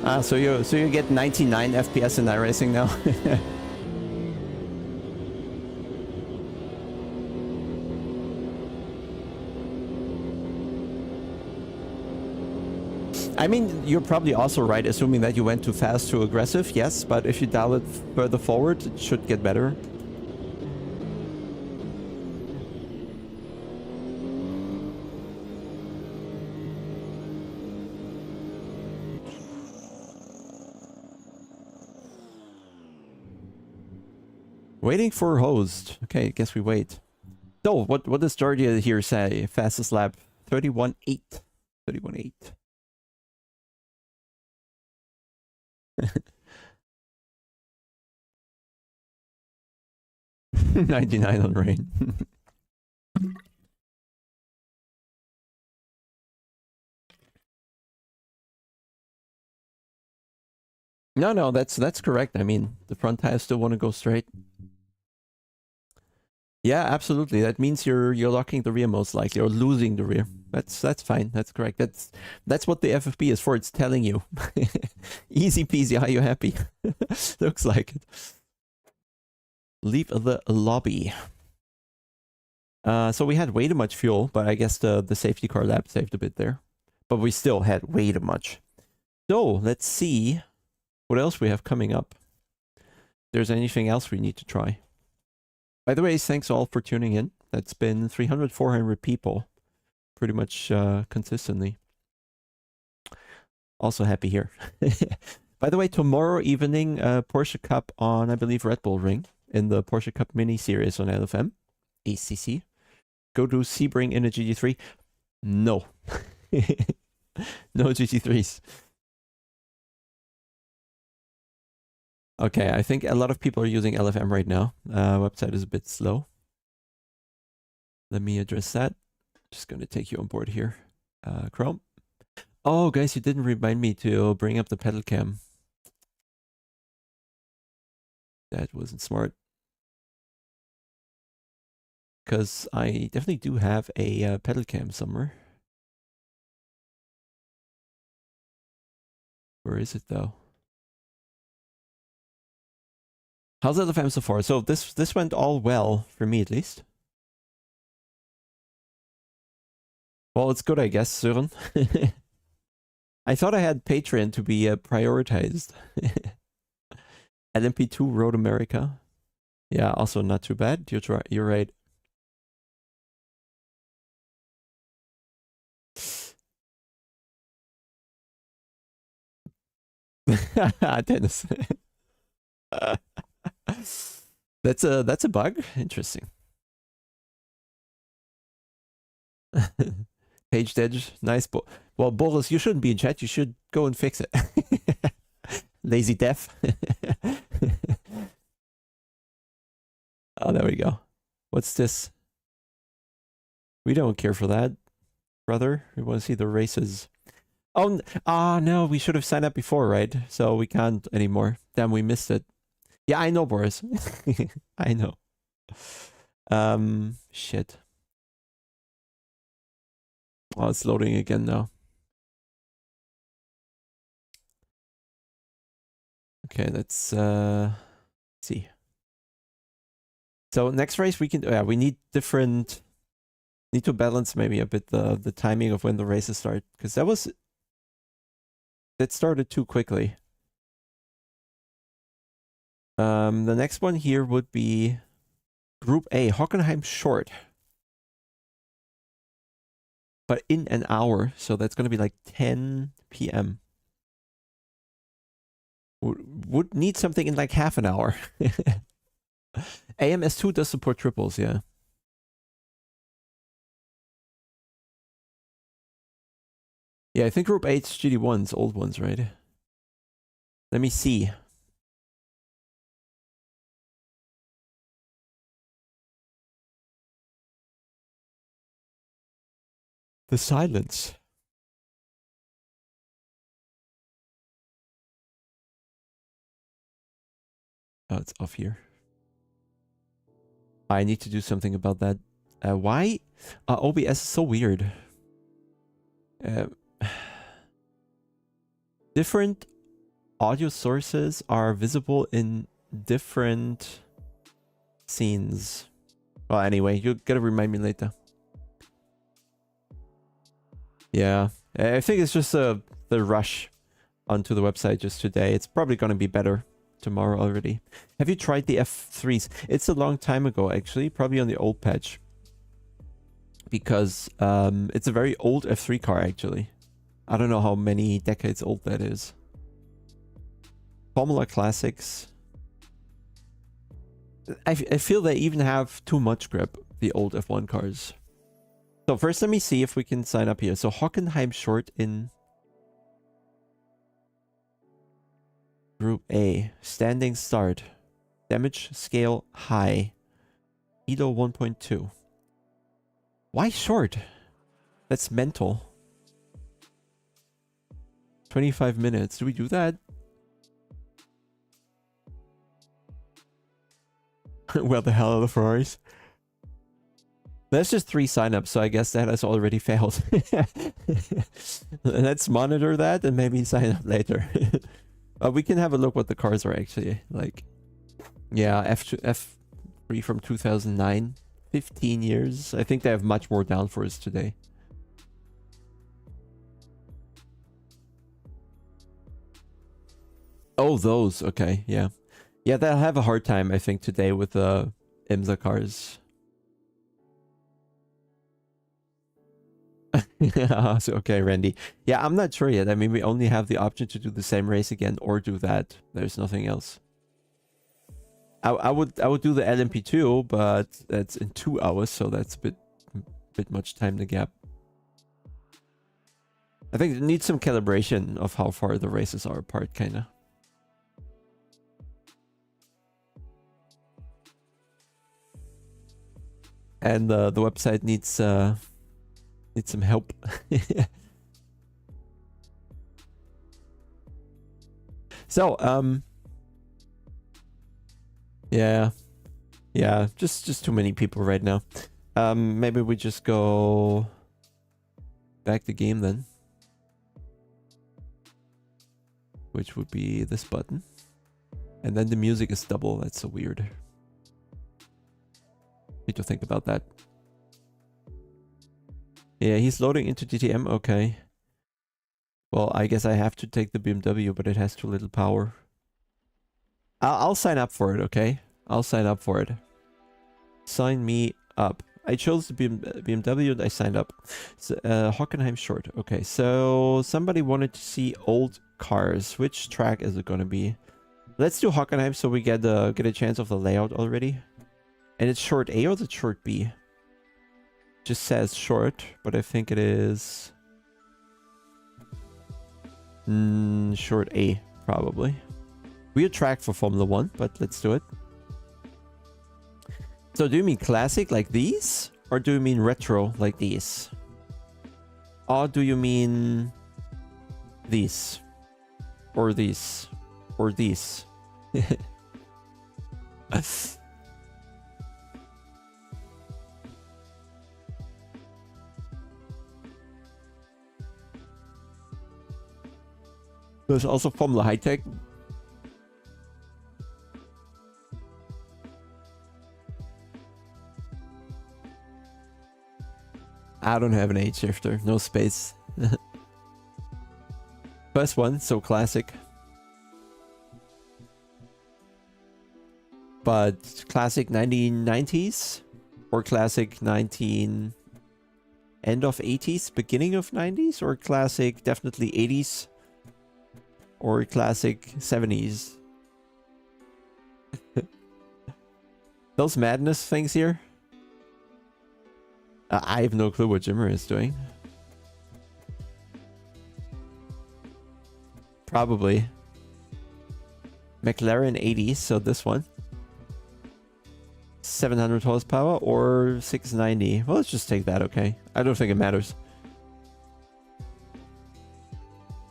Ah, so you get 99 FPS in iRacing now? I mean, you're probably also right, assuming that you went too fast, too aggressive, yes, but if you dial it further forward, it should get better. Waiting for host. Okay, I guess we wait. So, what does Georgia here say? Fastest lap, 31.8. 31.8. 99 on rain. No, that's correct. I mean, the front tires still want to go straight. Yeah, absolutely. That means you're locking the rear most likely, or losing the rear. That's fine. That's correct. That's what the FFB is for. It's telling you. Easy peasy. Are you happy? Looks like it. Leave the lobby. So we had way too much fuel, but I guess the safety car lap saved a bit there. But we still had way too much. So let's see what else we have coming up. If there's anything else we need to try. By the way, thanks all for tuning in. That's been 300, 400 people pretty much consistently. Also happy here. By the way, tomorrow evening, Porsche Cup on, I believe, Red Bull Ring in the Porsche Cup mini series on LFM, ACC. Go to Sebring in a GT3. No. No GT3s. Okay, I think a lot of people are using LFM right now. Website is a bit slow. Let me address that. Just going to take you on board here. Chrome. Oh, guys, you didn't remind me to bring up the pedal cam. That wasn't smart. Because I definitely do have a pedal cam somewhere. Where is it, though? How's LFM so far? So this went all well, for me at least. Well, it's good, I guess, Sören. I thought I had Patreon to be prioritized. LMP2 Road America. Yeah, also not too bad. You're right. Dennis. That's a bug. Interesting. Page Edge, nice. Well, Boris, you shouldn't be in chat. You should go and fix it. Lazy deaf. Oh, there we go. What's this? We don't care for that, brother. We want to see the races. Oh, no, we should have signed up before, right? So we can't anymore. Damn, we missed it. Yeah, I know, Boris. I know. Shit. Oh, it's loading again now. Okay, let's see. So next race we can, yeah, we need different, need to balance maybe a bit the timing of when the races start, because that started too quickly. The next one here would be Group A, Hockenheim Short. But in an hour, so that's going to be like 10 p.m. Would need something in like half an hour. AMS2 does support triples, yeah. Yeah, I think Group 8's GD1s, old ones, right? Let me see. The silence. Oh, it's off here. I need to do something about that. Why? OBS is so weird. Different audio sources are visible in different scenes. Well, anyway, you gotta remind me later. Yeah, I think it's just the rush onto the website just today. It's probably gonna be better tomorrow already. Have you tried the F3s? It's a long time ago, actually, probably on the old patch. Because it's a very old F3 car, actually. I don't know how many decades old that is. Formula Classics. I feel they even have too much grip, the old F1 cars. So first, let me see if we can sign up here. So Hockenheim short in Group A. Standing start. Damage scale high. EDO 1.2. Why short? That's mental. 25 minutes. Do we do that? Well, the hell are the Ferraris? That's just 3 signups, so I guess that has already failed. Let's monitor that and maybe sign up later. We can have a look what the cars are actually like. Yeah, F3 from 2009. 15 years. I think they have much more downforce today. Oh, those. Okay, yeah. Yeah, they'll have a hard time, I think, today with the IMSA cars. So, okay, Randy. Yeah, I'm not sure yet. I mean, we only have the option to do the same race again or do that. There's nothing else. I would do the LMP2, but that's in 2 hours, so that's a bit much time to gap. I think it needs some calibration of how far the races are apart, kinda. And the website needs some help. So yeah, just too many people right now. Maybe we just go back the game then, which would be this button, and then the music is double. That's so weird. Need to think about that. Yeah, he's loading into DTM. Okay. Well, I guess I have to take the BMW, but it has too little power. I'll sign up for it, okay? I'll sign up for it. Sign me up. I chose the BMW and I signed up. So, Hockenheim short. Okay, so somebody wanted to see old cars. Which track is it going to be? Let's do Hockenheim so we get a chance of the layout already. And it's short A or is it short B? Just says short, but I think it is short A, probably. Weird track for Formula 1, but let's do it. So do you mean classic like these? Or do you mean retro like these? Or do you mean these? Or these? Or these? There's also Formula High Tech. I don't have an H shifter, no space. First one, so classic. But classic 1990s or classic end of 80s, beginning of 90s, or classic definitely 80s or classic 70s. Those madness things here. I have no clue what Jimmer is doing. Probably. McLaren 80s, so this one. 700 horsepower or 690. Well, let's just take that, okay? I don't think it matters.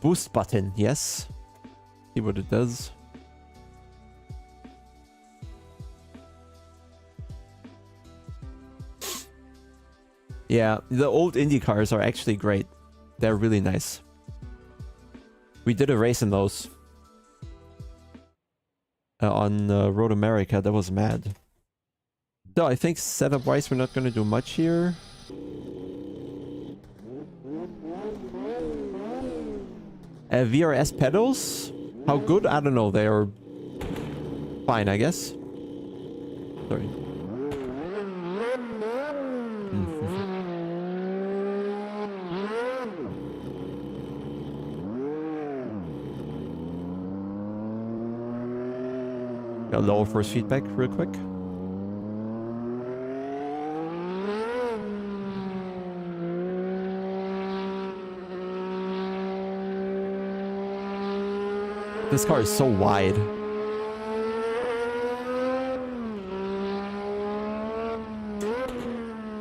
Boost button, yes. See what it does. Yeah, the old Indy cars are actually great. They're really nice. We did a race in those. On Road America, that was mad. So I think setup-wise, we're not going to do much here. VRS pedals? How good? I don't know. They're fine, I guess. Sorry. Got lower force feedback real quick. This car is so wide.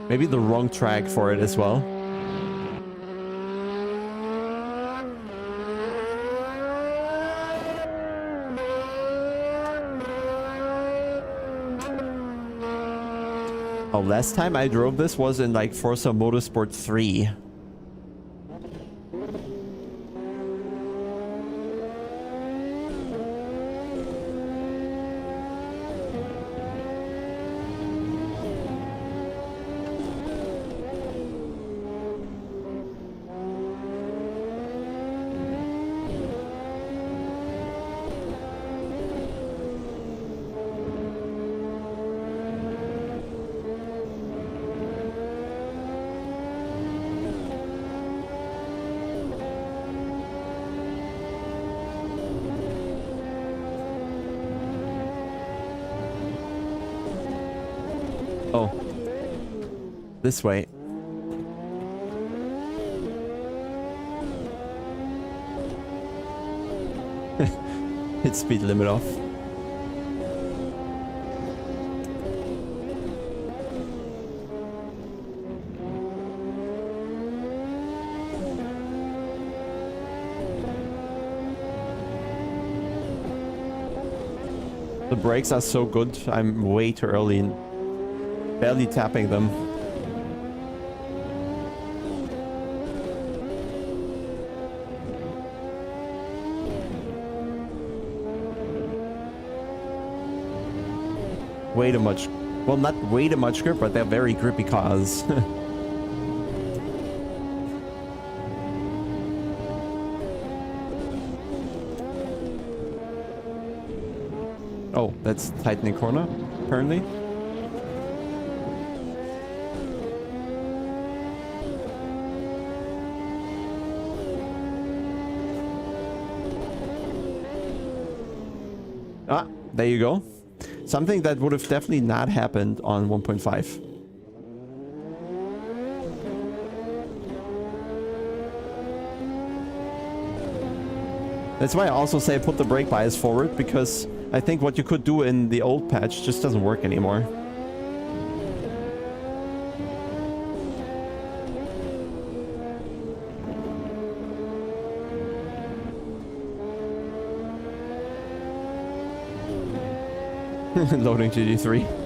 Maybe the wrong track for it as well. Oh, last time I drove this was in like Forza Motorsport 3. Oh. This way. Hit speed limit off. The brakes are so good. I'm way too early in barely tapping them. Way too much. Well, not way too much grip, but they're very grippy cars. Oh, that's tightening corner, apparently. Ah, there you go. Something that would have definitely not happened on 1.5. That's why I also say put the brake bias forward, because I think what you could do in the old patch just doesn't work anymore. Loading GD3.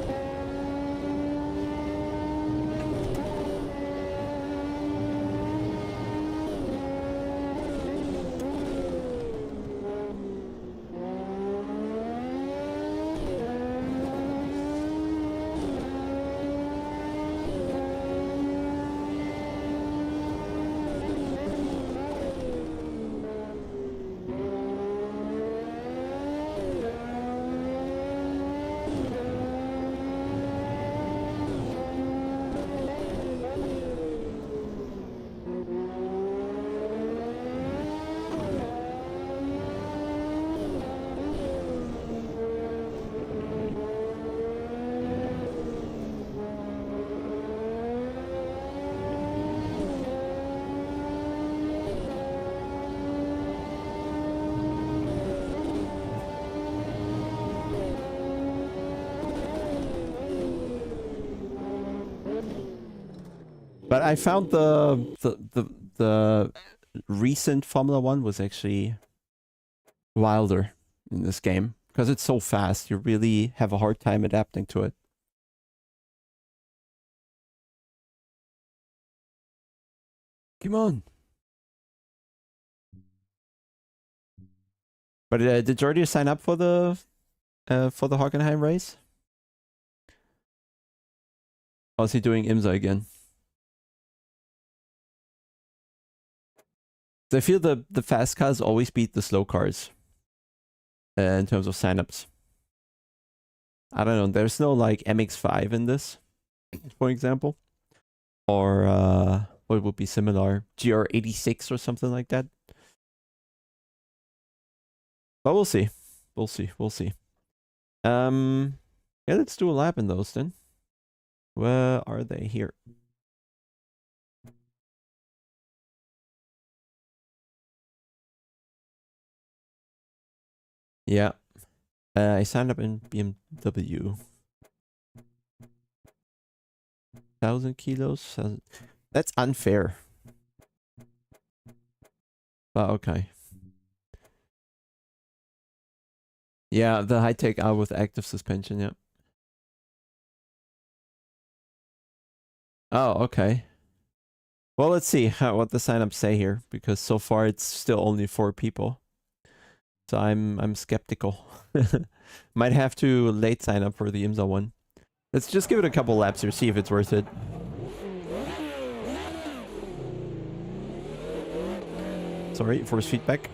But I found the recent Formula 1 was actually wilder in this game. Because it's so fast, you really have a hard time adapting to it. Come on. But did Jordi sign up for the Hockenheim race? Or is he doing IMSA again? I feel the fast cars always beat the slow cars in terms of signups. I don't know. There's no like MX5 in this, for example, or what would be similar, GR86 or something like that. But we'll see. We'll see. We'll see. Yeah, let's do a lap in those then. Where are they? Here. Yeah. I signed up in BMW. 1,000 kilos? That's unfair. But okay. Yeah, the high-tech are with active suspension, yeah. Oh, okay. Well, let's see what the signups say here, because so far it's still only 4 people. So I'm skeptical. Might have to late sign up for the IMSA one. Let's just give it a couple laps here, see if it's worth it. Sorry, force feedback.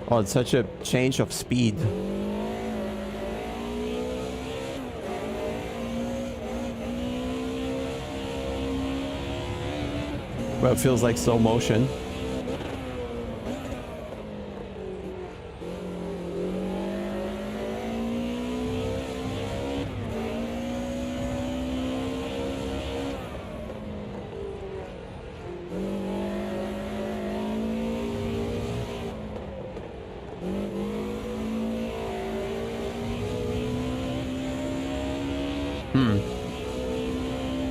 Oh, it's such a change of speed. Well, it feels like slow motion.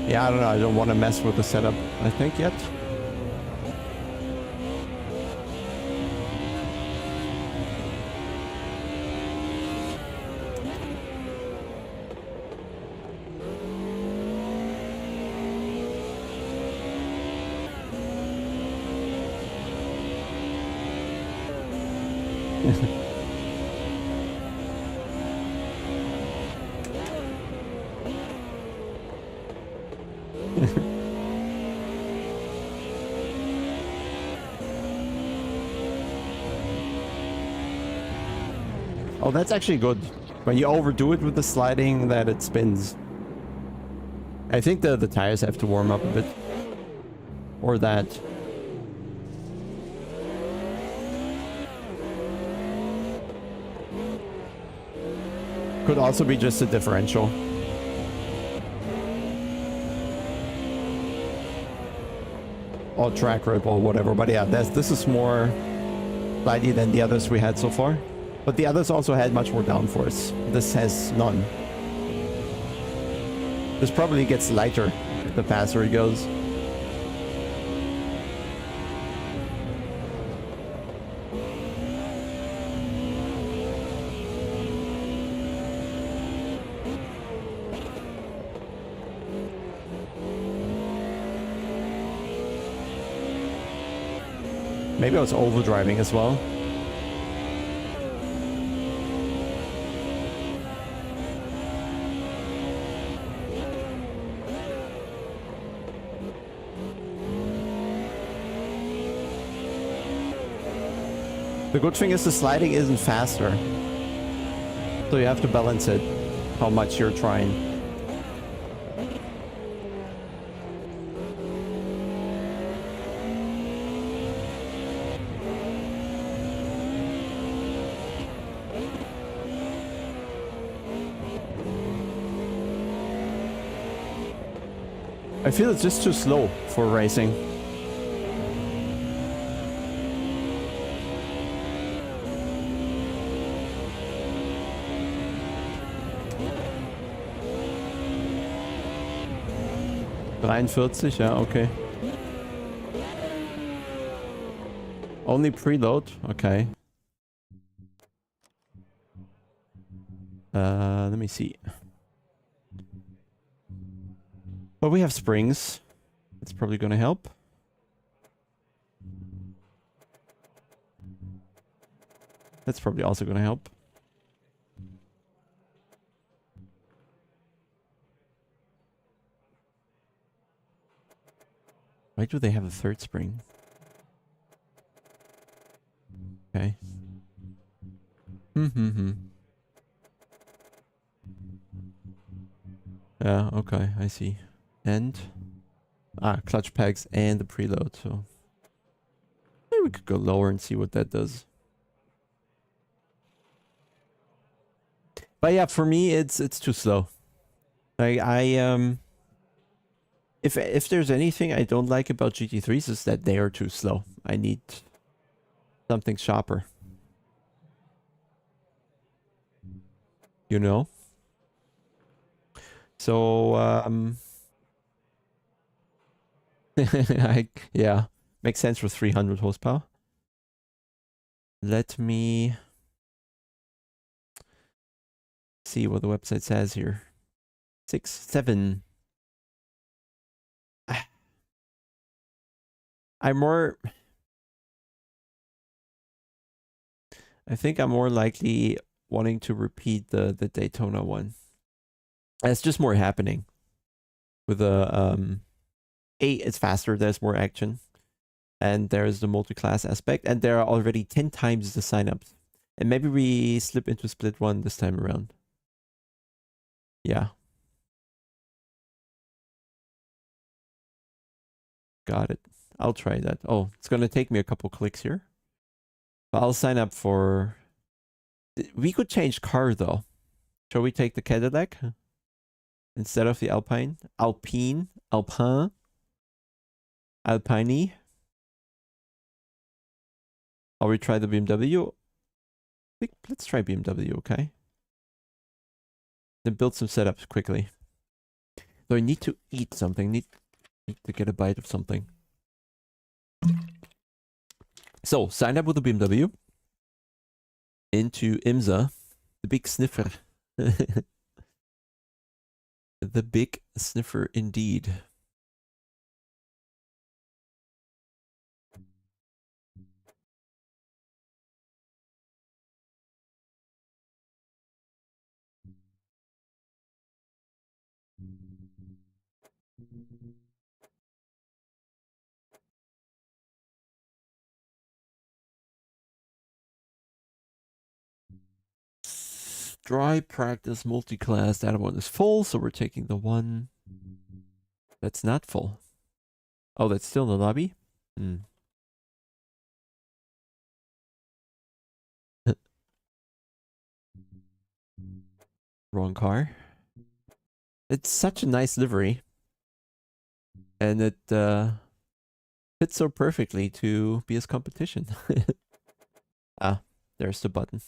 Yeah, I don't know. I don't want to mess with the setup, I think, yet. Oh, that's actually good. When you overdo it with the sliding, that it spins. I think the tires have to warm up a bit. Or that. Could also be just a differential. Or track rip or whatever. But yeah, this is more slidey than the others we had so far. But the others also had much more downforce. This has none. This probably gets lighter the faster it goes. Maybe I was overdriving as well. The good thing is the sliding isn't faster. So you have to balance it, how much you're trying. I feel it's just too slow for racing. Yeah, okay. Only preload? Okay. Let me see. Well, we have springs. That's probably gonna help. That's probably also gonna help. Why do they have a third spring? Okay. Yeah, okay, I see. And clutch pegs and the preload, so maybe we could go lower and see what that does. But yeah, for me it's too slow. Like if there's anything I don't like about GT3s is that they are too slow. I need something sharper. You know? So yeah, makes sense for 300 horsepower. Let me see what the website says here. 6, 7. I think I'm more likely wanting to repeat the Daytona one. It's just more happening. With a 8, it's faster, there's more action. And there's the multi-class aspect, and there are already 10 times the signups. And maybe we slip into split 1 this time around. Yeah. Got it. I'll try that. Oh, it's gonna take me a couple clicks here. But I'll sign up for... We could change car though. Shall we take the Cadillac? Instead of the Alpine? Alpine? Alpine? Alpine? Or we try the BMW? Let's try BMW, okay? Then build some setups quickly. Though I need to eat something. Need to get a bite of something. So, sign up with the BMW. Into IMSA. The big sniffer. The big sniffer indeed. Dry practice multi-class. That one is full, so we're taking the one that's not full. Oh, that's still in the lobby? Hmm. Wrong car. It's such a nice livery. And it fits so perfectly to be as competition. Ah, there's the button.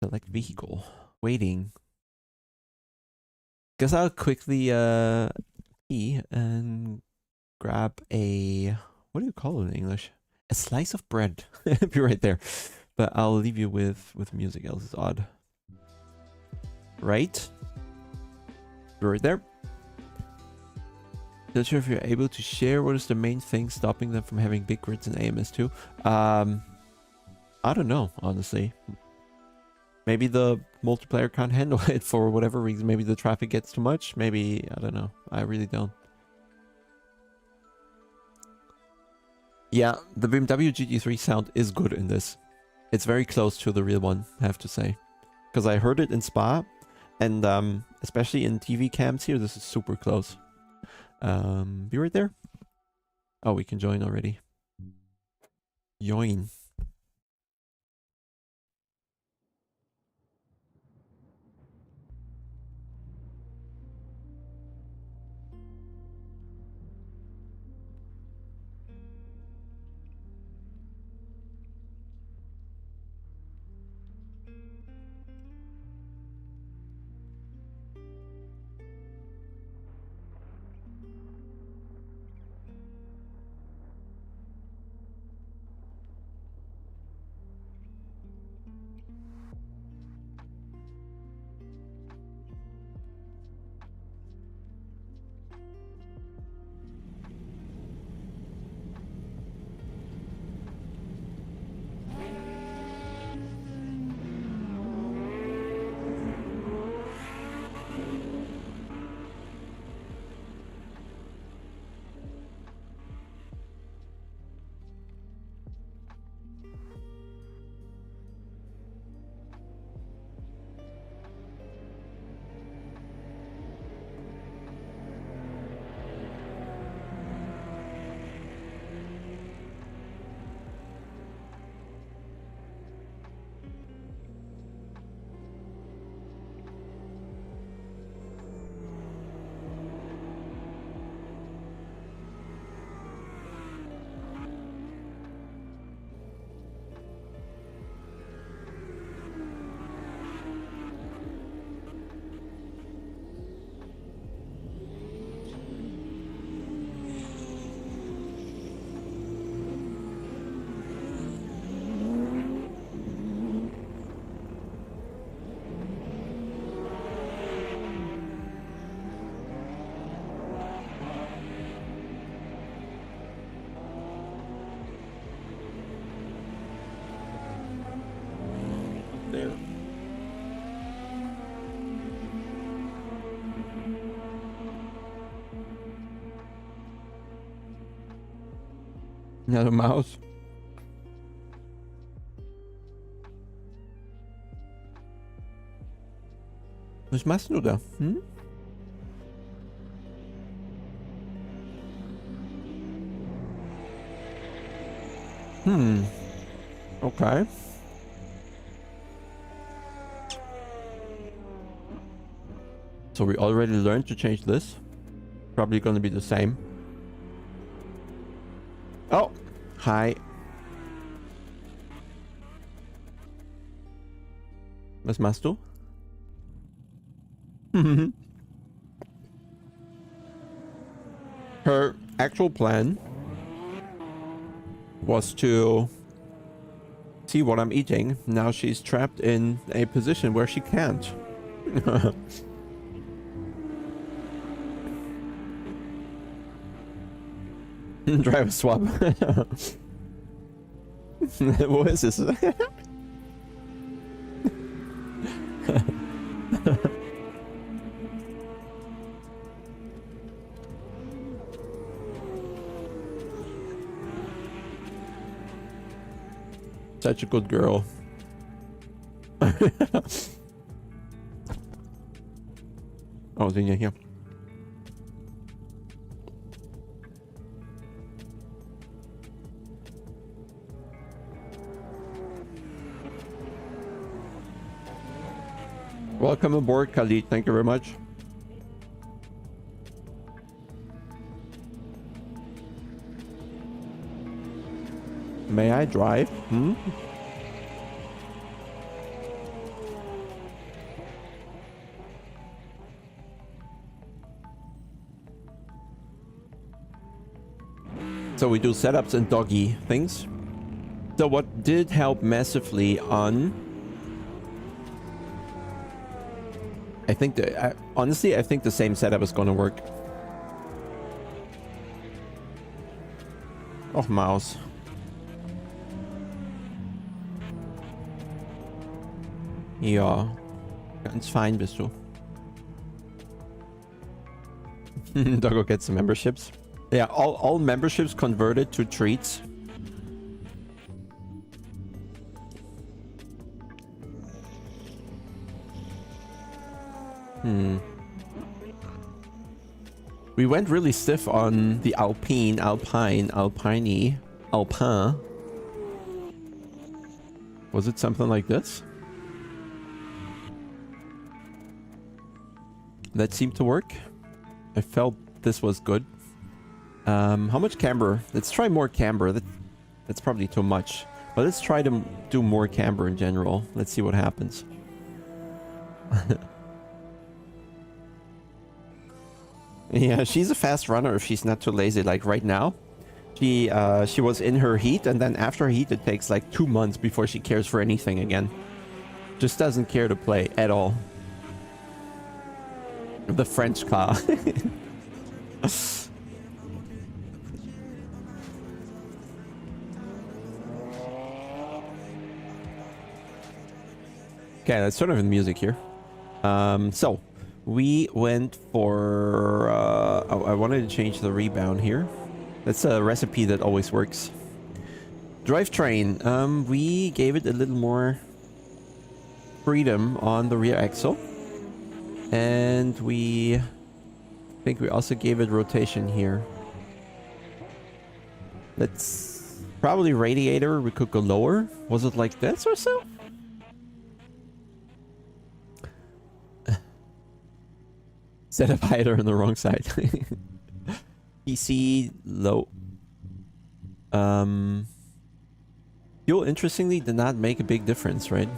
Select vehicle. Waiting. Guess I'll quickly pee and grab a... What do you call it in English? A slice of bread. Be right there. But I'll leave you with music, else it's odd. Right? Be right there. Not sure if you're able to share what is the main thing stopping them from having big grids in AMS2. I don't know, honestly. Maybe the multiplayer can't handle it for whatever reason. Maybe the traffic gets too much. Maybe, I don't know. I really don't. Yeah, the BMW GT3 sound is good in this. It's very close to the real one, I have to say. Because I heard it in Spa, and especially in TV cams here, this is super close. Be right there. Oh, we can join already. Join. Another mouse. Was machst du da? Hm? Okay. So we already learned to change this. Probably gonna be the same. Oh, hi. Was machst du? Her actual plan was to see what I'm eating. Now she's trapped in a position where she can't. Driver swap. What is this? Such a good girl. Oh, sind ja hier. Welcome aboard, Khalid. Thank you very much. May I drive? Hmm? So we do setups and doggy things. So what did help massively on... I think that... honestly, I think the same setup is gonna work. Oh, mouse. Ja, ganz fein bist du. Doggo gets some memberships. Yeah, all memberships converted to treats. We went really stiff on the Alpine. Was it something like this? That seemed to work. I felt this was good. How much camber? Let's try more camber. That's probably too much. But let's try to do more camber in general. Let's see what happens. Yeah, she's a fast runner if she's not too lazy. Like right now, she was in her heat, and then after her heat, it takes like 2 months before she cares for anything again. Just doesn't care to play at all. The French car. Okay, let's turn off the music here. So we went for oh, I wanted to change the rebound here. That's a recipe that always works. Drivetrain, we gave it a little more freedom on the rear axle. And I think we also gave it rotation here. Let's probably radiator, we could go lower. Was it like this or so? Set up hider on the wrong side. PC low. Fuel interestingly did not make a big difference, right?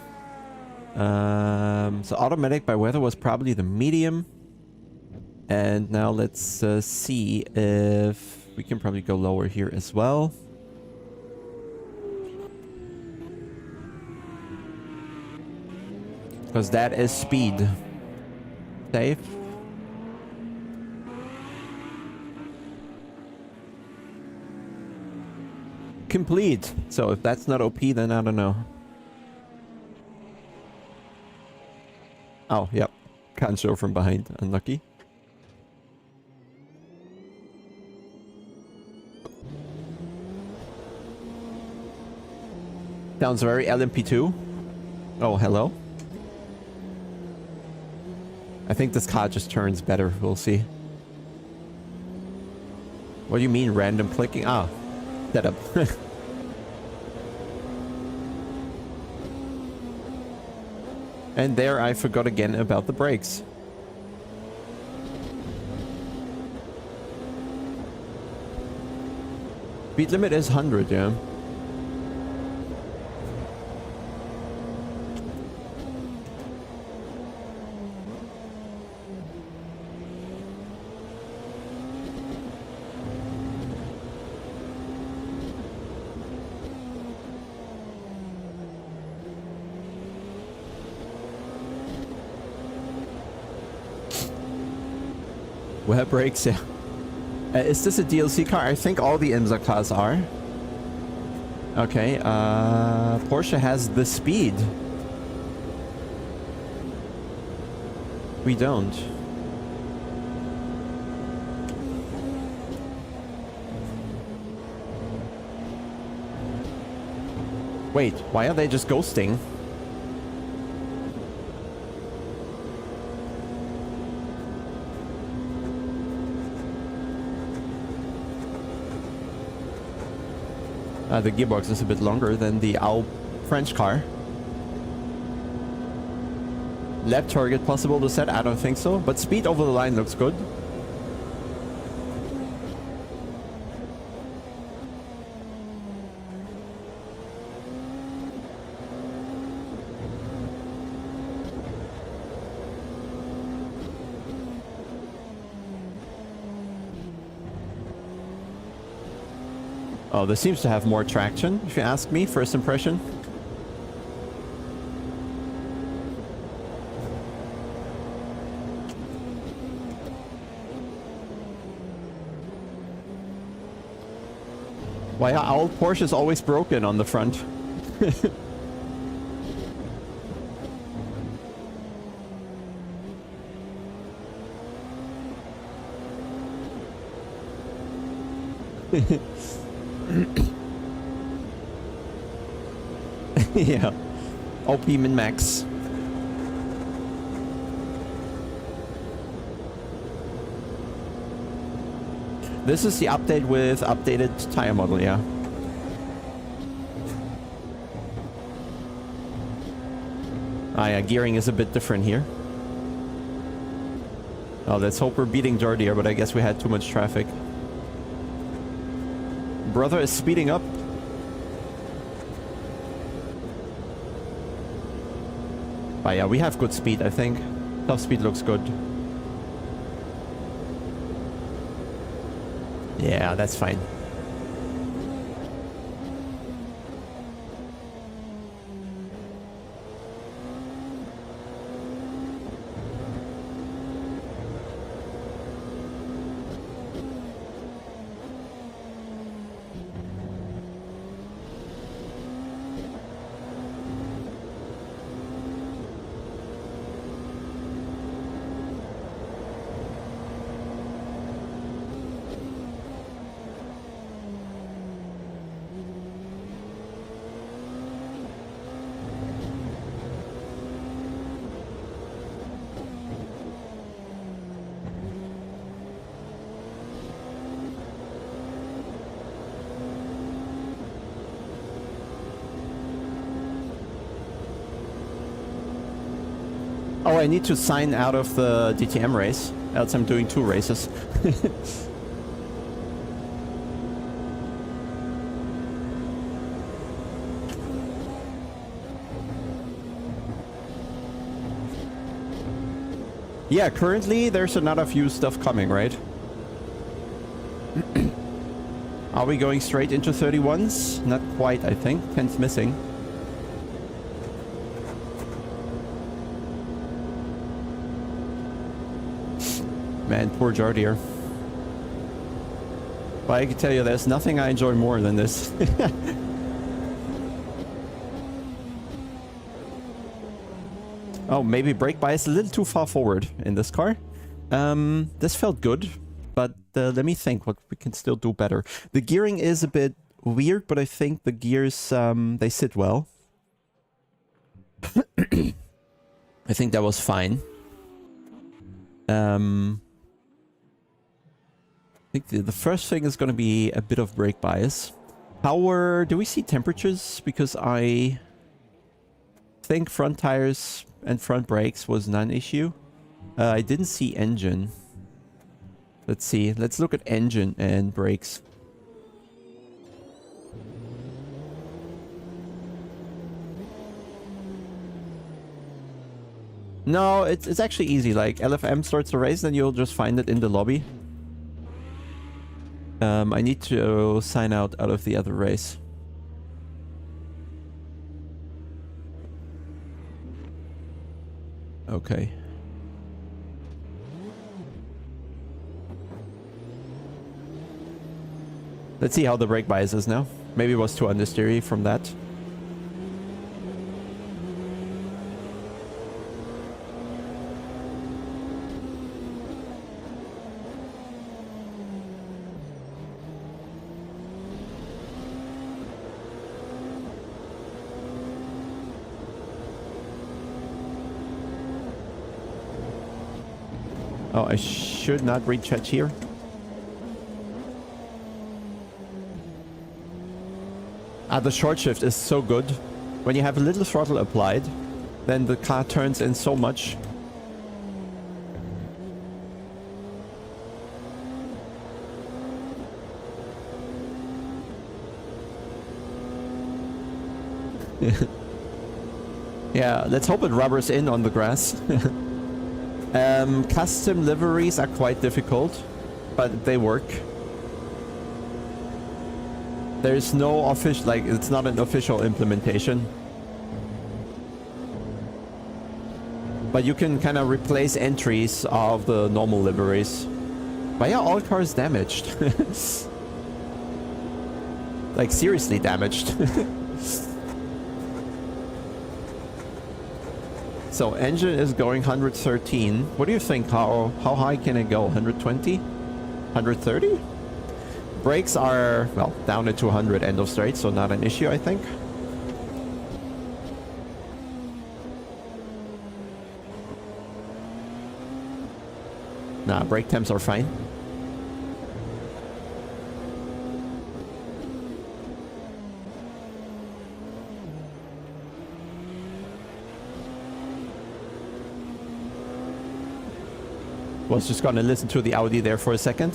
So automatic by weather was probably the medium. And now let's see if we can probably go lower here as well. Because that is speed. Safe. Complete. So if that's not OP, then I don't know. Oh, yep. Can't show from behind. Unlucky. Sounds very LMP2. Oh, hello. I think this car just turns better. We'll see. What do you mean random clicking? Ah, setup. And there I forgot again about the brakes. Speed limit is 100, yeah. Where brakes, yeah. Is this a DLC car? I think all the IMSA class are. Okay, Porsche has the speed. We don't. Wait, why are they just ghosting? The gearbox is a bit longer than the Alp French car. Lap target possible to set? I don't think so, but speed over the line looks good. Oh, this seems to have more traction, if you ask me, first impression. Why are all Porsches always broken on the front? Yeah. OP min max. This is the update with updated tire model, yeah. Ah, yeah, gearing is a bit different here. Oh, let's hope we're beating Jardier, but I guess we had too much traffic. Brother is speeding up. But yeah, we have good speed, I think. Top speed looks good. Yeah, that's fine. Oh, I need to sign out of the DTM race, else I'm doing 2 races. Yeah, currently there's a lot of used stuff coming, right? Are we going straight into 31s? Not quite, I think. 10's missing. Man, poor Jardier. But I can tell you, there's nothing I enjoy more than this. Oh, maybe brake bias a little too far forward in this car. This felt good, but let me think what we can still do better. The gearing is a bit weird, but I think the gears, they sit well. I think that was fine. I think the first thing is going to be a bit of brake bias. Power, do we see temperatures? Because I think front tires and front brakes was non-issue. I didn't see engine. Let's see. Let's look at engine and brakes. No, it's actually easy. Like, LFM starts the race, then you'll just find it in the lobby. I need to sign out of the other race. Okay. Let's see how the brake bias is now. Maybe it was too understeery from that. Oh, I should not read chat here. The short shift is so good. When you have a little throttle applied, then the car turns in so much. Yeah, let's hope it rubbers in on the grass. Custom liveries are quite difficult, but they work. There's no official, like, it's not an official implementation. But you can kind of replace entries of the normal liveries. Why are all cars damaged? Like, seriously damaged. So engine is going 113. What do you think? How high can it go? 120? 130? Brakes are, well, down at 200 end of straight, so not an issue, I think. Nah, brake temps are fine. Was just gonna listen to the Audi there for a second.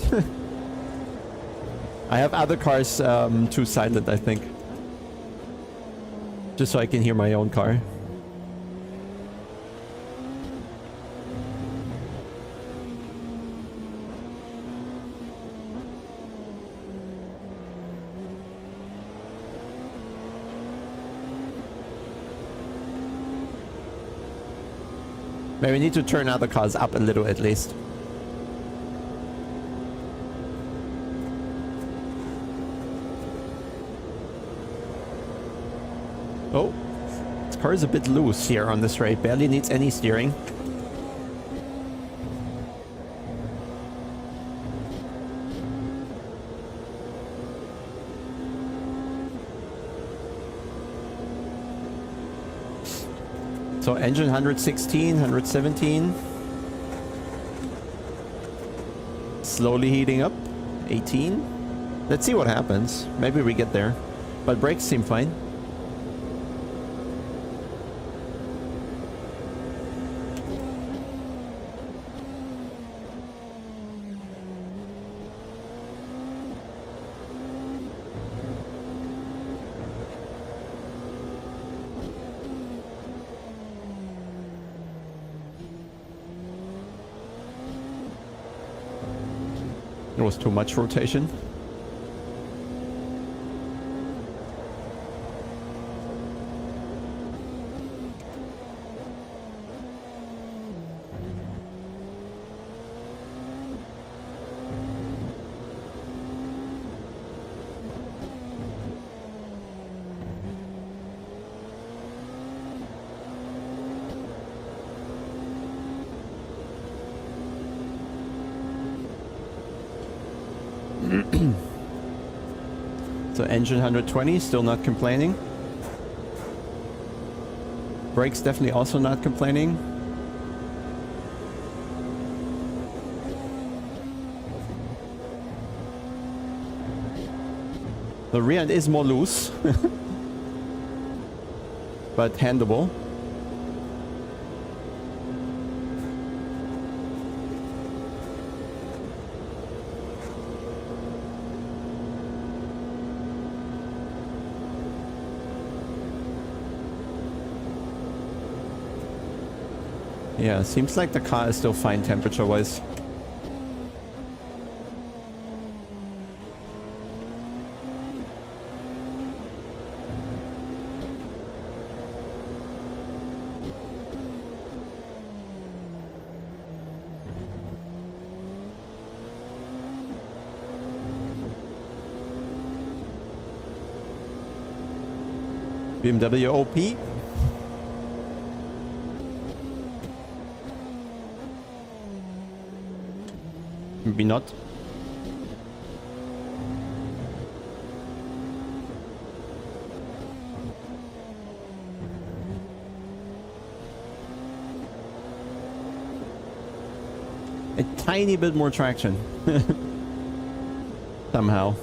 I have other cars too silent, I think. Just so I can hear my own car. Maybe we need to turn other cars up a little at least. Oh, this car is a bit loose here on this straight. Barely needs any steering. So engine 116, 117. Slowly heating up. 18. Let's see what happens. Maybe we get there. But brakes seem fine. It was too much rotation. So engine 120, still not complaining. Brakes definitely also not complaining. The rear end is more loose, but handleable. Yeah, seems like the car is still fine temperature-wise. BMW OP. Maybe not. A tiny bit more traction. Somehow.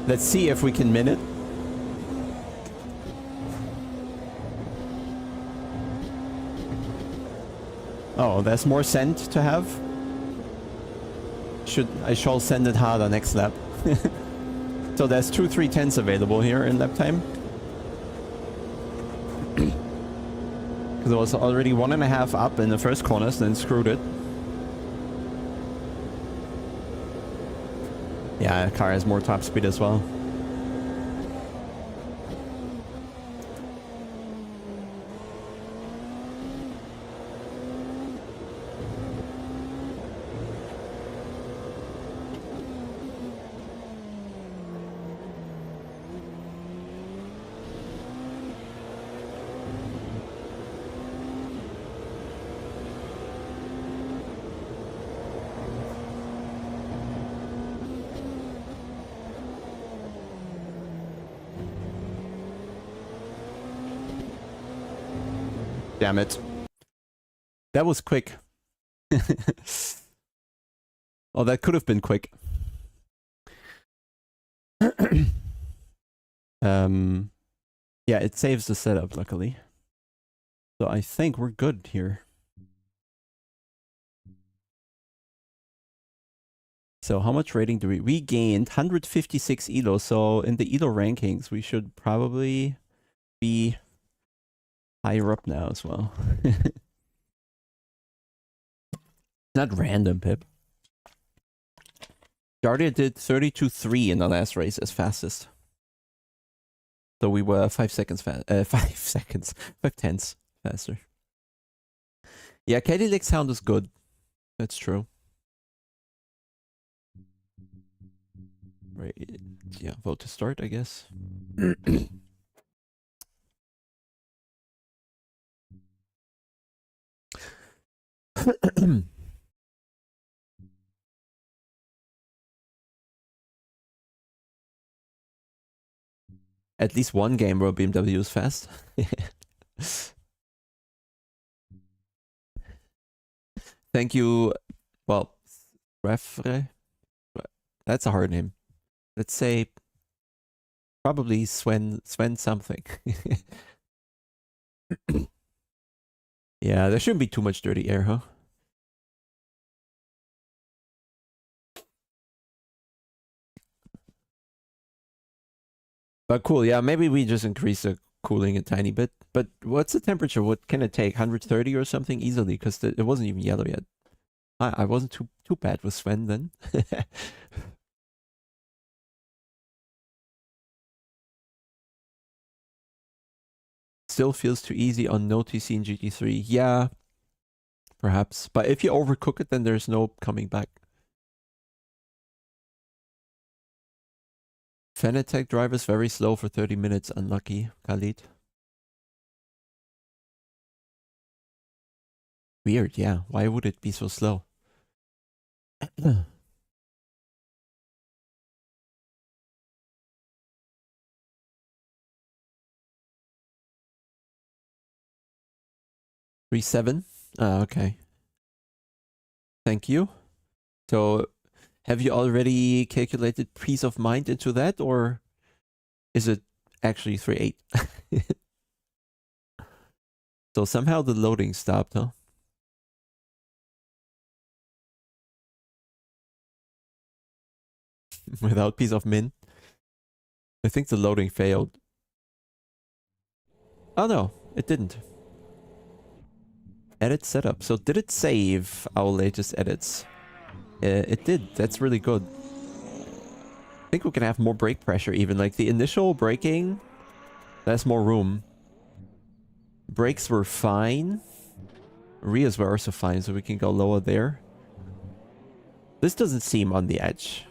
Let's see if we can min it. Oh, there's more send to have. I shall send it harder next lap. So there's 2 3/10s available here in lap time. Because I was already 1.5 up in the first corners, then screwed it. Yeah, the car has more top speed as well. Damn it. That was quick. Oh, that could have been quick. Yeah, it saves the setup, luckily. So I think we're good here. So how much rating do we gained 156 elo, so in the elo rankings we should probably be higher up now as well. Not random, Pip. Jardia did 32.3 in the last race as fastest. So we were 5 seconds fast. 5 tenths faster. Yeah, Cadillac sound is good. That's true. Right. Yeah, vote to start, I guess. At least one game where BMW is fast. Thank you. Well, Refre. That's a hard name. Let's say probably Sven something. Yeah, there shouldn't be too much dirty air, huh? But cool, yeah, maybe we just increase the cooling a tiny bit. But what's the temperature? What can it take? 130 or something easily? Because it wasn't even yellow yet. I wasn't too bad with Sven then. Still feels too easy on no TC in GT3. Yeah, perhaps. But if you overcook it, then there's no coming back. Fanatec drivers very slow for 30 minutes. Unlucky, Khalid. Weird, yeah. Why would it be so slow? 3.7? Okay. Thank you. So, have you already calculated peace of mind into that, or is it actually 3.8? So somehow the loading stopped, huh? Without piece of min. I think the loading failed. Oh no, it didn't. Edit setup. So did it save our latest edits? It did. That's really good. I think we can have more brake pressure even. Like the initial braking, there's more room. Brakes were fine. Rears were also fine, so we can go lower there. This doesn't seem on the edge.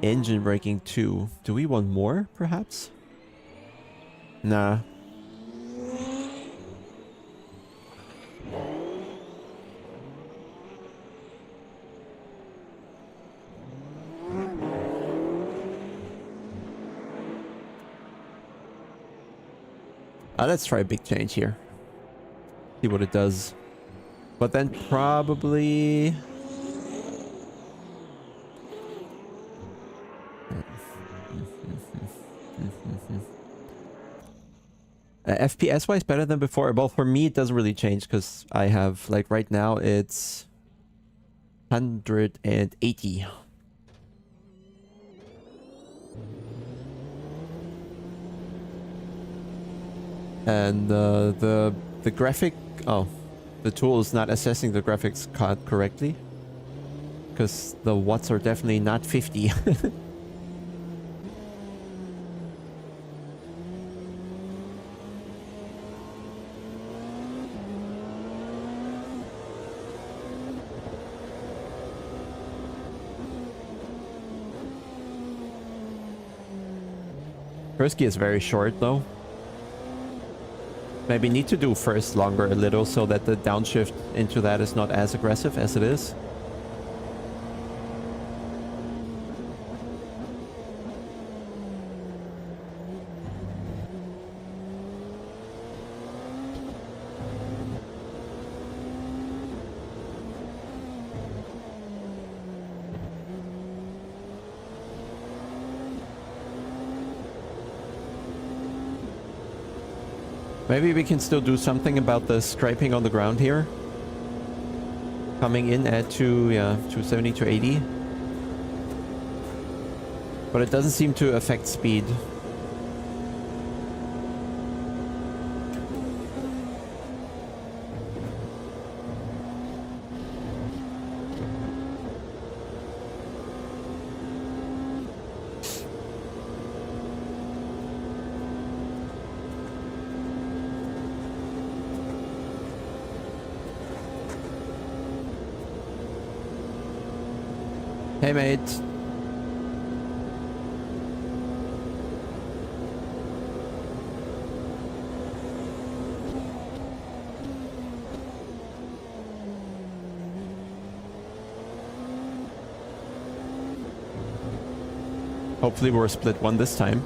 Engine braking 2. Do we want more, perhaps? Nah. Let's try a big change here. See what it does. But then probably... FPS wise better than before. Well, for me it doesn't really change because I have, like right now it's 180. And the graphic, oh, the tool is not assessing the graphics card correctly because the watts are definitely not 50. First gear is very short though. Maybe need to do first longer a little so that the downshift into that is not as aggressive as it is. Maybe we can still do something about the striping on the ground here. Coming in at 270 to 80. But it doesn't seem to affect speed. Hey, mate. Hopefully we're split one this time.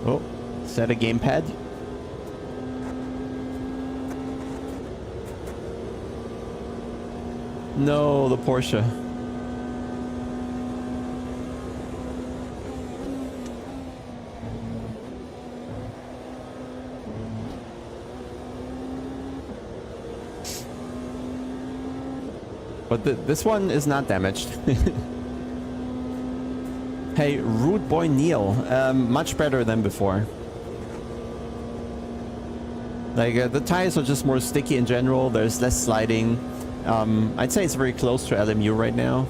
Oh, is that a gamepad? No, the Porsche. But this one is not damaged. Hey, Rude Boy Neil. Much better than before. Like, the tires are just more sticky in general. There's less sliding. I'd say it's very close to LMU right now.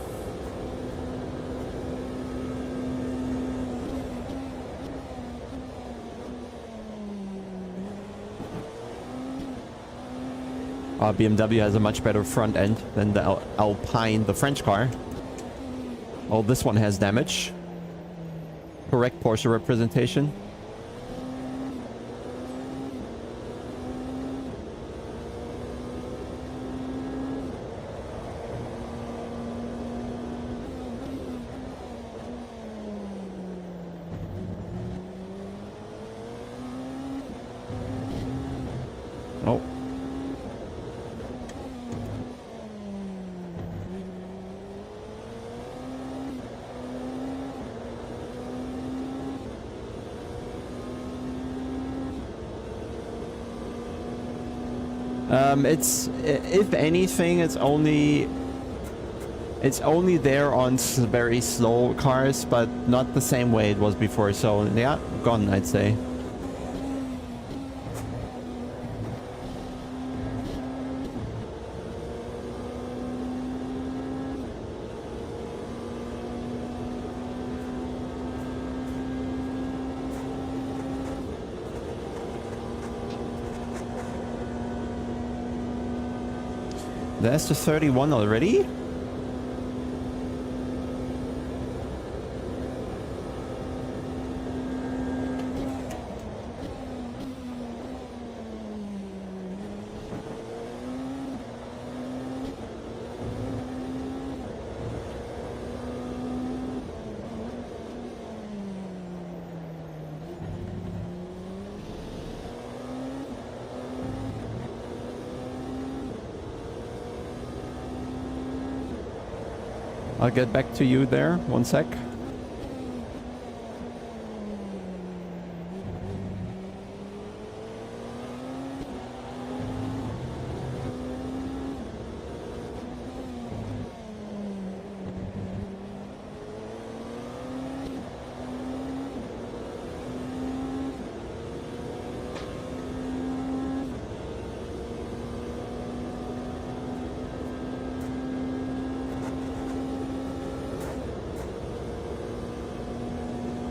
BMW has a much better front end than the Alpine, the French car. Oh, this one has damage. Correct Porsche representation. Oh. It's, if anything, it's only there on very slow cars, but not the same way it was before. So yeah, gone, I'd say. That's the 31 already? I'll get back to you there. One sec.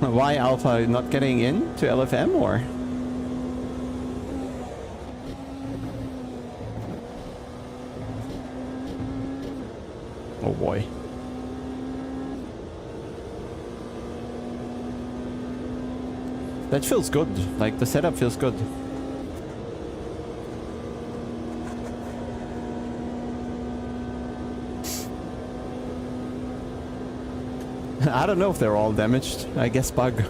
Why Alpha not getting in to LFM, or? Oh boy. That feels good. Like, the setup feels good. I don't know if they're all damaged. I guess bug.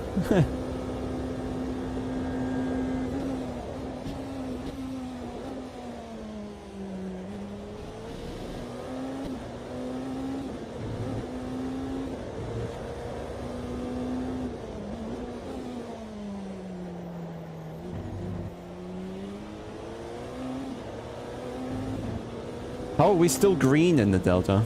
How are we still green in the Delta?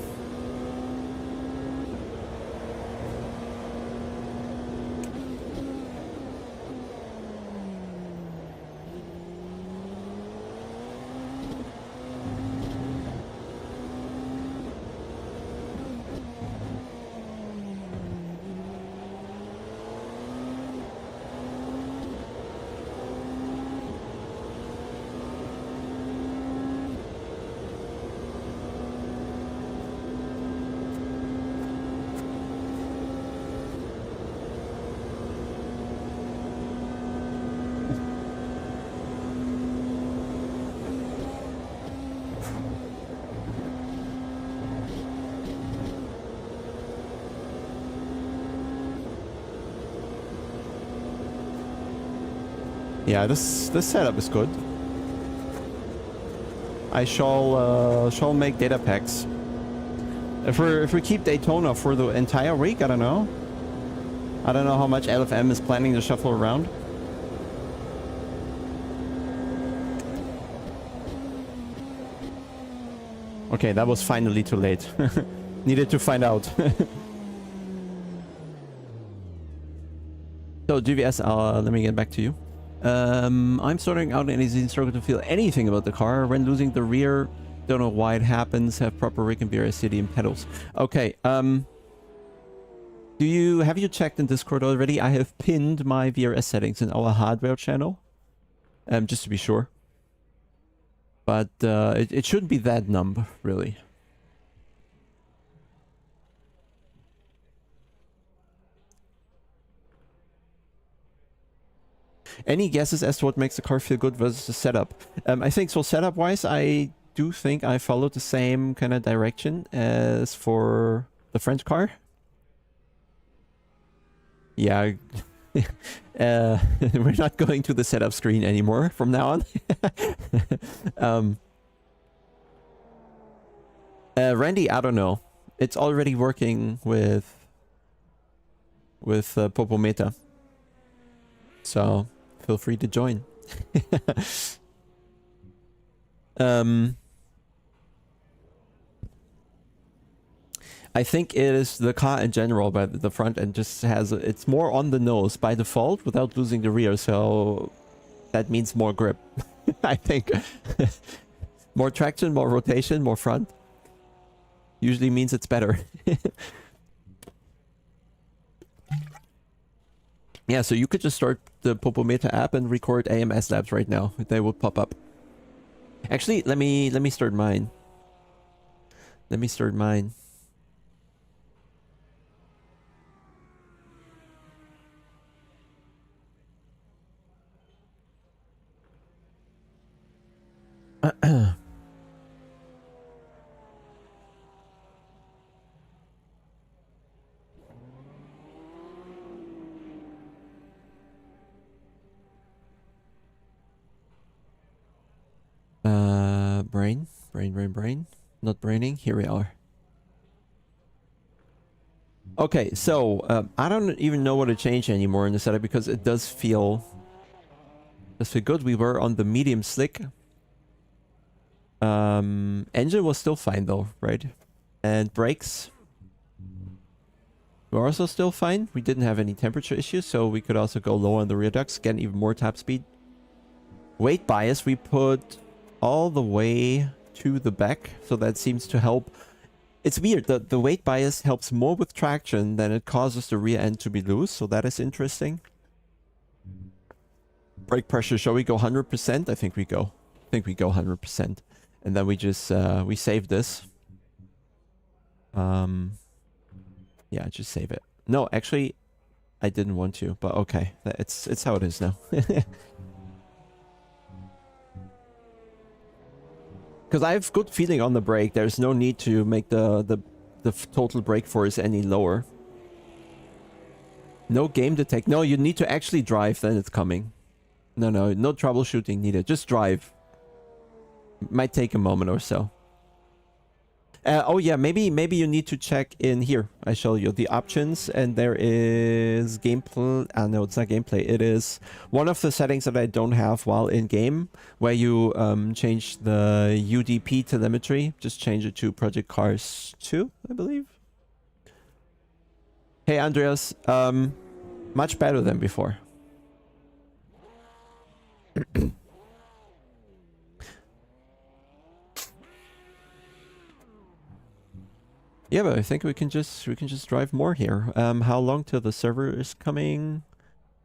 Yeah, this setup is good. I shall make data packs. If we keep Daytona for the entire week, I don't know. I don't know how much LFM is planning to shuffle around. Okay, that was finally too late. Needed to find out. So GVS, let me get back to you. I'm starting out and it's struggle to feel anything about the car. When losing the rear, don't know why it happens. Have proper rig and BRS CD and pedals. Okay, have you checked in Discord already? I have pinned my VRS settings in our hardware channel. Just to be sure. But it shouldn't be that numb, really. Any guesses as to what makes the car feel good versus the setup? I think so. Setup wise, I do think I followed the same kind of direction as for the French car. Yeah. We're not going to the setup screen anymore from now on. Randy, I don't know. It's already working with Popometer. So feel free to join. I think it is the car in general, but the front end just has, it's more on the nose by default without losing the rear, so that means more grip. I think. More traction, more rotation, more front. Usually means it's better. Yeah, so you could just start the Popometer app and record AMS labs right now. They will pop up. Actually, let me start mine. Let me start mine. Brain. Not braining. Here we are. Okay, so I don't even know what to change anymore in the setup because it does feel good. We were on the medium slick. Engine was still fine though, right? And brakes were also still fine. We didn't have any temperature issues, so we could also go low on the rear ducts, get even more top speed. Weight bias we put all the way to the back, so that seems to help. It's weird, the weight bias helps more with traction than it causes the rear end to be loose, so that is interesting. Brake pressure, shall we go 100%? I think we go 100%. And then we just, we save this. Yeah, just save it. No, actually, I didn't want to, but okay. It's how it is now. Because I have good feeling on the brake. There's no need to make the total brake force any lower. No game detect. No, you need to actually drive, then it's coming. No troubleshooting needed. Just drive. Might take a moment or so. Oh yeah, maybe you need to check in here. I show you the options, and there is gameplay. No, it's not gameplay. It is one of the settings that I don't have while in game, where you change the UDP telemetry. Just change it to Project Cars 2, I believe. Hey Andreas, much better than before. Yeah, but I think we can just drive more here. How long till the server is coming?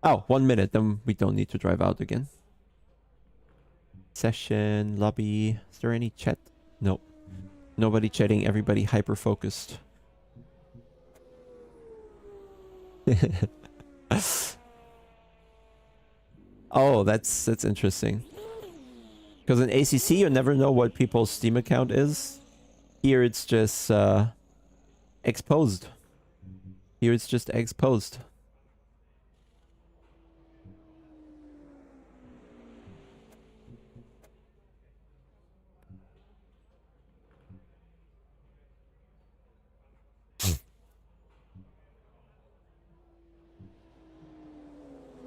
Oh, 1 minute, then we don't need to drive out again. Session, lobby. Is there any chat? Nope. Nobody chatting, everybody hyper focused. Oh, that's interesting. Because in ACC you never know what people's Steam account is. Here it's just exposed. Here it's just exposed.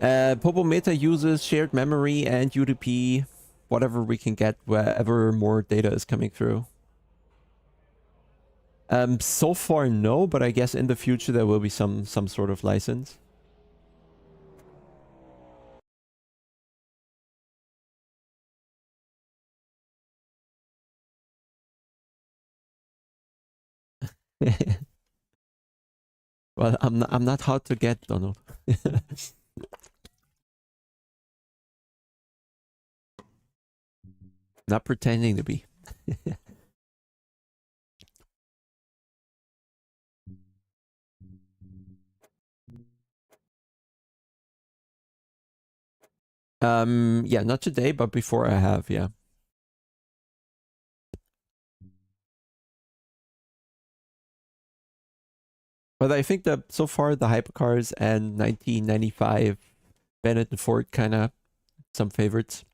Popometer uses shared memory and UDP, whatever we can get wherever more data is coming through. So far, no, but I guess in the future there will be some sort of license. Well, I'm not hard to get, Donald. Not pretending to be. Yeah, not today, but before I have, yeah. But I think that so far the hypercars and 1995 Bennett and Ford kind of some favorites.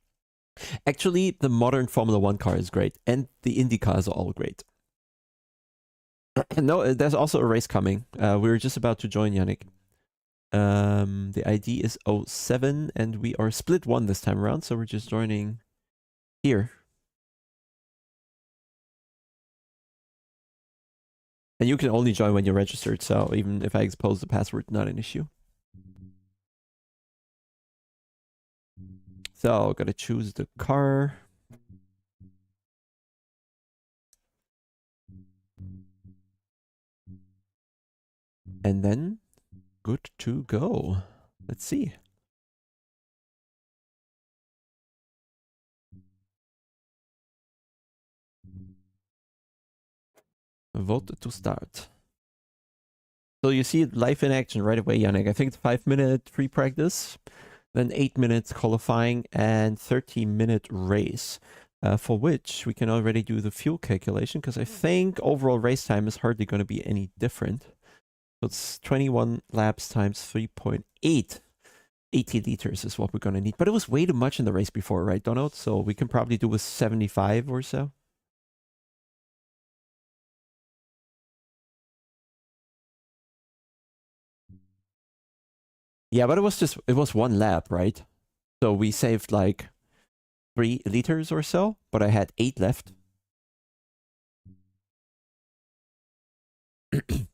Actually, the modern Formula One car is great, and the Indy cars are all great. No, there's also a race coming. We were just about to join, Yannick. The ID is 07, and we are split one this time around, so we're just joining here. And you can only join when you're registered, so even if I expose the password, not an issue. So, gotta choose the car. And then, good to go. Let's see. Vote to start. So you see it live in action right away, Yannick. I think it's 5-minute free practice, then 8 minutes qualifying, and 30-minute race. For which we can already do the fuel calculation, because I think overall race time is hardly going to be any different. So it's 21 laps times 3.8. 80 liters is what we're going to need. But it was way too much in the race before, right, Donald? So we can probably do with 75 or so. Yeah, but it was one lap, right? So we saved like 3 liters or so, but I had 8 left. So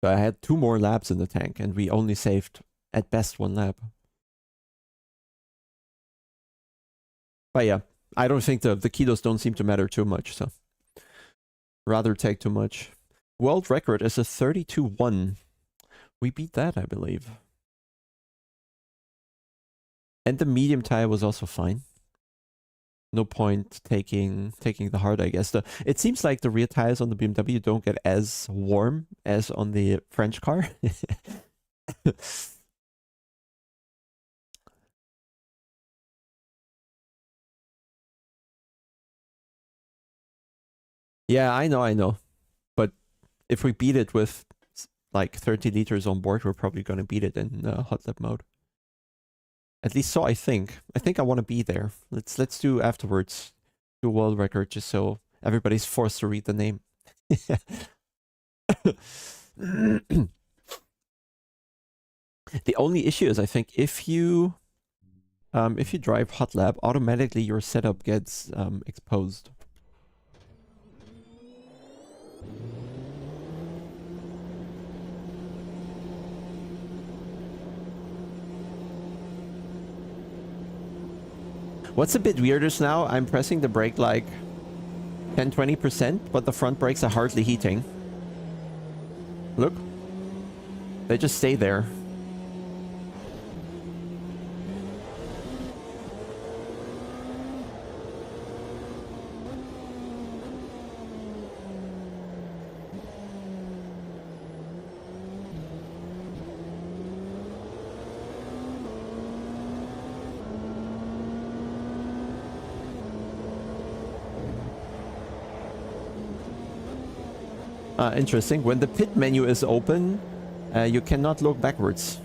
I had 2 more laps in the tank, and we only saved at best 1 lap. But yeah, I don't think the kilos don't seem to matter too much, so rather take too much. World record is a 32-1. We beat that, I believe. And the medium tire was also fine. No point taking the hard, I guess. It seems like the rear tires on the BMW don't get as warm as on the French car. Yeah, I know. But if we beat it with like 30 liters on board, we're probably going to beat it in hot lap mode. At least so I think. I think I want to be there. Let's do afterwards. Do a world record just so everybody's forced to read the name. The only issue is, I think, if you drive hot lap, automatically your setup gets exposed. What's a bit weird is now I'm pressing the brake like 10-20%, but the front brakes are hardly heating. Look. They just stay there. Interesting. When the pit menu is open, you cannot look backwards.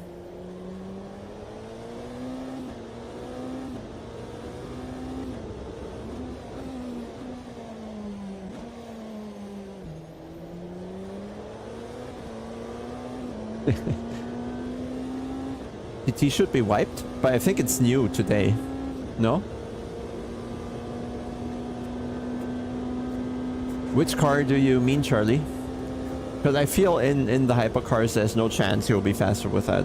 PT should be wiped, but I think it's new today. No? Which car do you mean, Charlie? Because I feel in the hypercars there's no chance he'll be faster with that.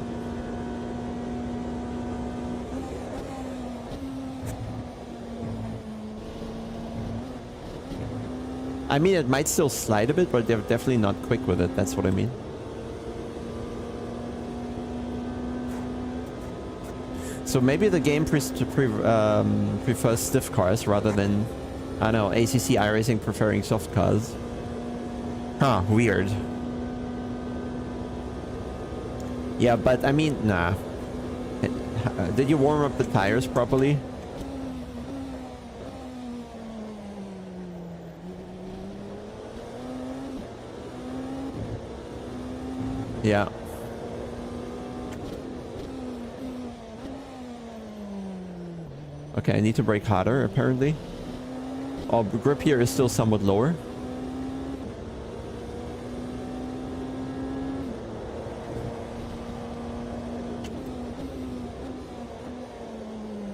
I mean, it might still slide a bit, but they're definitely not quick with it. That's what I mean. So maybe the game prefers stiff cars rather than, I don't know, ACC iRacing preferring soft cars. Huh, weird. Yeah, but I mean, nah. Did you warm up the tires properly? Yeah. Okay, I need to brake harder, apparently. Oh, grip here is still somewhat lower.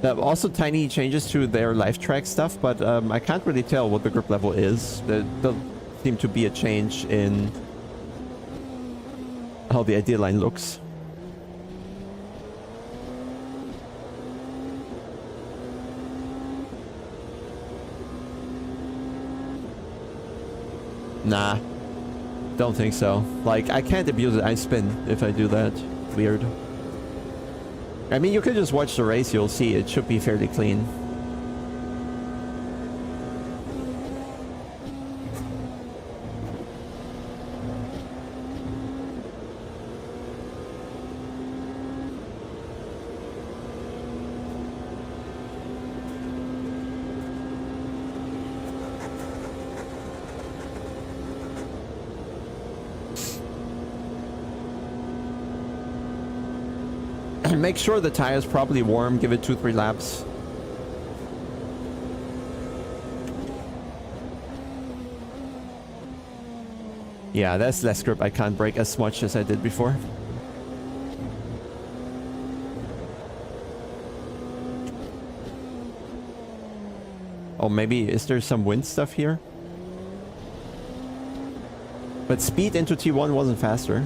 Also tiny changes to their life track stuff, but I can't really tell what the grip level is. There does seem to be a change in how the idea line looks. Nah, don't think so. Like, I can't abuse it. I spin if I do that. Weird. I mean, you could just watch the race. You'll see it should be fairly clean. Make sure the tire's properly warm. Give it 2-3 laps. Yeah, that's less grip. I can't brake as much as I did before. Oh, maybe is there some wind stuff here? But speed into T1 wasn't faster.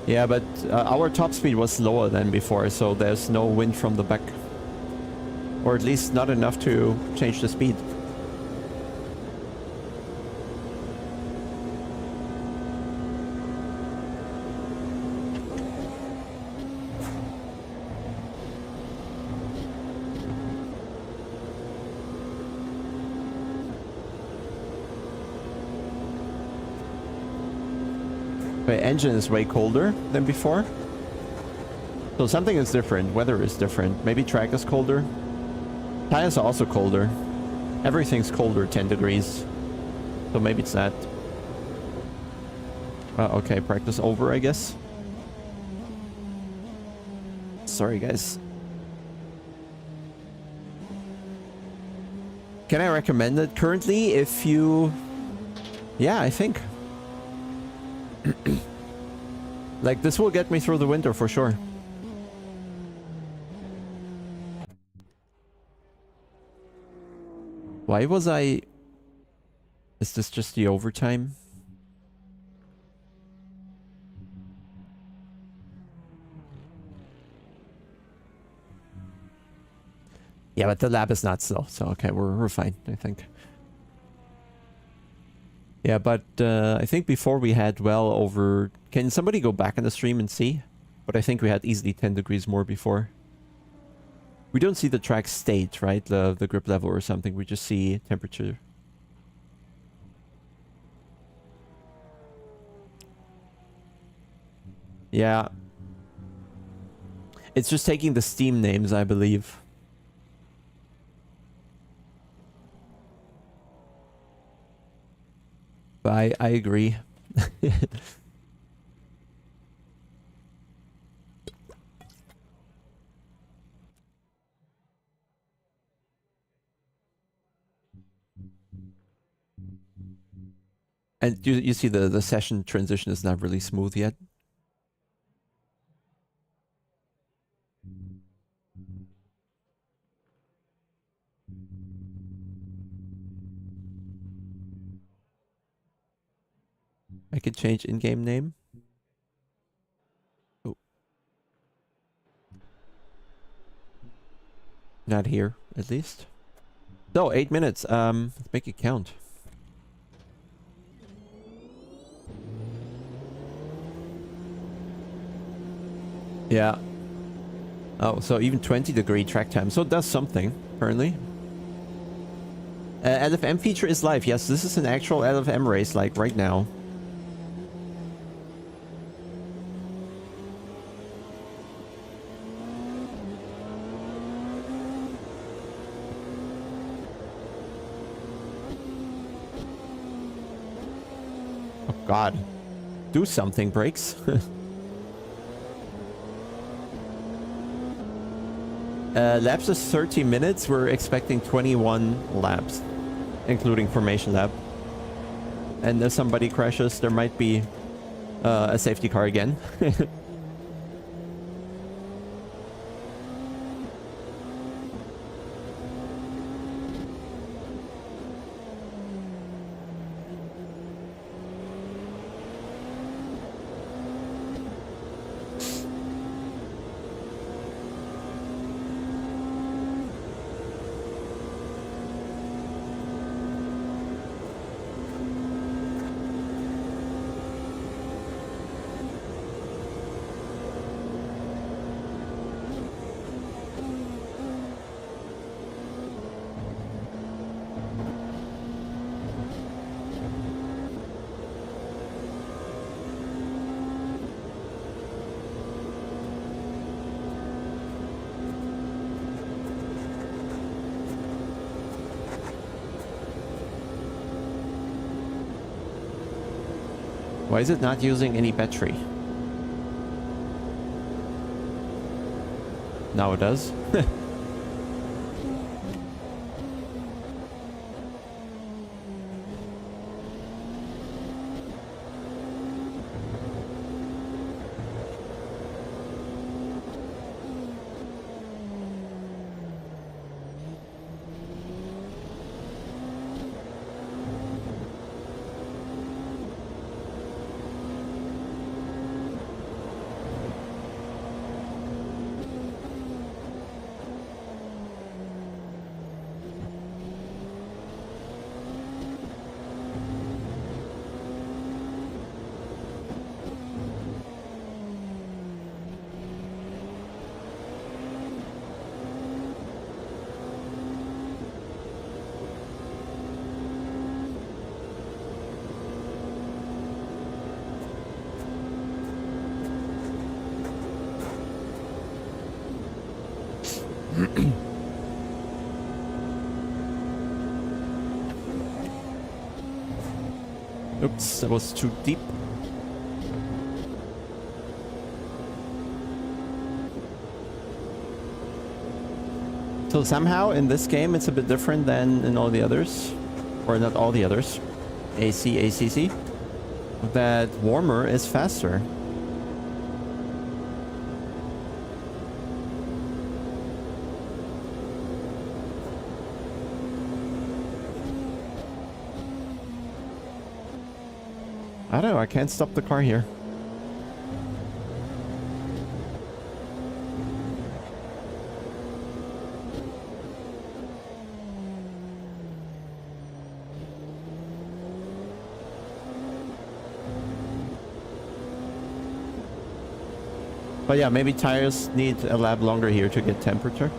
Yeah, but our top speed was lower than before, so there's no wind from the back. Or at least not enough to change the speed. The engine is way colder than before. So something is different. Weather is different. Maybe track is colder. Tires are also colder. Everything's colder 10 degrees. So maybe it's that. Okay, practice over, I guess. Sorry, guys. Can I recommend it currently if you... Yeah, I think. Like, this will get me through the winter for sure. Why was I... Is this just the overtime? Yeah, but the lab is not slow, so okay, we're fine, I think. Yeah, but I think before we had well over... Can somebody go back in the stream and see? But I think we had easily 10 degrees more before. We don't see the track state, right? The grip level or something. We just see temperature. Yeah. It's just taking the Steam names, I believe. But I agree. And you see the session transition is not really smooth yet. I could change in-game name. Oh. Not here, at least. So, 8 minutes. Let's make it count. Yeah. Oh, so even 20-degree track time. So it does something, apparently. LFM feature is live. Yes, this is an actual LFM race, like right now. Oh, God. Do something, brakes. Laps is 30 minutes. We're expecting 21 laps, including formation lap. And if somebody crashes, there might be a safety car again. Why is it not using any battery? Now it does. Oops, that was too deep. So somehow in this game it's a bit different than in all the others. Or not all the others. AC, ACC. That warmer is faster. I don't know, I can't stop the car here. But yeah, maybe tires need a lap longer here to get temperature.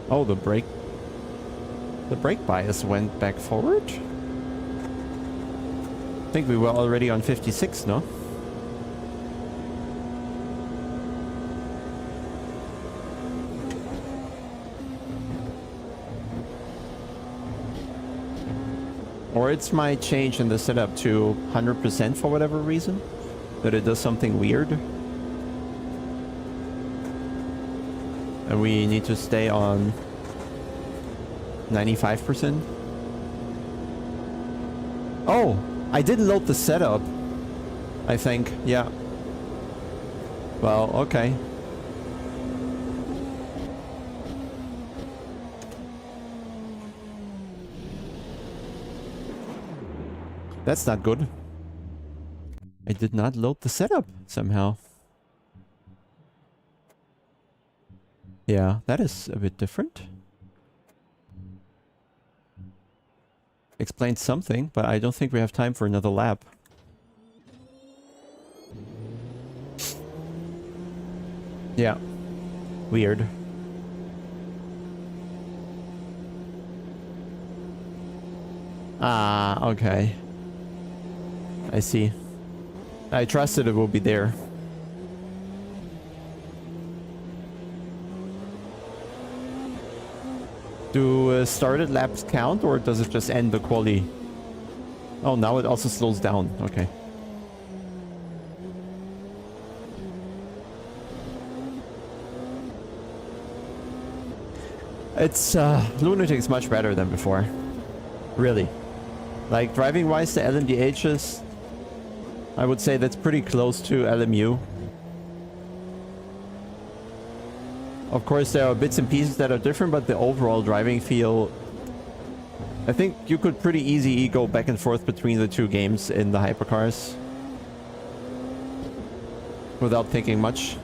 Oh, the brake bias went back forward? I think we were already on 56, no? Or it's my change in the setup to 100% for whatever reason. That it does something weird. And we need to stay on 95%. Oh, I didn't load the setup. I think, yeah. Well, okay. That's not good. I did not load the setup somehow. Yeah, that is a bit different. Explains something, but I don't think we have time for another lap. Yeah. Weird. Ah, okay. I see. I trusted it will be there. Do started laps count, or does it just end the quali? Oh, now it also slows down. Okay. It's, Lunatic's much better than before. Really. Like, driving-wise, the LMDHs, I would say that's pretty close to LMU. Of course, there are bits and pieces that are different, but the overall driving feel... I think you could pretty easy go back and forth between the two games in the hypercars. Without thinking much.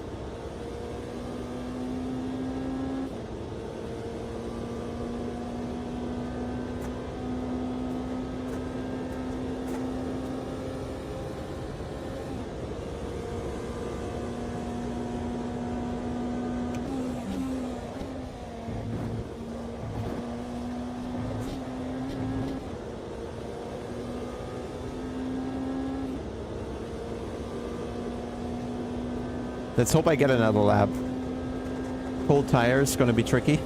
Let's hope I get another lap. Cold tires, gonna be tricky.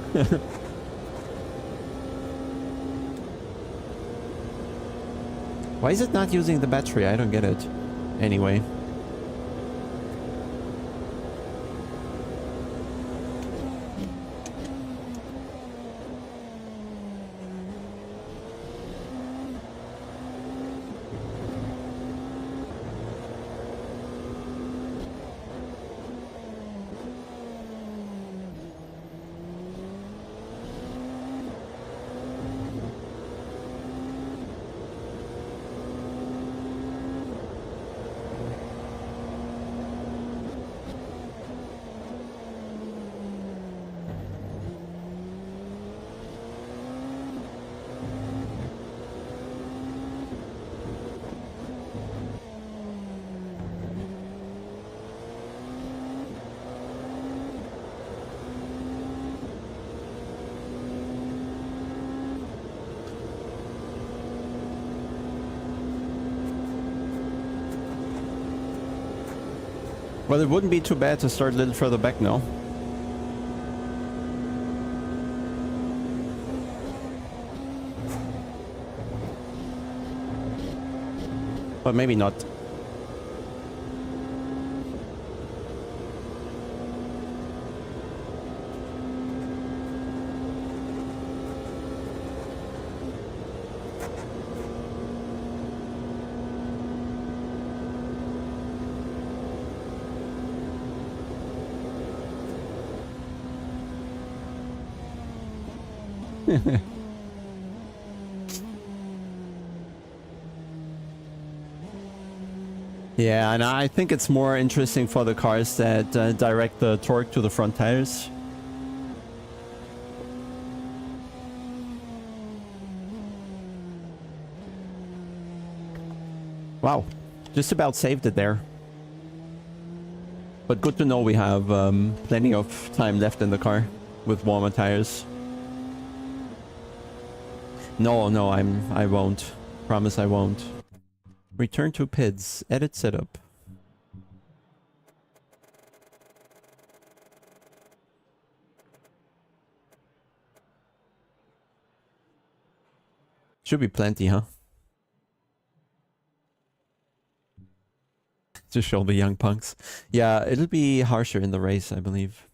Why is it not using the battery? I don't get it. Anyway. Well, it wouldn't be too bad to start a little further back now. But maybe not. Yeah, and I think it's more interesting for the cars that direct the torque to the front tires. Wow, just about saved it there. But good to know we have plenty of time left in the car with warmer tires. No, I won't. Promise I won't. Return to PIDs. Edit setup. Should be plenty, huh? to show the young punks. Yeah, it'll be harsher in the race, I believe.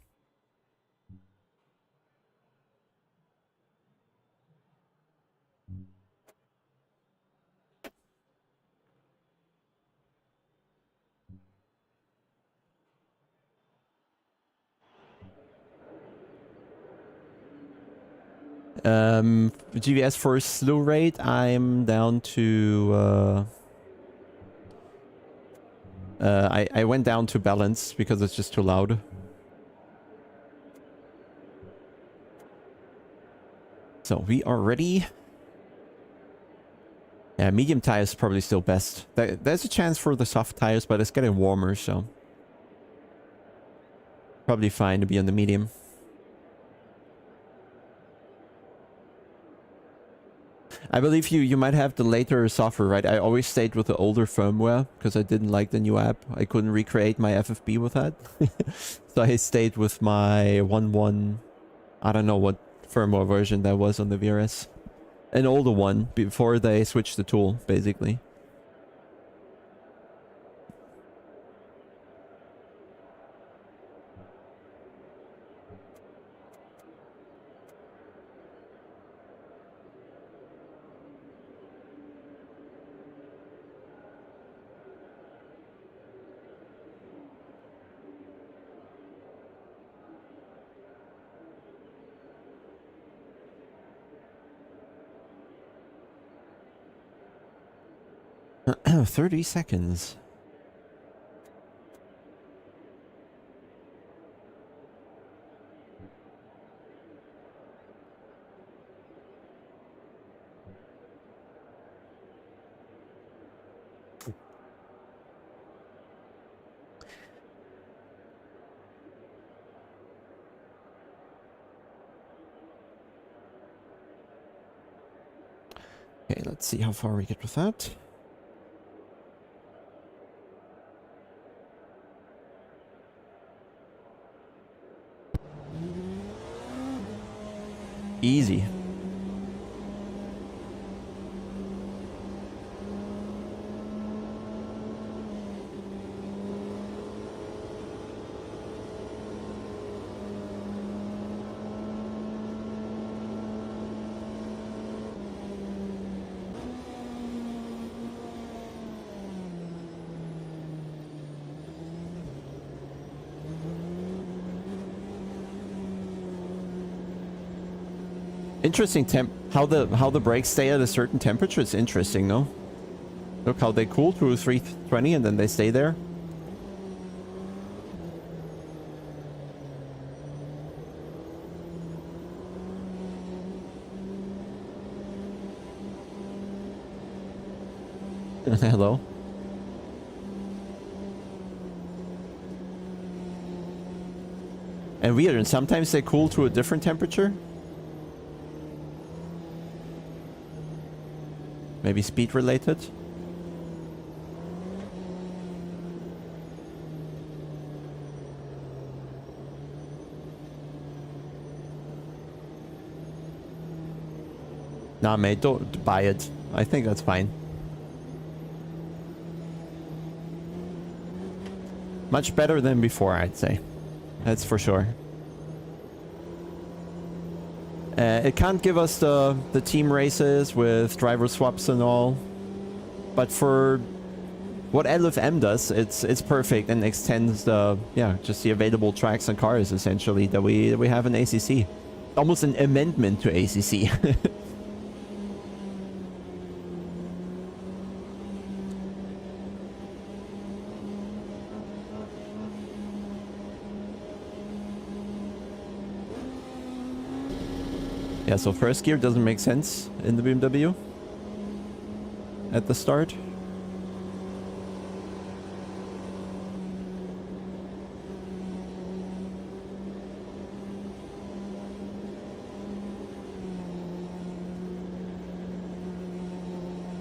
GVS for slow rate, I'm down to I went down to balance because it's just too loud. So we are ready. Yeah, medium tires is probably still best. There's a chance for the soft tires, but it's getting warmer, so probably fine to be on the medium. I believe you might have the later software, right? I always stayed with the older firmware because I didn't like the new app. I couldn't recreate my FFB with that. So I stayed with my 1.1. I don't know what firmware version that was on the VRS. An older one before they switched the tool, basically. Oh, 30 seconds. Okay, let's see how far we get with that. Easy. Interesting how the brakes stay at a certain temperature. It's interesting, no? Look how they cool to 320 and then they stay there. Hello. And weird, and sometimes they cool to a different temperature. Maybe speed related. Nah, mate, don't buy it. I think that's fine. Much better than before, I'd say. That's for sure. It can't give us the team races with driver swaps and all, but for what LFM does, it's perfect and extends the just the available tracks and cars essentially that we have in ACC. Almost an amendment to ACC. Yeah, so first gear doesn't make sense in the BMW at the start.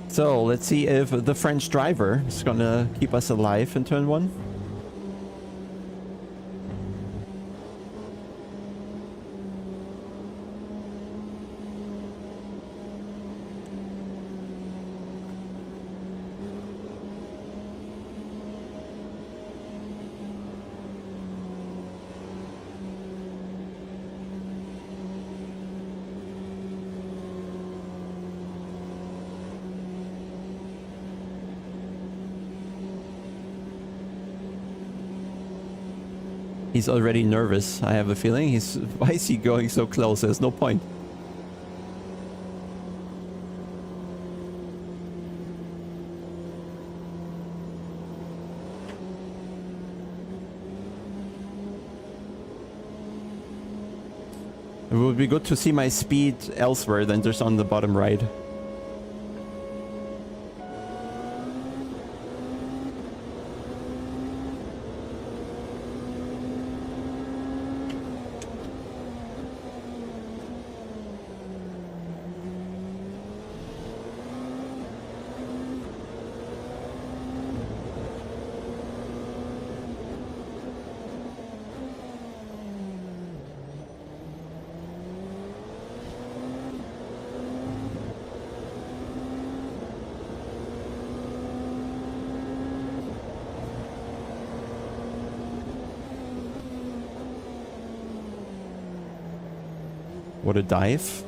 So let's see if the French driver is gonna keep us alive in turn 1. He's already nervous, I have a feeling. Why is he going so close? There's no point. It would be good to see my speed elsewhere than just on the bottom right. What a dive.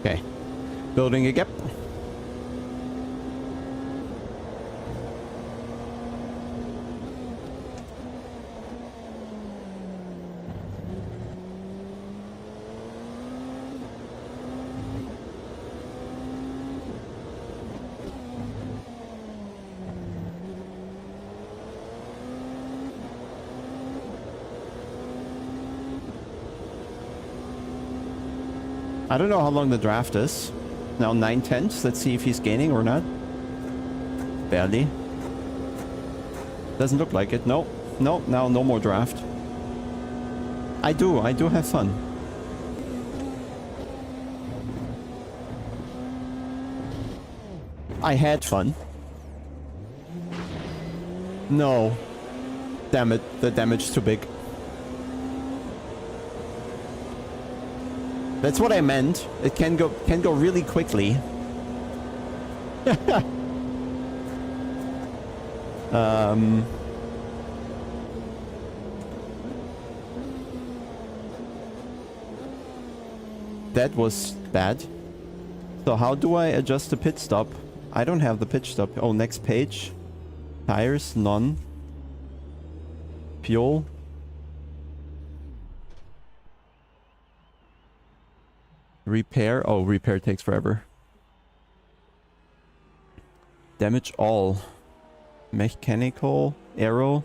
Okay. Building a gap. I don't know how long the draft is. Now 9/10. Let's see if he's gaining or not. Barely. Doesn't look like it. No. No, now no more draft. I do have fun. I had fun. No. Damn it, the damage too big. That's what I meant. It can go really quickly. That was bad. So how do I adjust the pit stop? I don't have the pit stop. Oh, next page. Tires, none. Fuel. Repair. Oh, repair takes forever. Damage all. Mechanical. Aero.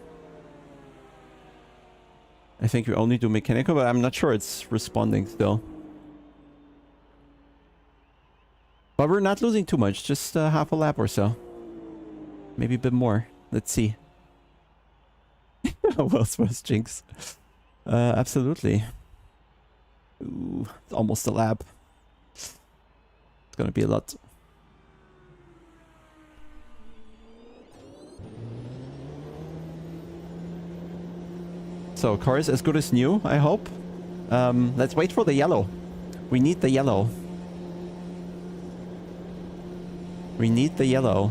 I think we only do mechanical, but I'm not sure it's responding still. But we're not losing too much. Just half a lap or so. Maybe a bit more. Let's see. World's worst jinx. Absolutely. Ooh, it's almost a lap. It's gonna be a lot. So, car is as good as new, I hope. Let's wait for the yellow. We need the yellow. We need the yellow.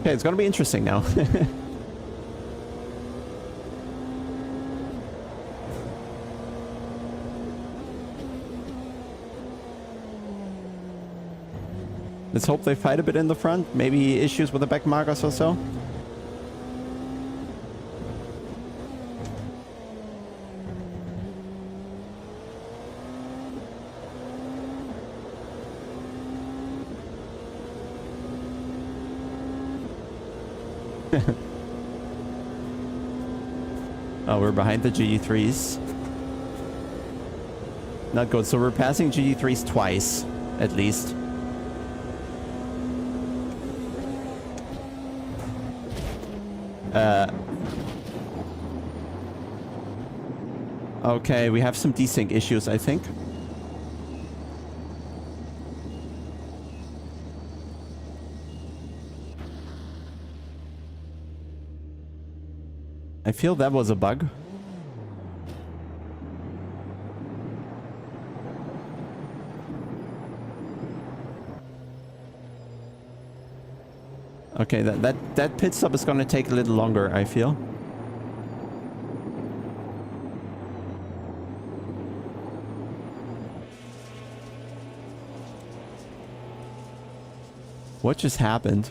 Okay, it's gonna be interesting now. Let's hope they fight a bit in the front. Maybe issues with the back markers or so. Oh, we're behind the GT3s. Not good. So we're passing GT3s twice, at least. Okay, we have some desync issues, I think. I feel that was a bug. Okay, that pit stop is gonna take a little longer, I feel. What just happened?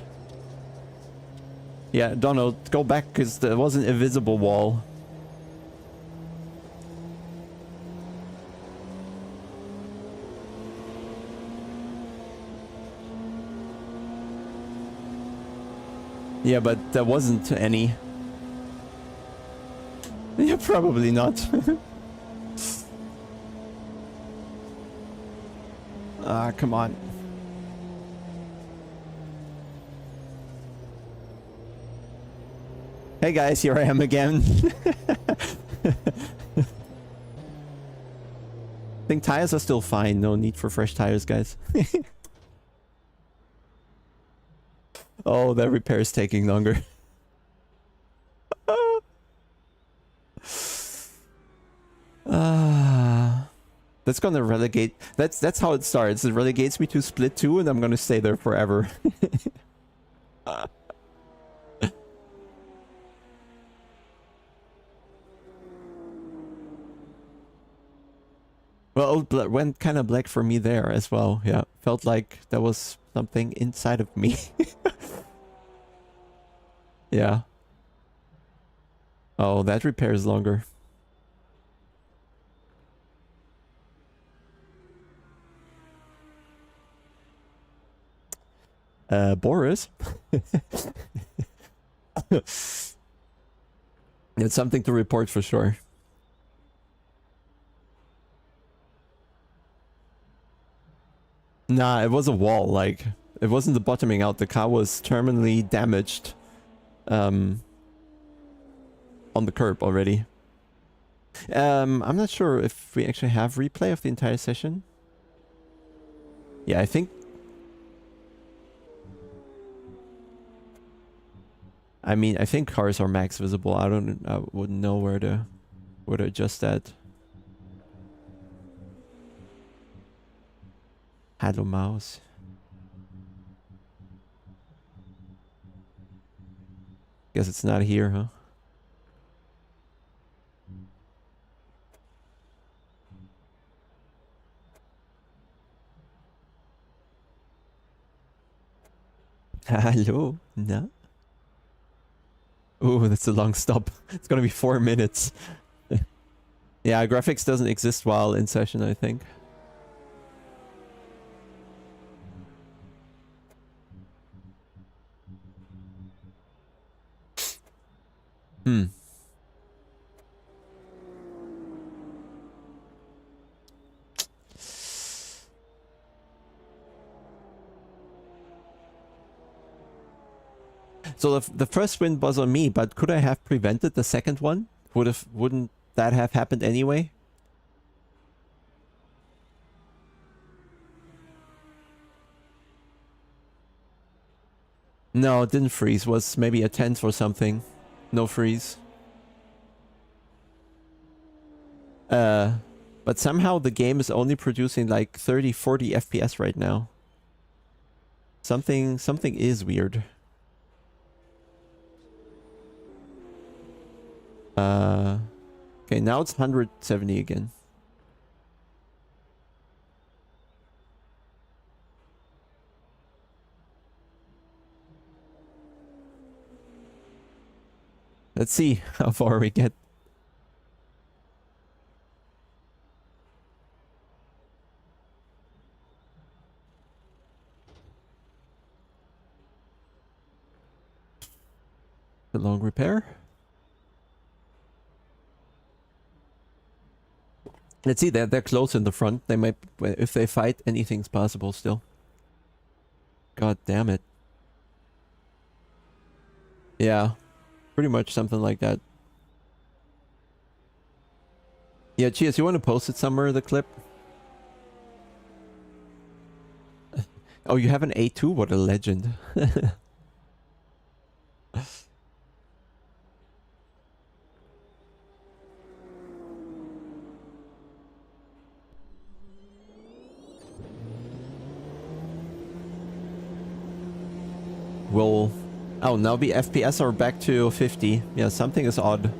Yeah, Donald, go back because there was an invisible wall. Yeah, but there wasn't any. Yeah, probably not. Ah, come on. Hey guys, here I am again. I think tires are still fine. No need for fresh tires, guys. Oh, that repair is taking longer. That's gonna relegate. That's how it starts. It relegates me to split 2, and I'm gonna stay there forever. Well, it went kind of black for me there as well. Yeah, felt like there was something inside of me. Yeah. Oh, that repair is longer. Boris? It's something to report for sure. Nah, it was a wall, like, it wasn't the bottoming out, the car was terminally damaged on the curb already. I'm not sure if we actually have replay of the entire session. Yeah, I think... I mean, I think cars are max visible. I wouldn't know where to adjust that. Hello, mouse. Guess it's not here, huh? Hello? No? Oh, that's a long stop. It's gonna be 4 minutes. Yeah, graphics doesn't exist while in session, I think. So the first win was on me, but could I have prevented the second one? Wouldn't that have happened anyway? No, it didn't freeze. Was maybe a 10th or something. No freeze. But somehow the game is only producing like 30-40 FPS right now. Something is weird. Okay, now it's 170 again. Let's see how far we get. The long repair. Let's see, they're close in the front. They might, if they fight, anything's possible still. God damn it. Yeah, pretty much something like that. Yeah, Cheers, you want to post it somewhere, the clip? Oh, you have an A2? What a legend. Will... Oh, now the FPS are back to 50. Yeah, something is odd.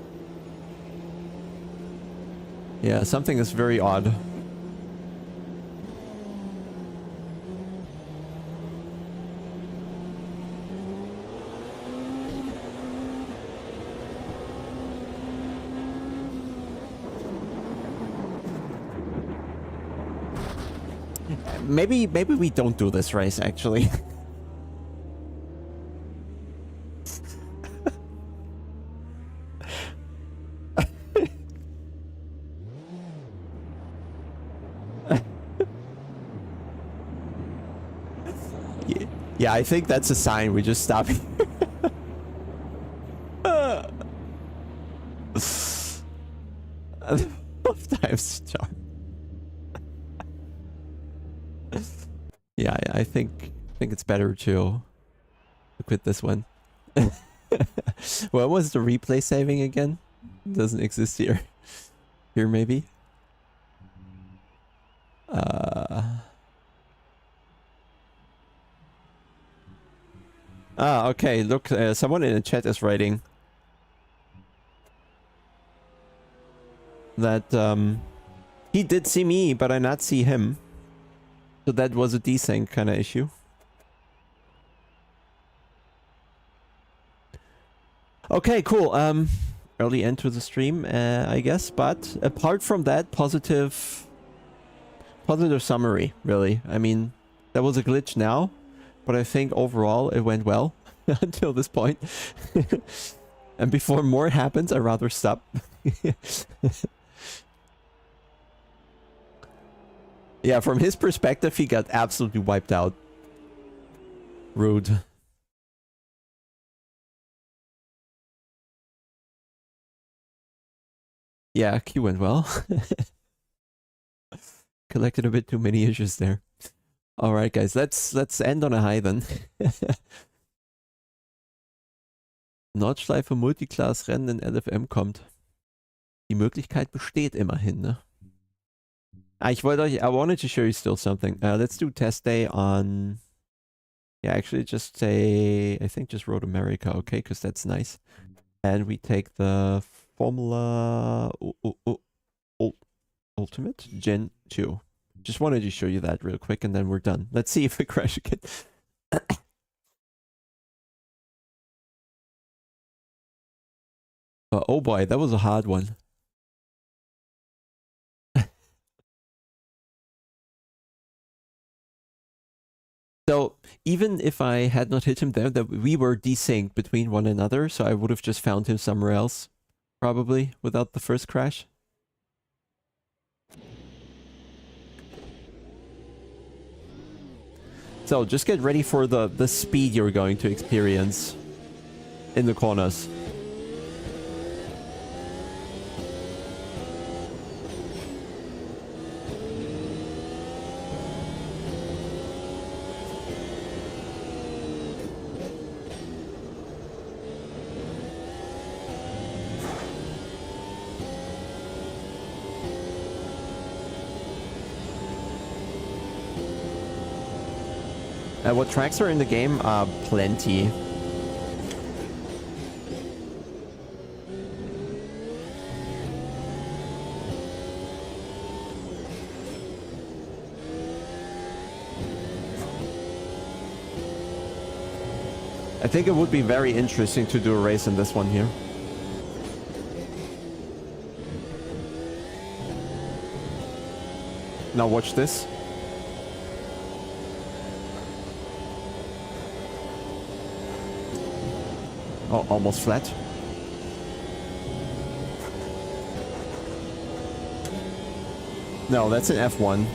Yeah, something is very odd. Maybe we don't do this race, actually. Yeah, I think that's a sign. We just stop here. Both times charm. Yeah, I think it's better to quit this one. What was the replay saving again? Doesn't exist here. Here maybe. Okay, look, someone in the chat is writing that he did see me, but I not see him. So that was a desync kind of issue. Okay, cool. Early end to the stream, I guess. But apart from that, positive summary, really. I mean, there was a glitch now, but I think overall it went well until this point. And before more happens, I'd rather stop. Yeah, from his perspective, he got absolutely wiped out. Rude. Yeah, Q went well. Collected a bit too many issues there. Alright guys, let's end on a high then. Nordschleife Multiclass-Rennen in LFM kommt. Die Möglichkeit besteht immerhin, ne? I wanted to show you still something. Let's do test day on... Yeah, actually just say... I think just Road America, okay? Because that's nice. And we take the Formula... Ultimate Gen 2. Just wanted to show you that real quick and then we're done. Let's see if we crash again. Oh boy, that was a hard one. So even if I had not hit him there, that we were desynced between one another, so I would have just found him somewhere else, probably, without the first crash. So just get ready for the speed you're going to experience in the corners. What tracks are in the game? Plenty. I think it would be very interesting to do a race in this one here. Now watch this. Oh, almost flat. No, that's an F1.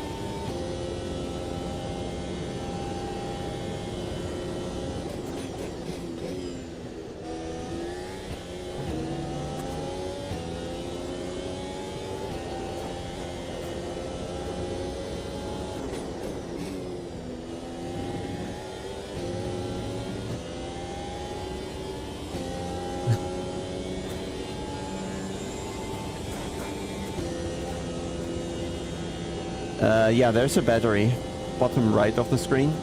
Yeah, there's a battery. Bottom right of the screen.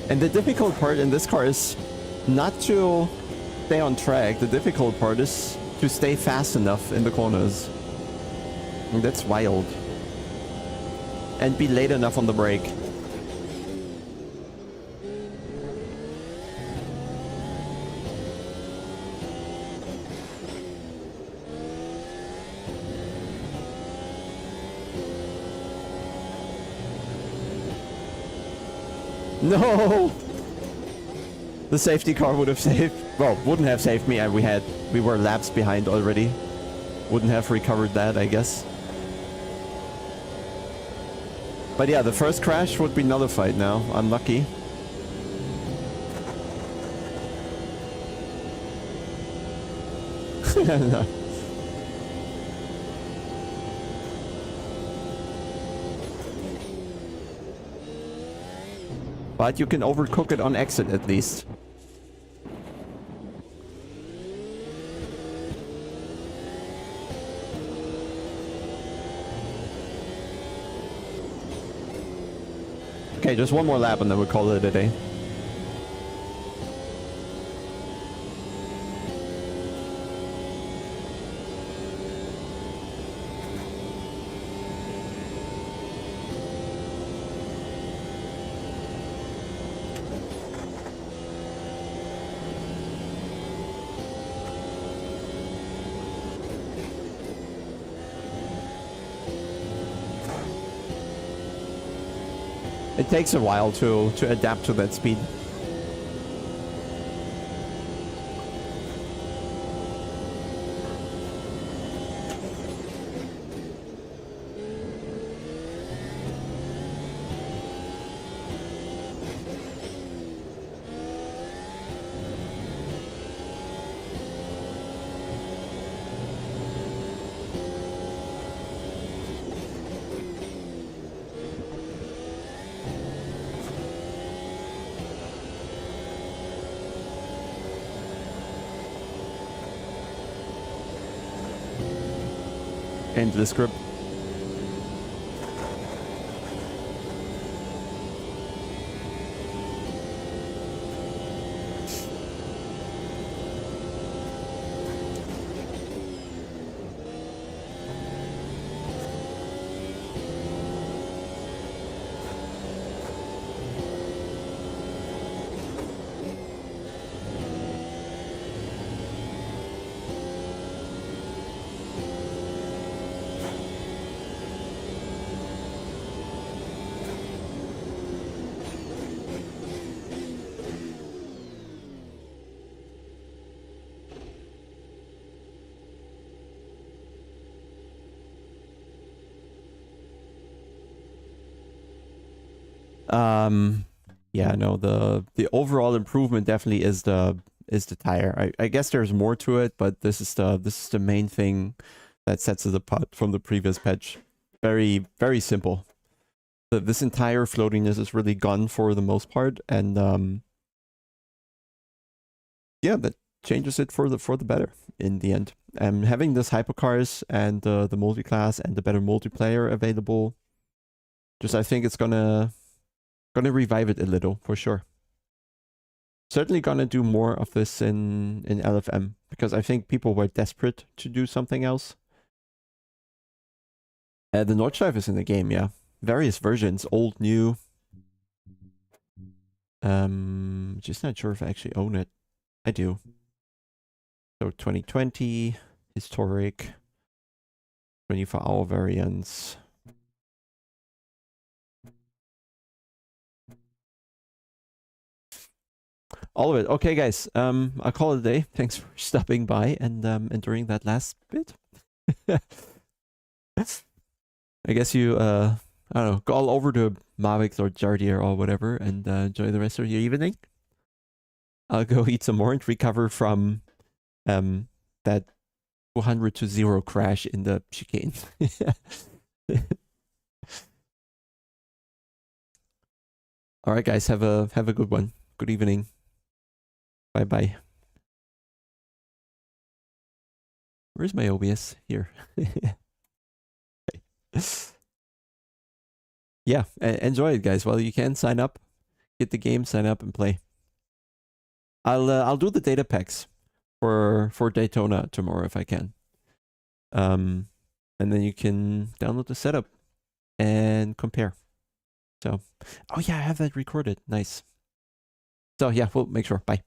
And the difficult part in this car is not to stay on track. The difficult part is to stay fast enough in the corners. And that's wild. And be late enough on the brake. No! The safety car would have saved... Well, wouldn't have saved me. We were laps behind already. Wouldn't have recovered that, I guess. But yeah, the first crash would be nullified now. Unlucky. No. But you can overcook it on exit at least. Okay, just one more lap and then we'll call it a day. It takes a while to adapt to that speed. Endless grip. Yeah, no, the overall improvement definitely is the tire. I guess there's more to it, but this is the main thing that sets it apart from the previous patch. Very, very simple. This entire floatiness is really gone for the most part, and yeah, that changes it for the better in the end. Having this hypercars and the multi-class and the better multiplayer available, just I think it's gonna revive it a little for sure. Certainly gonna do more of this in LFM because I think people were desperate to do something else. The Nordschleife is in the game, yeah. Various versions, old, new. Just not sure if I actually own it. I do. So 2020, historic, 24-hour variants. All of it. Okay, guys. I'll call it a day. Thanks for stopping by and entering that last bit. I guess you I don't know, go all over to Mavic or Jardier or whatever and enjoy the rest of your evening. I'll go eat some more and recover from that 200 to 0 crash in the chicane. All right, guys, have a good one. Good evening. Bye bye. Where's my OBS? Here. Yeah, enjoy it, guys. While you can, sign up, get the game, sign up, and play. I'll do the data packs for Daytona tomorrow if I can. And then you can download the setup and compare. So, oh yeah, I have that recorded. Nice. So yeah, we'll make sure. Bye.